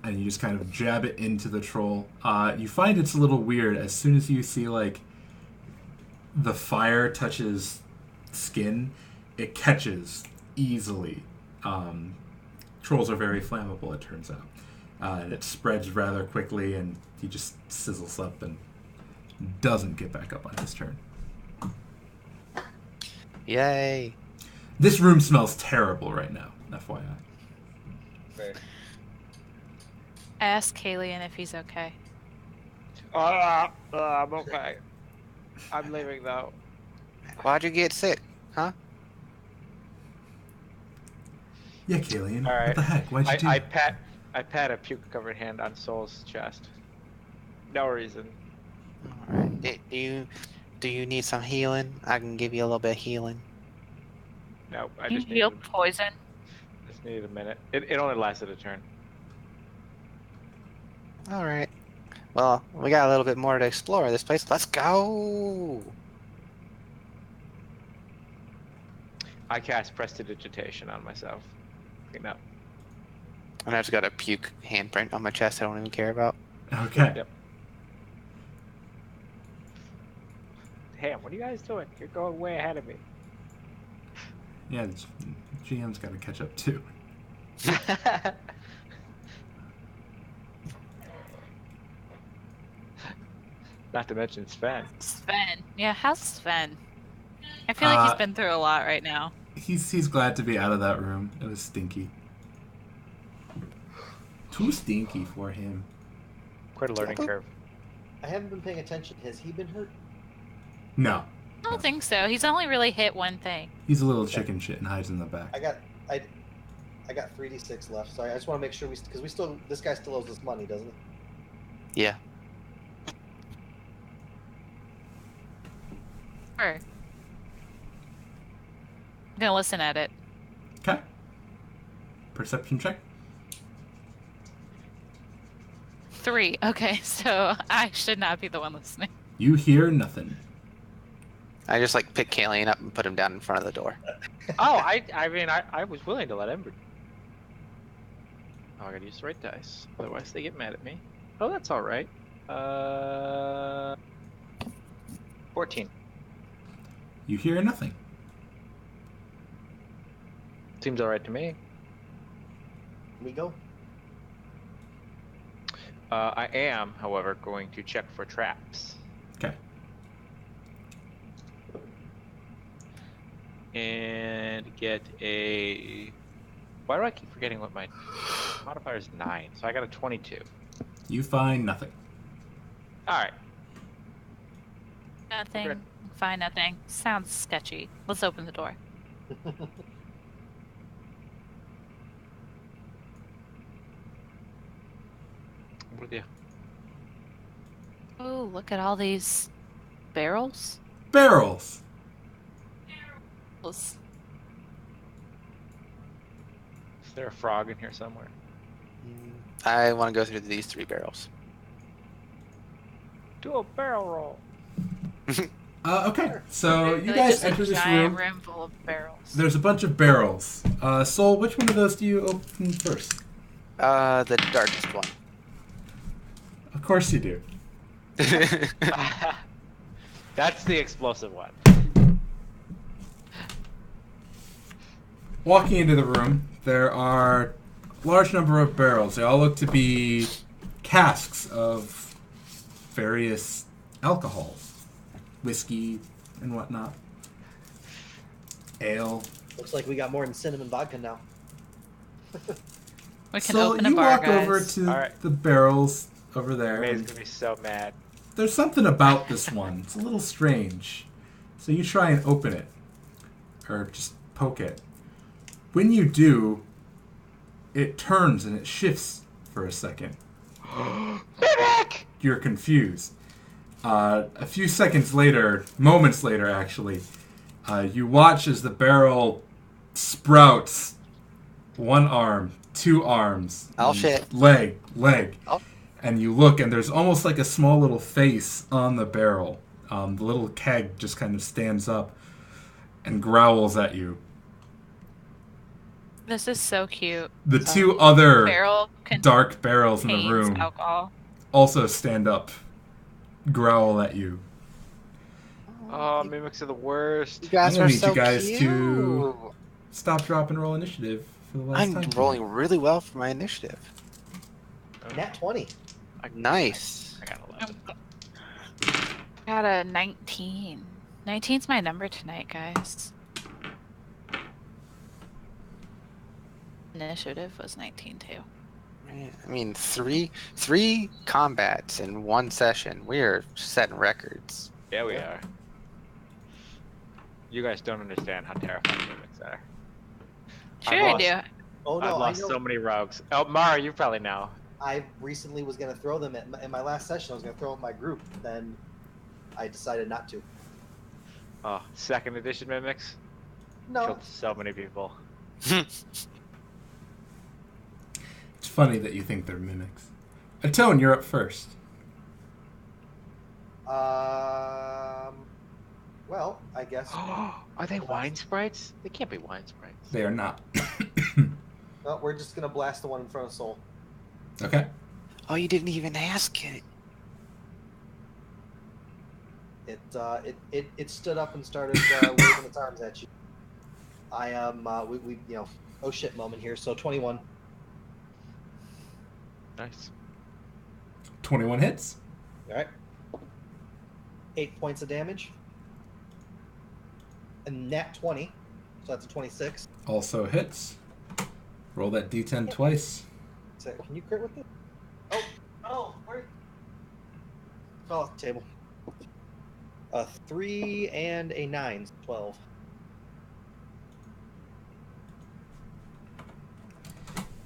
and you just kind of jab it into the troll. You find it's a little weird. As soon as you see, like, the fire touches skin, it catches easily. Trolls are very flammable, it turns out. And it spreads rather quickly, and he just sizzles up and doesn't get back up on his turn. Yay. This room smells terrible right now, FYI. Right. Ask Kalian if he's okay. I'm okay. I'm leaving though. Why'd you get sick? Huh? Yeah, Kalian. All right. What the heck? Why'd you do I that? pat a puke-covered hand on Soul's chest. No reason. Alright. Do you need some healing? I can give you a little bit of healing. No, I You just heal needed, poison. just needed a minute. It only lasted a turn. Alright. Well, we got a little bit more to explore this place. Let's go! I cast prestidigitation on myself. Clean up. And I just got a puke handprint on my chest I don't even care about. Okay. Yep. Damn, what are you guys doing? You're going way ahead of me. Yeah, the GM's got to catch up too. Not to mention Sven. Sven. Yeah, how's Sven? I feel like he's been through a lot right now. He's glad to be out of that room. It was stinky. Too stinky for him. Quite a learning curve. I haven't been paying attention. Has he been hurt? No, I don't think so. He's only really hit one thing. he's a little chicken shit and hides in the back. I got 3d6 left. Sorry, I just want to make sure because we still this guy still owes us money, doesn't he? Yeah. Sure. I'm gonna listen at it. Okay. Perception check. 3. Okay, so I should not be the one listening. You hear nothing. I just like pick Kalian up and put him down in front of the door. Oh, I was willing to let Ember. Oh, I gotta use the right dice. Otherwise, they get mad at me. Oh, that's all right. 14. You hear nothing. Seems all right to me. We go. I am, however, going to check for traps. Okay. And get a... Why do I keep forgetting what my modifier is? 9, so I got a 22. You find nothing. Alright. Nothing. Good. Find nothing. Sounds sketchy. Let's open the door. With you. Oh, look at all these barrels. Barrels. Barrels. Is there a frog in here somewhere? I want to go through these 3 barrels. Do a barrel roll. Okay, so you Really guys just enter a this giant room. full of barrels. There's a bunch of barrels. Soul, which one of those do you open first? The darkest one. Of course you do. That's the explosive one. Walking into the room, there are a large number of barrels. They all look to be casks of various alcohols. Whiskey and whatnot. Ale. Looks like we got more than cinnamon vodka now. We can So open a you bar, walk guys. over to Alright. the barrels over there. May's and gonna be so mad. there's something about this one. It's a little strange. So you try and open it. Or just poke it. When you do, it turns and it shifts for a second. Mimic! You're confused. A few seconds later, moments later actually, you watch as the barrel sprouts 1 arm, 2 arms, Oh, shit. leg, Oh. and you look and there's almost like a small little face on the barrel. The little keg just kind of stands up and growls at you. This is so cute. The 2 other Barrel contains dark barrels in the room alcohol. also stand up, growl at you. Oh, mimics are the worst. You guys I'm gonna are need so you guys cute. to stop, drop, and roll initiative for the last I'm time. rolling really well for my initiative. Nat 20. Nice. I got 11. Got a 19. 19's my number tonight, guys. Initiative was 19 too. Man, I mean, three combats in 1 session. We are setting records. Yeah, we are. You guys don't understand how terrifying mimics are. Sure, I do. Oh no, I've I lost know. so many rogues. Oh, Mara, you probably know. I recently was going to throw them in my last session. I was going to throw them in my group. Then I decided not to. Oh, 2nd edition mimics No. killed so many people. It's funny that you think they're mimics. Atone, you're up first. Well, I guess. Are they wine sprites? They can't be wine sprites. They are not. Well, we're just going to blast the one in front of Soul. Okay. Oh, you didn't even ask it. It stood up and started waving its arms at you. I am we oh shit moment here. So 21. Nice. 21 hits. All right. 8 points of damage. And nat 20, so that's a 26. Also hits. Roll that d10 twice. So, can you crit with it? Oh, where? Fell off the table. A 3 and a 9, 12.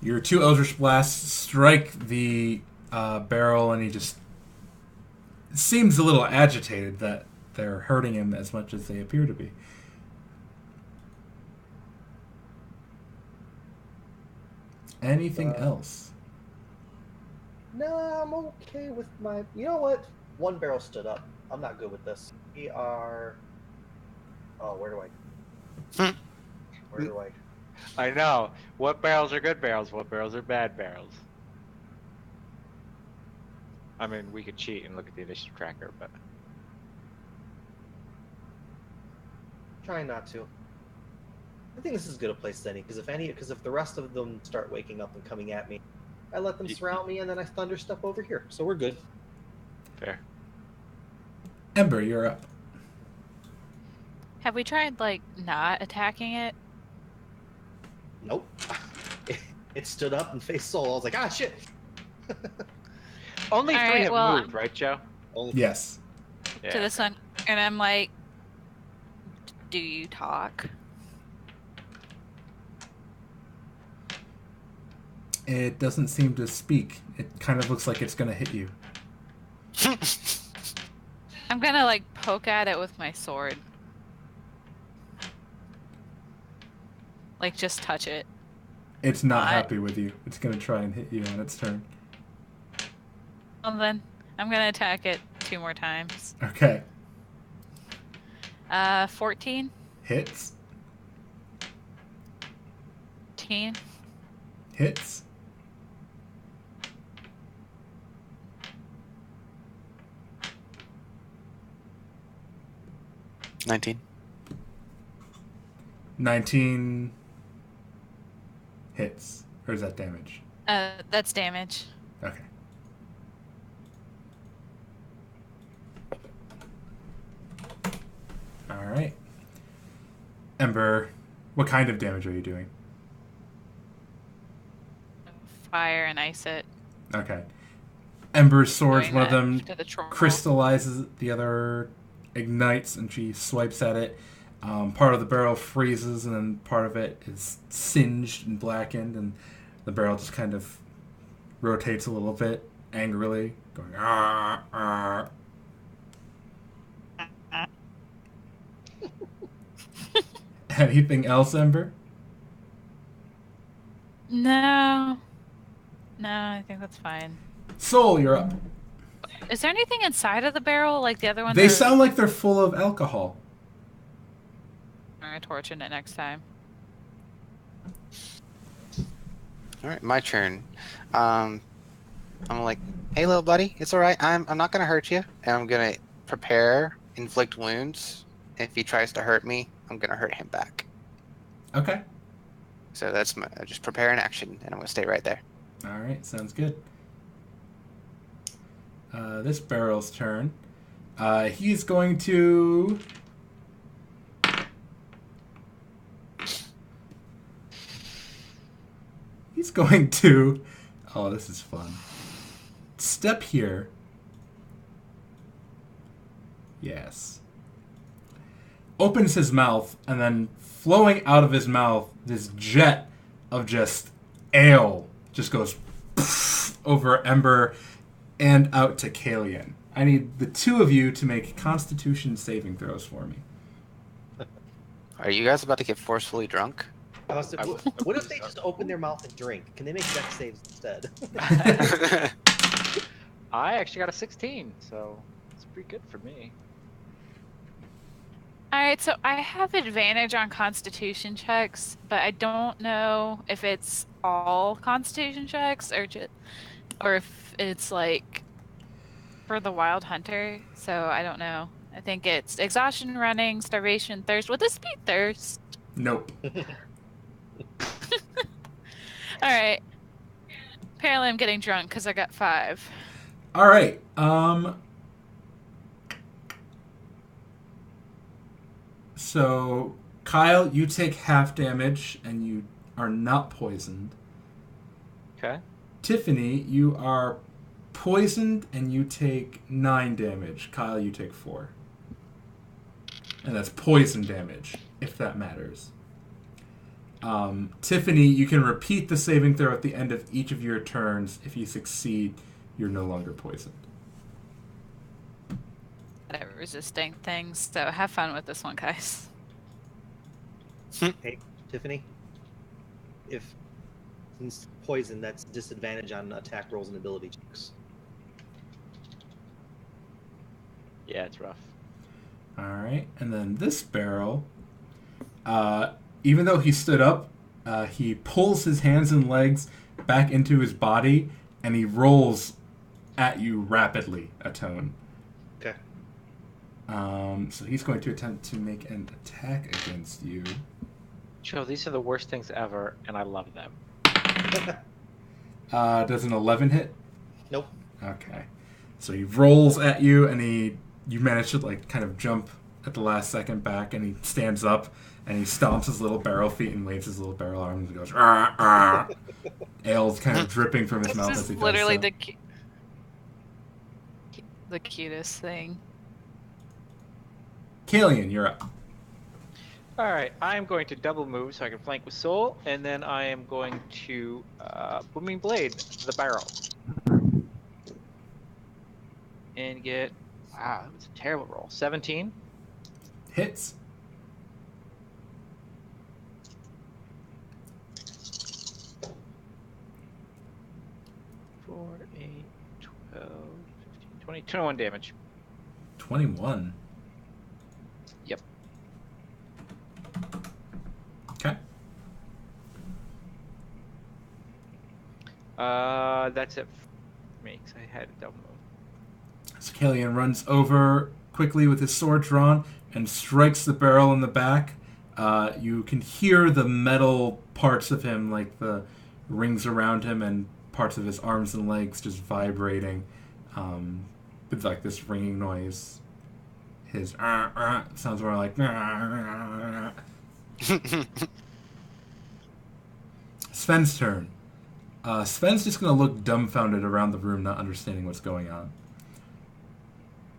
Your 2 Eldritch Blasts strike the barrel, and he just seems a little agitated that they're hurting him as much as they appear to be. Anything else? No, I'm okay with my. You know what? One barrel stood up. I'm not good with this. We are Oh, where do Hmm. I? I know. What barrels are good barrels? What barrels are bad barrels? I mean, we could cheat and look at the initiative tracker, but Trying not to. I think this is as good a place as any, because if the rest of them start waking up and coming at me, I let them surround me and then I thunder stuff over here. So we're good. fair. Ember, you're up. Have we tried like not attacking it? Nope. It stood up and faced Soul. I was like, ah, shit. Only All 3 right, have well, moved, right, Joe? Only Yes. Yeah. To this one, and I'm like, do you talk? It doesn't seem to speak. It kind of looks like it's going to hit you. I'm gonna like poke at it with my sword. Like just touch it. It's not What? happy with you. It's going to try and hit you on its turn. Well then, I'm gonna attack it 2 more times. Okay. 14, Hits. 15, Hits. 19. 19 hits. Or is that damage? that's damage. Okay. Alright. Ember, what kind of damage are you doing? Fire and ice it. Okay. Ember's sword, Doing one of that them to the troll. crystallizes, the other ignites, and she swipes at it. Part of the barrel freezes, and then part of it is singed and blackened, and the barrel just kind of rotates a little bit angrily, going ah ah. Anything else, Ember? No. No, I think that's fine. Soul, you're up. Is there anything inside of the barrel like the other one? They sound like they're full of alcohol. I'm gonna torch in it next time. All right, my turn. I'm like, hey, little buddy, it's all right. I'm not gonna hurt you, and I'm gonna prepare inflict wounds. If he tries to hurt me, I'm gonna hurt him back. Okay. So that's my just prepare an action, and I'm gonna stay right there. All right, sounds good. This barrel's turn. He's going to... He's going to... Oh, this is fun. Step here. Yes. Opens his mouth, and then flowing out of his mouth, this jet of just ale just goes over Ember and out to Kalian. I need the two of you to make Constitution saving throws for me. Are you guys about to get forcefully drunk? What if they just open their mouth and drink? Can they make dex saves instead? I actually got a 16, so it's pretty good for me. Alright, so I have advantage on constitution checks, but I don't know if it's all constitution checks or if it's like for the wild hunter, so I don't know. I think it's exhaustion, running, starvation, thirst. Would this be thirst? Nope. Alright. Apparently I'm getting drunk because I got 5. All right. So, Kyle, you take half damage and you are not poisoned. Okay. Tiffany, you are poisoned and you take 9 damage. Kyle, you take 4. And that's poison damage, if that matters. Tiffany, you can repeat the saving throw at the end of each of your turns. If you succeed, you're no longer poisoned. At resisting things, so have fun with this one, guys. Hey, Tiffany. If since poison, that's disadvantage on attack rolls and ability checks. Yeah, it's rough. All right, and then this barrel, even though he stood up, he pulls his hands and legs back into his body, and he rolls at you rapidly, Atone. Okay. So he's going to attempt to make an attack against you. Joe, these are the worst things ever, and I love them. Does an 11 hit? Nope. Okay. So he rolls at you, and you manage to like kind of jump at the last second back, and he stands up, and he stomps his little barrel feet and waves his little barrel arms and goes, "Rah, rah." Ale's kind of dripping from his mouth This as is he does literally so. the cutest thing. Kalian, you're up. All right, I am going to double move so I can flank with Soul, and then I am going to Booming Blade the barrel. And get, wow, that was a terrible roll. 17. Hits. Four, 8, 12, 15, 20, 21 damage. 21. Yep. Okay. That's it for me, because I had a double move. So Kalian runs over quickly with his sword drawn and strikes the barrel in the back. You can hear the metal parts of him, like the rings around him and parts of his arms and legs just vibrating with like this ringing noise. His sounds more like Sven's turn. Sven's just going to look dumbfounded around the room, not understanding what's going on.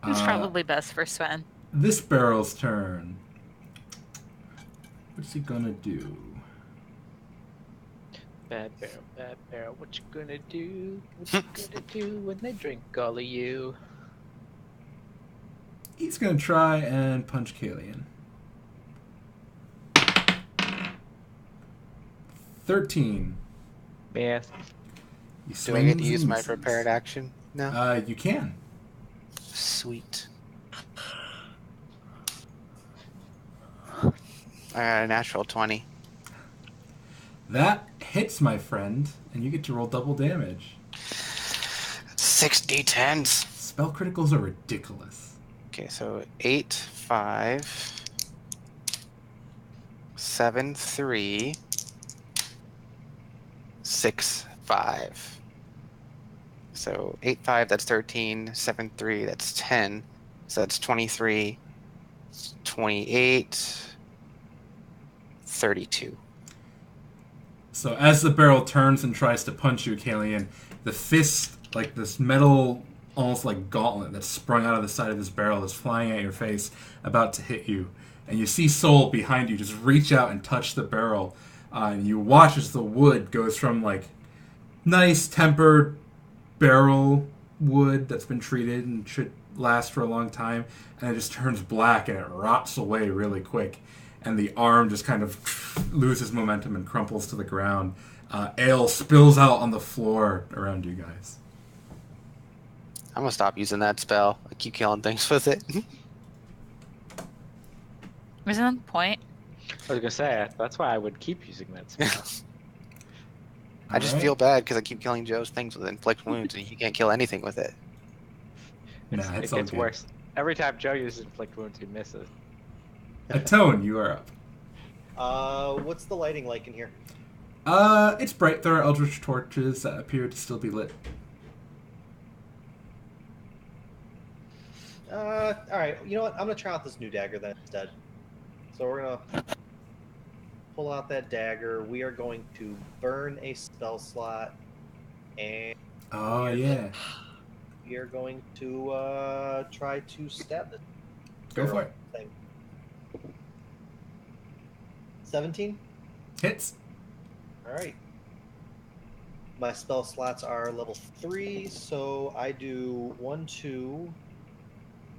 It's probably best for Sven. This barrel's turn. What's he gonna do? Bad barrel, what you gonna do? What you gonna do when they drink all of you? He's gonna try and punch Kalian. 13. Do Yeah. I get to swings use and my misses. prepared action? No. You can. Sweet. I got a natural 20. That hits, my friend, and you get to roll double damage. 6 d10s. Spell criticals are ridiculous. Okay, so 8, 5, 7, 3, 6, 5. So 8, 5, that's 13. 7, 3, that's 10. So that's 23, 28, 32. So as the barrel turns and tries to punch you, Kalian, the fist, like this metal, almost like gauntlet that's sprung out of the side of this barrel, is flying at your face, about to hit you. And you see Soul behind you just reach out and touch the barrel. And you watch as the wood goes from like nice tempered barrel wood that's been treated and should last for a long time, and it just turns black and it rots away really quick. And the arm just kind of loses momentum and crumples to the ground. Ale spills out on the floor around you guys. I'm gonna stop using that spell. I keep killing things with it. Isn't that the point? I was gonna say, that's why I would keep using that spell. I just Alright. feel bad because I keep killing Joe's things with inflict wounds, and he can't kill anything with it. Nah, It it's all gets good. worse. Every time Joe uses inflict wounds, he misses. Atone, you are up. What's the lighting like in here? It's bright. There are eldritch torches that appear to still be lit. All right. You know what? I'm gonna try out this new dagger then instead. So we're gonna pull out that dagger. We are going to burn a spell slot, and Oh, yeah. we are going to try to stab this Go for it. thing. 17. Hits. All right. My spell slots are level 3, so I do 1, 2,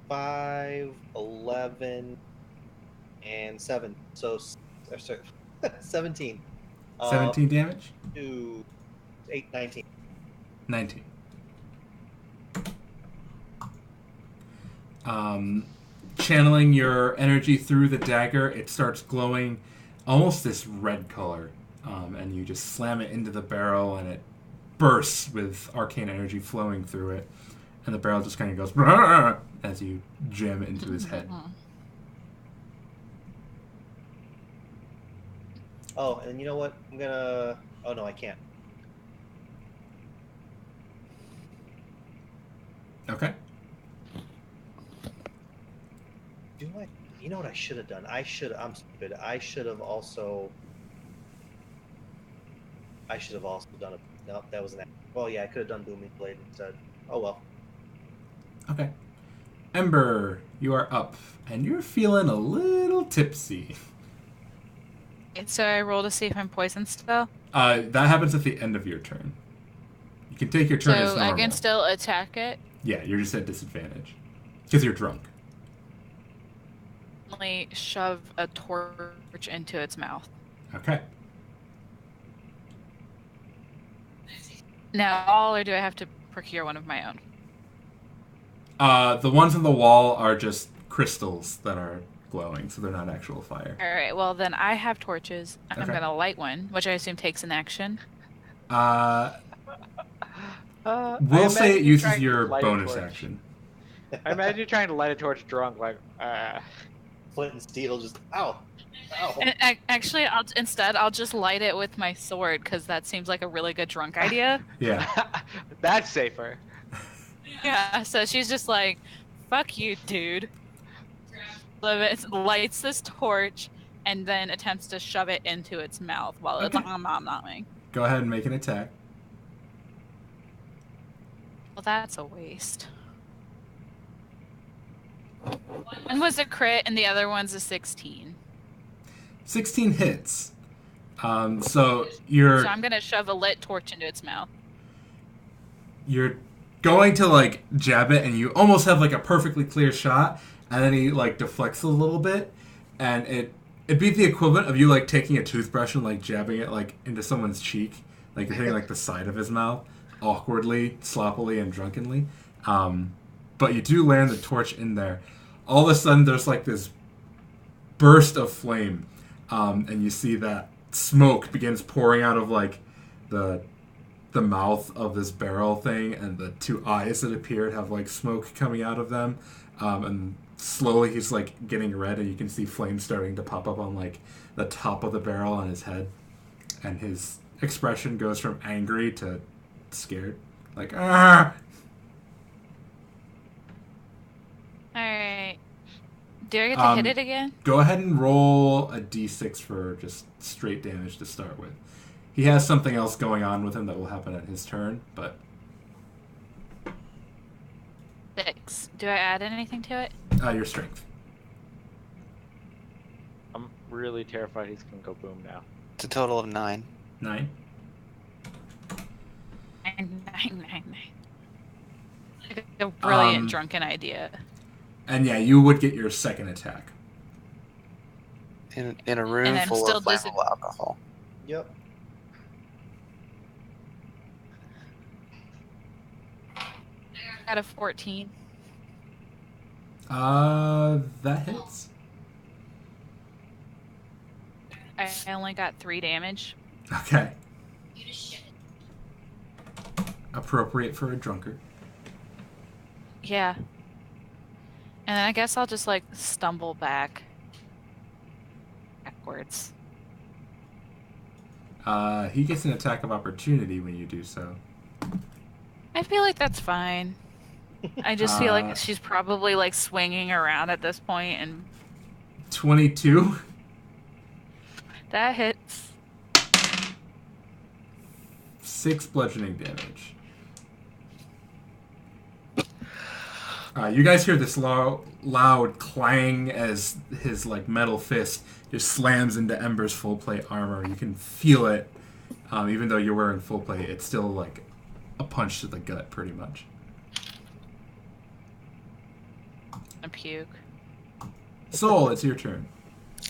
5, 11, and 7. So, sorry, 17. 17 damage. 2, 8, 19. 19. channeling your energy through the dagger, it starts glowing almost this red color. And you just slam it into the barrel, and it bursts with arcane energy flowing through it. And the barrel just kind of goes "Brrr," as you jam it into his head. Oh, and you know what? I'm gonna... Oh, no, I can't. Okay. Do I... You know what I should have done? I'm stupid. I should have also done a... No, that was an... Well, yeah, I could have done Booming Blade instead. Oh, well. Okay. Ember, you are up, and you're feeling a little tipsy. So I roll to see if I'm poisoned still. That happens at the end of your turn. You can take your turn as So normal. I can still attack it. Yeah, you're just at disadvantage. Because you're drunk. Only shove a torch into its mouth. Okay. Now, all or do I have to procure one of my own? The ones on the wall are just crystals that are glowing, so they're not actual fire. All right. Well, then I have torches. I'm Okay. gonna light one, which I assume takes an action. We'll I say it imagine you uses trying to your light a bonus torch. action. I imagine you trying to light a torch drunk, like, Flint and steel just... Ow! Ow! And actually, I'll just light it with my sword because that seems like a really good drunk idea. Yeah. That's safer. Yeah. So she's just like, "Fuck you, dude." Lights this torch and then attempts to shove it into its mouth while it's Okay. nom-nomming. Go ahead and make an attack. Well, that's a waste. One was a crit and the other one's a 16. 16 hits. So So I'm gonna shove a lit torch into its mouth. you're going to like jab it, and you almost have like a perfectly clear shot, and then he like deflects a little bit, and it'd be the equivalent of you like taking a toothbrush and like jabbing it like into someone's cheek, like you're hitting like the side of his mouth, awkwardly, sloppily, and drunkenly. But you do land the torch in there. All of a sudden, there's like this burst of flame, and you see that smoke begins pouring out of like the mouth of this barrel thing, and the two eyes that appeared have like smoke coming out of them, and slowly he's like getting red, and you can see flames starting to pop up on like the top of the barrel on his head, and his expression goes from angry to scared, like ah. All right. Do I get to hit it again? Go ahead and roll a d6 for just straight damage to start with. He has something else going on with him that will happen at his turn, but 6. Do I add anything to it? your strength. I'm really terrified he's gonna go boom now. It's a total of 9. 9. 9. Like a brilliant drunken idea. And yeah, you would get your second attack. In a room And I'm full still of flammable alcohol. Yep. Got a 14. That hits. I only got 3 damage. Okay. Appropriate for a drunkard. Yeah. And then I guess I'll just like stumble backwards. He gets an attack of opportunity when you do so. I feel like that's fine. I just feel like she's probably like swinging around at this point, and 22. that hits. 6 bludgeoning damage. You guys hear this loud clang as his like metal fist just slams into Ember's full plate armor. You can feel it, even though you're wearing full plate. It's still like a punch to the gut, pretty much. A puke. Soul, it's your turn.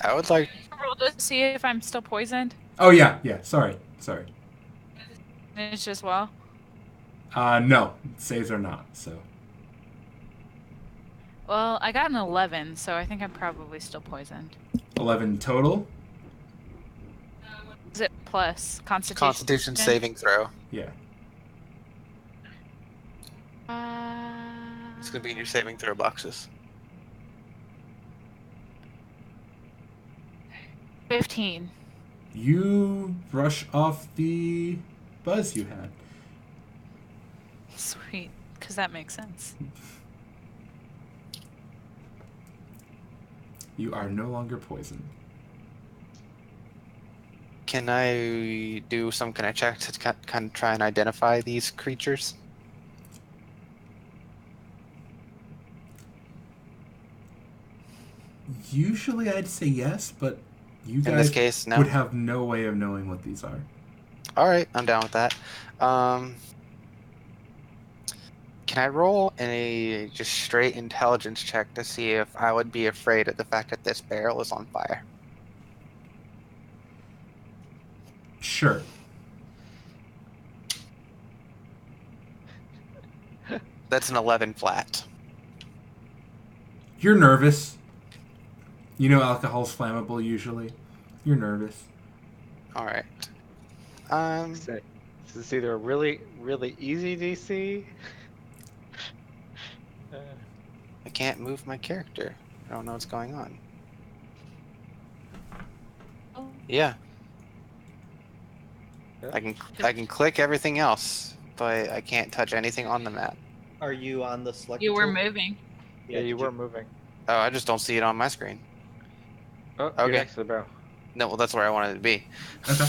I would like... Roll to see if I'm still poisoned. Oh yeah. Sorry. It's just well. No, saves are not. So. Well, I got an 11, so I think I'm probably still poisoned. 11 total? Is it plus Constitution? Constitution saving throw. Yeah. It's gonna be in your saving throw boxes. 15. You brush off the buzz you had. Sweet, because that makes sense. You are no longer poisoned. Can I do some kind of check to kind of try and identify these creatures? Usually I'd say yes, but you In guys this case, no. would have no way of knowing what these are. All right, I'm down with that. Can I roll a just straight intelligence check to see if I would be afraid of the fact that this barrel is on fire? Sure. That's an 11 flat. You're nervous. You know alcohol's flammable usually. You're nervous. All right. So, this is either a really, really easy DC. I can't move my character. I don't know what's going on. Oh. Yeah. I can click everything else, but I can't touch anything on the map. Are you on the select? You were tool? moving. Yeah, you were moving. Oh, I just don't see it on my screen. Oh, Okay. you're next to the barrel. No, well, that's where I wanted to be. Okay.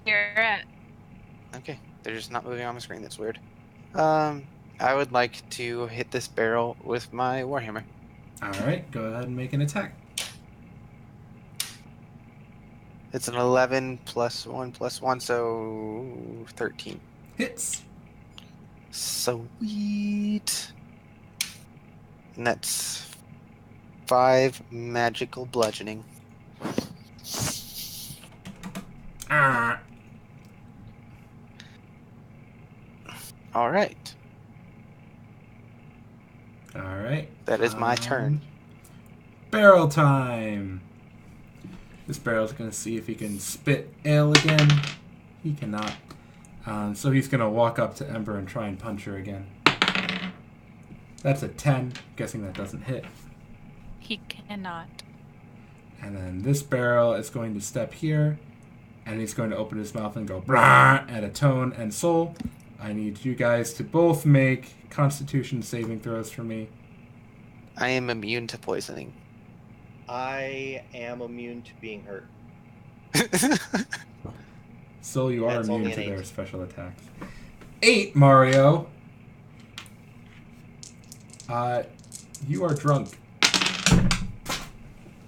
You're at. Okay, they're just not moving on my screen. That's weird. I would like to hit this barrel with my warhammer. Alright, go ahead and make an attack. It's an 11 plus 1 plus 1, so 13. Hits. Sweet. And that's 5 magical bludgeoning. Ah. All right. Alright. That is my turn. Barrel time. This barrel's going to see if he can spit ale again. He cannot. So he's going to walk up to Ember and try and punch her again. That's a 10. Guessing that doesn't hit. He cannot. And then this barrel is going to step here. And he's going to open his mouth and go brah at a tone and soul. I need you guys to both make Constitution saving throws for me. I am immune to poisoning. I am immune to being hurt. So you are That's immune only to an their 8. special attacks. 8, Mario. You are drunk.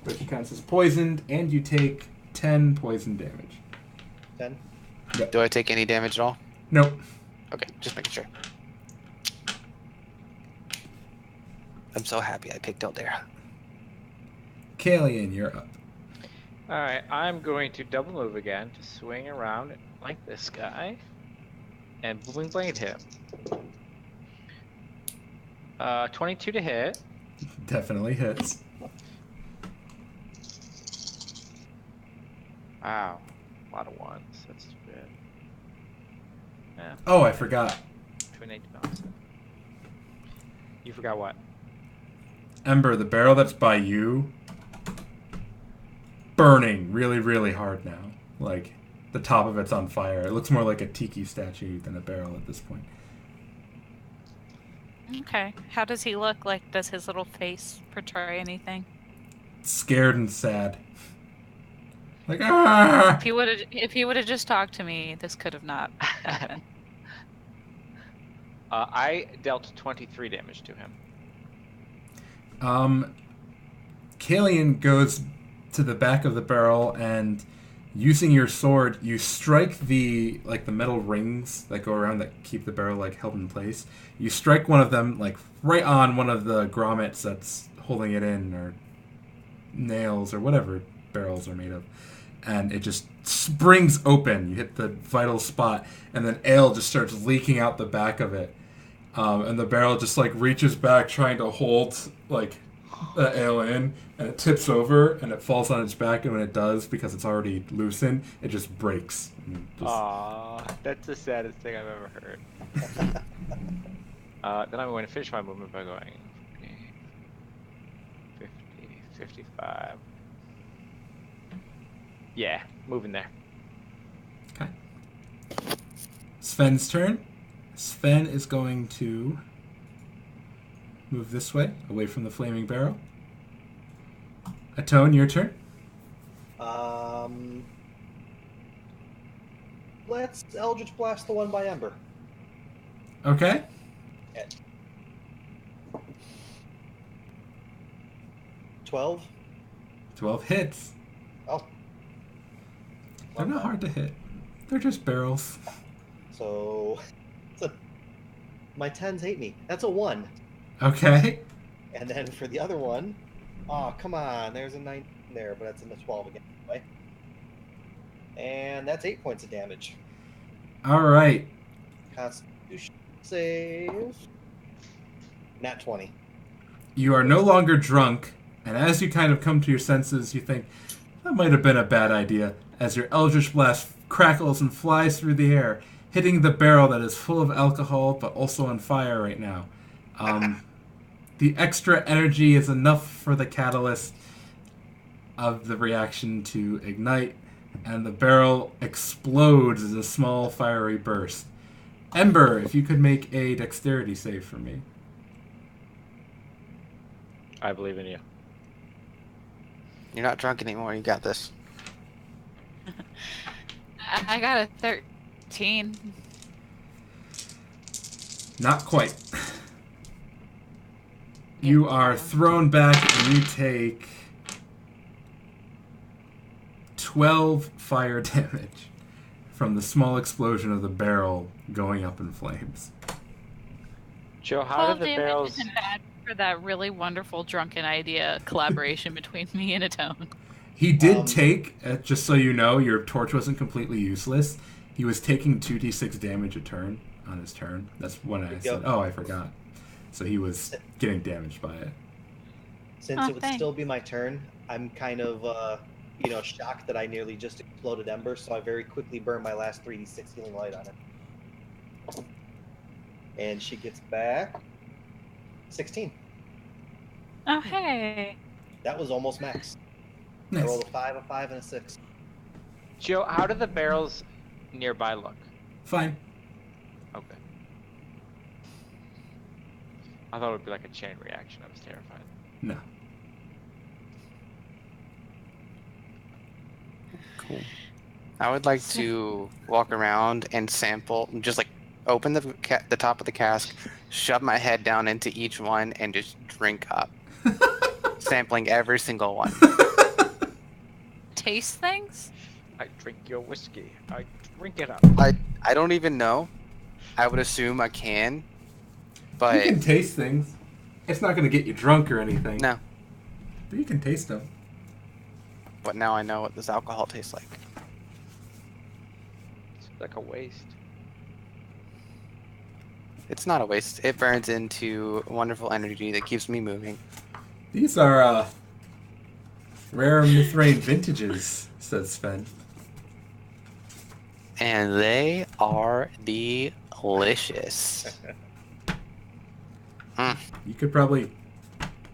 Which counts as poisoned, and you take 10 poison damage. 10. Do I take any damage at all? Nope. Okay, just making sure. I'm so happy I picked Eldera. Kalian, you're up. Alright, I'm going to double move again to swing around like this guy. And booming blade him. 22 to hit. Definitely hits. Wow. A lot of ones. That's good. Yeah, Oh, I forgot. between 8 to balance. You forgot what? Ember, the barrel that's by you, burning really, really hard now. Like, the top of it's on fire. It looks more like a tiki statue than a barrel at this point. Okay. How does he look? Like, does his little face portray anything? Scared and sad. Like, ah! If he would have just talked to me, this could have not happened. I dealt 23 damage to him. Kalian goes to the back of the barrel and using your sword, you strike the metal rings that go around that keep the barrel held in place. You strike one of them right on one of the grommets that's holding it in, or nails, or whatever barrels are made of. And it just springs open. You hit the vital spot, and then ale just starts leaking out the back of it. And the barrel just like reaches back trying to hold like the ale in, and it tips over and it falls on its back, and when it does, because it's already loosened, it just breaks. And just... Aww, that's the saddest thing I've ever heard. Then I'm going to finish my movement by going 50, 55. Yeah, moving there. Okay. Sven's turn. Sven is going to move this way, away from the flaming barrel. Atone, your turn. Let's Eldritch Blast the one by Ember. Okay. Yeah. 12. 12 hits. Oh. They're not hard to hit. They're just barrels. So, my 10s hate me. That's a 1. Okay. And then for the other one, oh, come on. There's a 9 there, but that's in the 12 again. Anyway. And that's 8 points of damage. All right. Constitution save. Nat 20. You are no longer drunk, and as you kind of come to your senses, you think, that might have been a bad idea, as your Eldritch Blast crackles and flies through the air, hitting the barrel that is full of alcohol, but also on fire right now. The extra energy is enough for the catalyst of the reaction to ignite, and the barrel explodes as a small fiery burst. Ember, if you could make a dexterity save for me. I believe in you. You're not drunk anymore. You got this. I got a 13. Not quite. You are thrown back and you take 12 fire damage from the small explosion of the barrel going up in flames. Joe, how did the damage barrels... isn't bad for that really wonderful drunken idea collaboration between me and Atone. He did take, just so you know, your torch wasn't completely useless. He was taking 2d6 damage a turn on his turn. That's when I said, oh, I forgot. So he was getting damaged by it. Since it would still be my turn, I'm kind of, shocked that I nearly just exploded Ember, so I very quickly burned my last 3d6 healing light on it. And she gets back 16. Oh, hey. That was almost max. Nice. I rolled a 5, a 5, and a 6. Joe, how do the barrels nearby look? Fine. Okay. I thought it would be like a chain reaction. I was terrified. No. Cool. I would like to walk around and sample, just like open the top of the cask, shove my head down into each one, and just drink up, sampling every single one. Taste things? I drink your whiskey. I drink it up. I don't even know. I would assume I can, but You can taste things. It's not going to get you drunk or anything. no. But you can taste them. But now I know what this alcohol tastes like. It's like a waste. It's not a waste. It burns into wonderful energy that keeps me moving. These are rare Mithrain vintages, says Sven. And they are delicious. You could probably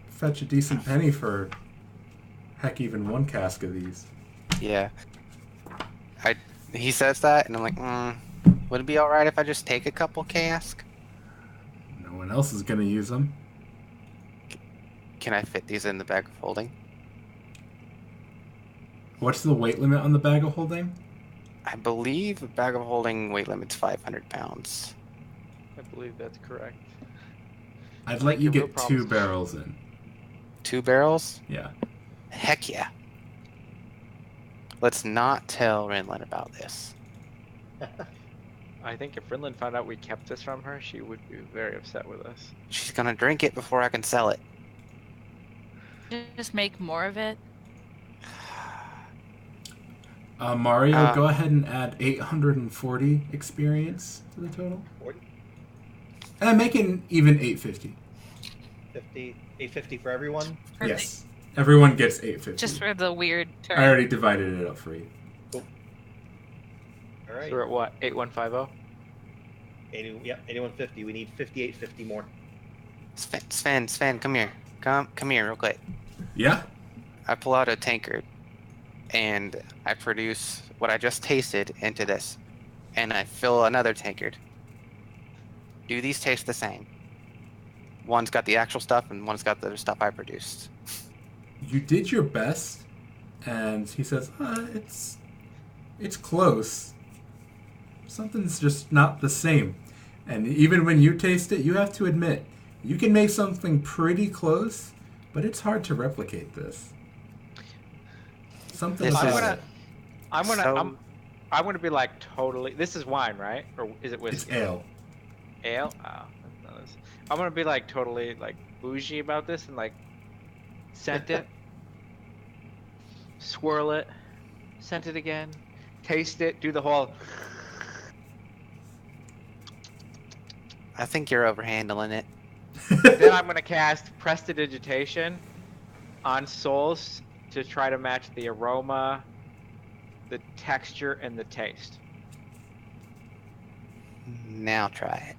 fetch a decent penny for, heck, even one cask of these. Yeah. He says that, and I'm like, would it be alright if I just take a couple cask? No one else is going to use them. Can I fit these in the bag of holding? What's the weight limit on the bag of holding? I believe a bag of holding weight limit's 500 pounds. I believe that's correct. I'd let you Your real get 2 problems. barrels in. 2 barrels? Yeah. Heck yeah. Let's not tell Rinlin about this. I think if Rinlin found out we kept this from her, she would be very upset with us. She's gonna drink it before I can sell it. Just make more of it. Mario, go ahead and add 840 experience to the total. And making even 850. 850 for everyone? Yes. Everyone gets 850. Just for the weird turn. I already divided it up for you. Cool. All right. So we're at what? 8150? 8150. We need 5850 more. Sven, come here. Come here real quick. Yeah? I pull out a tankard, and I produce what I just tasted into this, and I fill another tankard. Do these taste the same? One's got the actual stuff, and one's got the stuff I produced. You did your best, and he says, it's close. Something's just not the same. And even when you taste it, you have to admit, you can make something pretty close, but it's hard to replicate this. Something about it. I'm gonna be like totally. This is wine, right? Or is it whiskey? It's ale. Ale? Oh, I'm gonna be like totally like bougie about this and like scent it, swirl it, scent it again, taste it, do the whole. I think you're overhandling it. Then I'm gonna cast Prestidigitation on souls to try to match the aroma, the texture, and the taste. Now try it.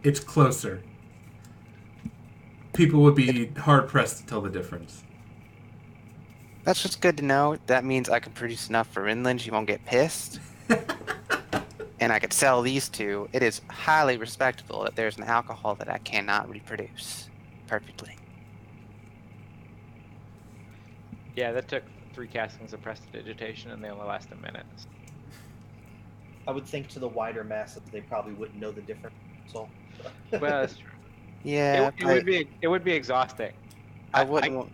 It's closer. People would be hard-pressed to tell the difference. That's just good to know. That means I can produce enough for Inland. She won't get pissed. And I could sell these two. It is highly respectable that there's an alcohol that I cannot reproduce perfectly. Yeah, that took 3 castings of Prestidigitation and they only last a minute. I would think to the wider masses, they probably wouldn't know the difference. So. Well, that's true. Yeah, It would be exhausting. I wouldn't.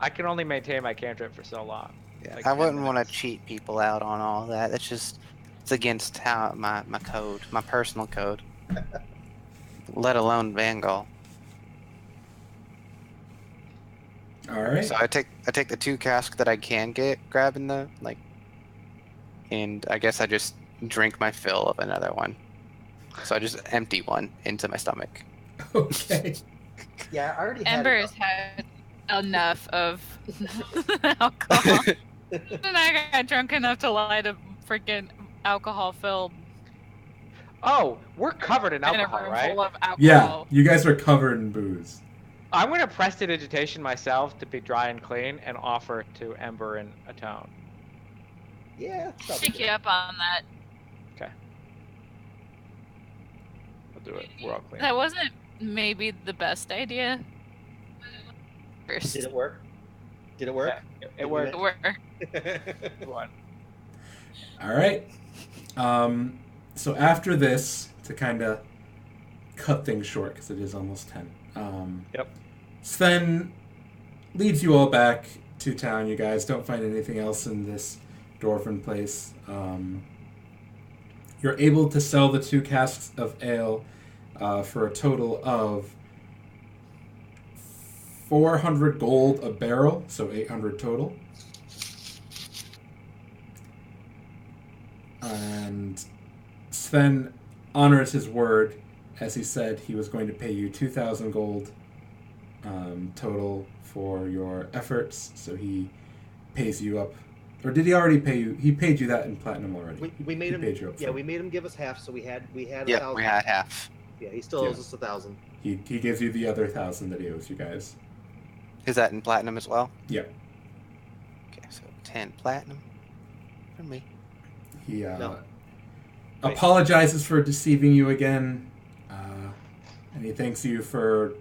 I can only maintain my cantrip for so long. Yeah, Like I 10 wouldn't want to minutes. cheat people out on all that. It's just, it's against how my code, my personal code. Let alone Vangal. All right. So I take the 2 casks that I can get, grabbing the and I guess I just drink my fill of another one. So I just empty one into my stomach. Okay. Yeah, I already had Ember's had enough of alcohol. And I got drunk enough to light a freaking alcohol-filled Oh, we're covered in in a alcohol, room right? full of alcohol. Yeah, you guys are covered in booze. I'm gonna Prestidigitation myself to be dry and clean and offer to Ember and Atone. Yeah. probably Pick good. you up on that. I'll do it. We're all clean. That wasn't maybe the best idea. First. Did it work? Did it work? Yeah, it worked. We're- One. All right. So after this, to kind of cut things short, because it is almost 10. Yep. Sven leads you all back to town. You guys don't find anything else in this dwarven place. You're able to sell the 2 casks of ale for a total of 400 gold a barrel, so 800 total. And Sven honors his word, as he said he was going to pay you 2,000 gold total for your efforts, so he pays you up. Or did he already pay you? He paid you that in platinum already. We made He him. paid you up Yeah, front. we made him give us half, so we had. Yep, 1,000. we had half. Yeah, he still owes us 1,000. He gives you the other 1,000 that he owes you guys. Is that in platinum as well? Yeah. Okay, so 10 platinum for me. He No. apologizes for deceiving you again, and he thanks you for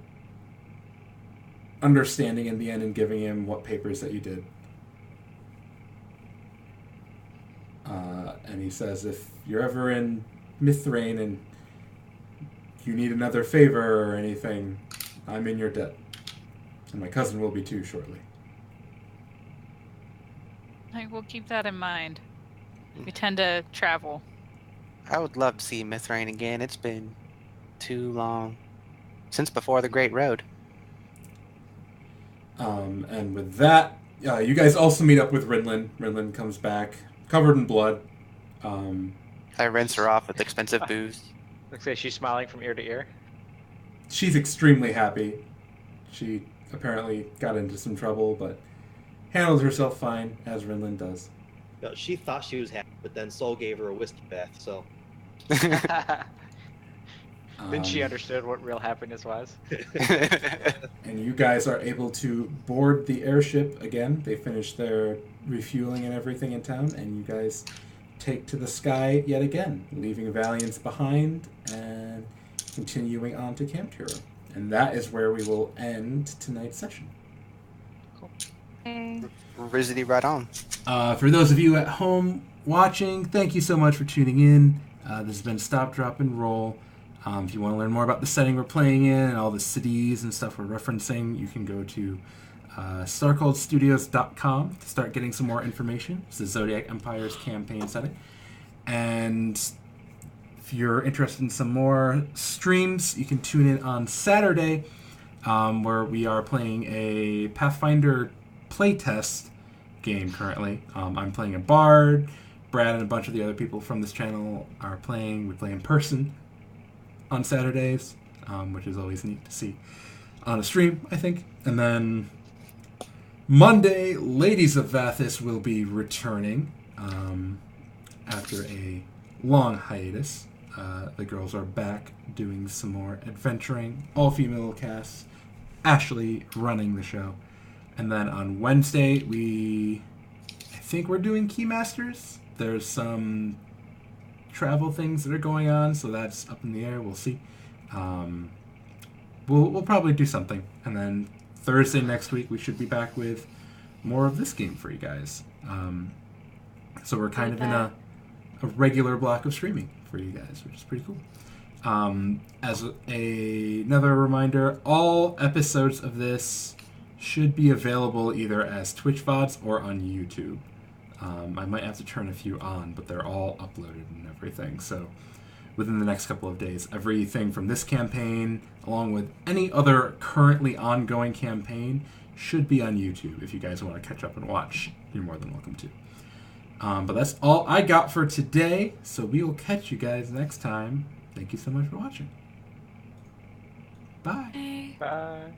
understanding in the end and giving him what papers that you did. And he says, if you're ever in Mithrain and you need another favor or anything, I'm in your debt. And my cousin will be too shortly. I will keep that in mind. We tend to travel. I would love to see Mithrain again. It's been too long. Since before the Great Road. And with that, you guys also meet up with Rinlin. Rinlin comes back, covered in blood. I rinse her off with expensive booze. Looks like she's smiling from ear to ear. She's extremely happy. She apparently got into some trouble, but handled herself fine, as Rinlin does. No, she thought she was happy, but then Soul gave her a whiskey bath, so... Then she understood what real happiness was. And you guys are able to board the airship again. They finished their refueling and everything in town, and you guys take to the sky yet again, leaving Valiance behind and continuing on to Camp Hero. And that is where we will end tonight's session. Cool. Rizzy right on. For those of you at home watching, thank you so much for tuning in. This has been Stop, Drop, and Roll. If you want to learn more about the setting we're playing in and all the cities and stuff we're referencing, you can go to starcoldstudios.com to start getting some more information. It's the Zodiac Empire's campaign setting. And if you're interested in some more streams, you can tune in on Saturday, where we are playing a Pathfinder playtest game currently. I'm playing a bard. Brad and a bunch of the other people from this channel are playing. We play in person on Saturdays, which is always neat to see on a stream, I think. And then Monday, Ladies of Vathis will be returning after a long hiatus. The girls are back doing some more adventuring, all-female casts, Ashley running the show. And then on Wednesday, I think we're doing Keymasters. There's some travel things that are going on, so that's up in the air. We'll see. We'll probably do something, and then Thursday next week we should be back with more of this game for you guys. So we're kind of in a regular block of streaming for you guys, which is pretty cool. As another reminder, all episodes of this should be available either as Twitch VODs or on YouTube. I might have to turn a few on, but they're all uploaded and everything. So within the next couple of days, everything from this campaign, along with any other currently ongoing campaign, should be on YouTube. If you guys want to catch up and watch, you're more than welcome to. But that's all I got for today. So we will catch you guys next time. Thank you so much for watching. Bye. Bye.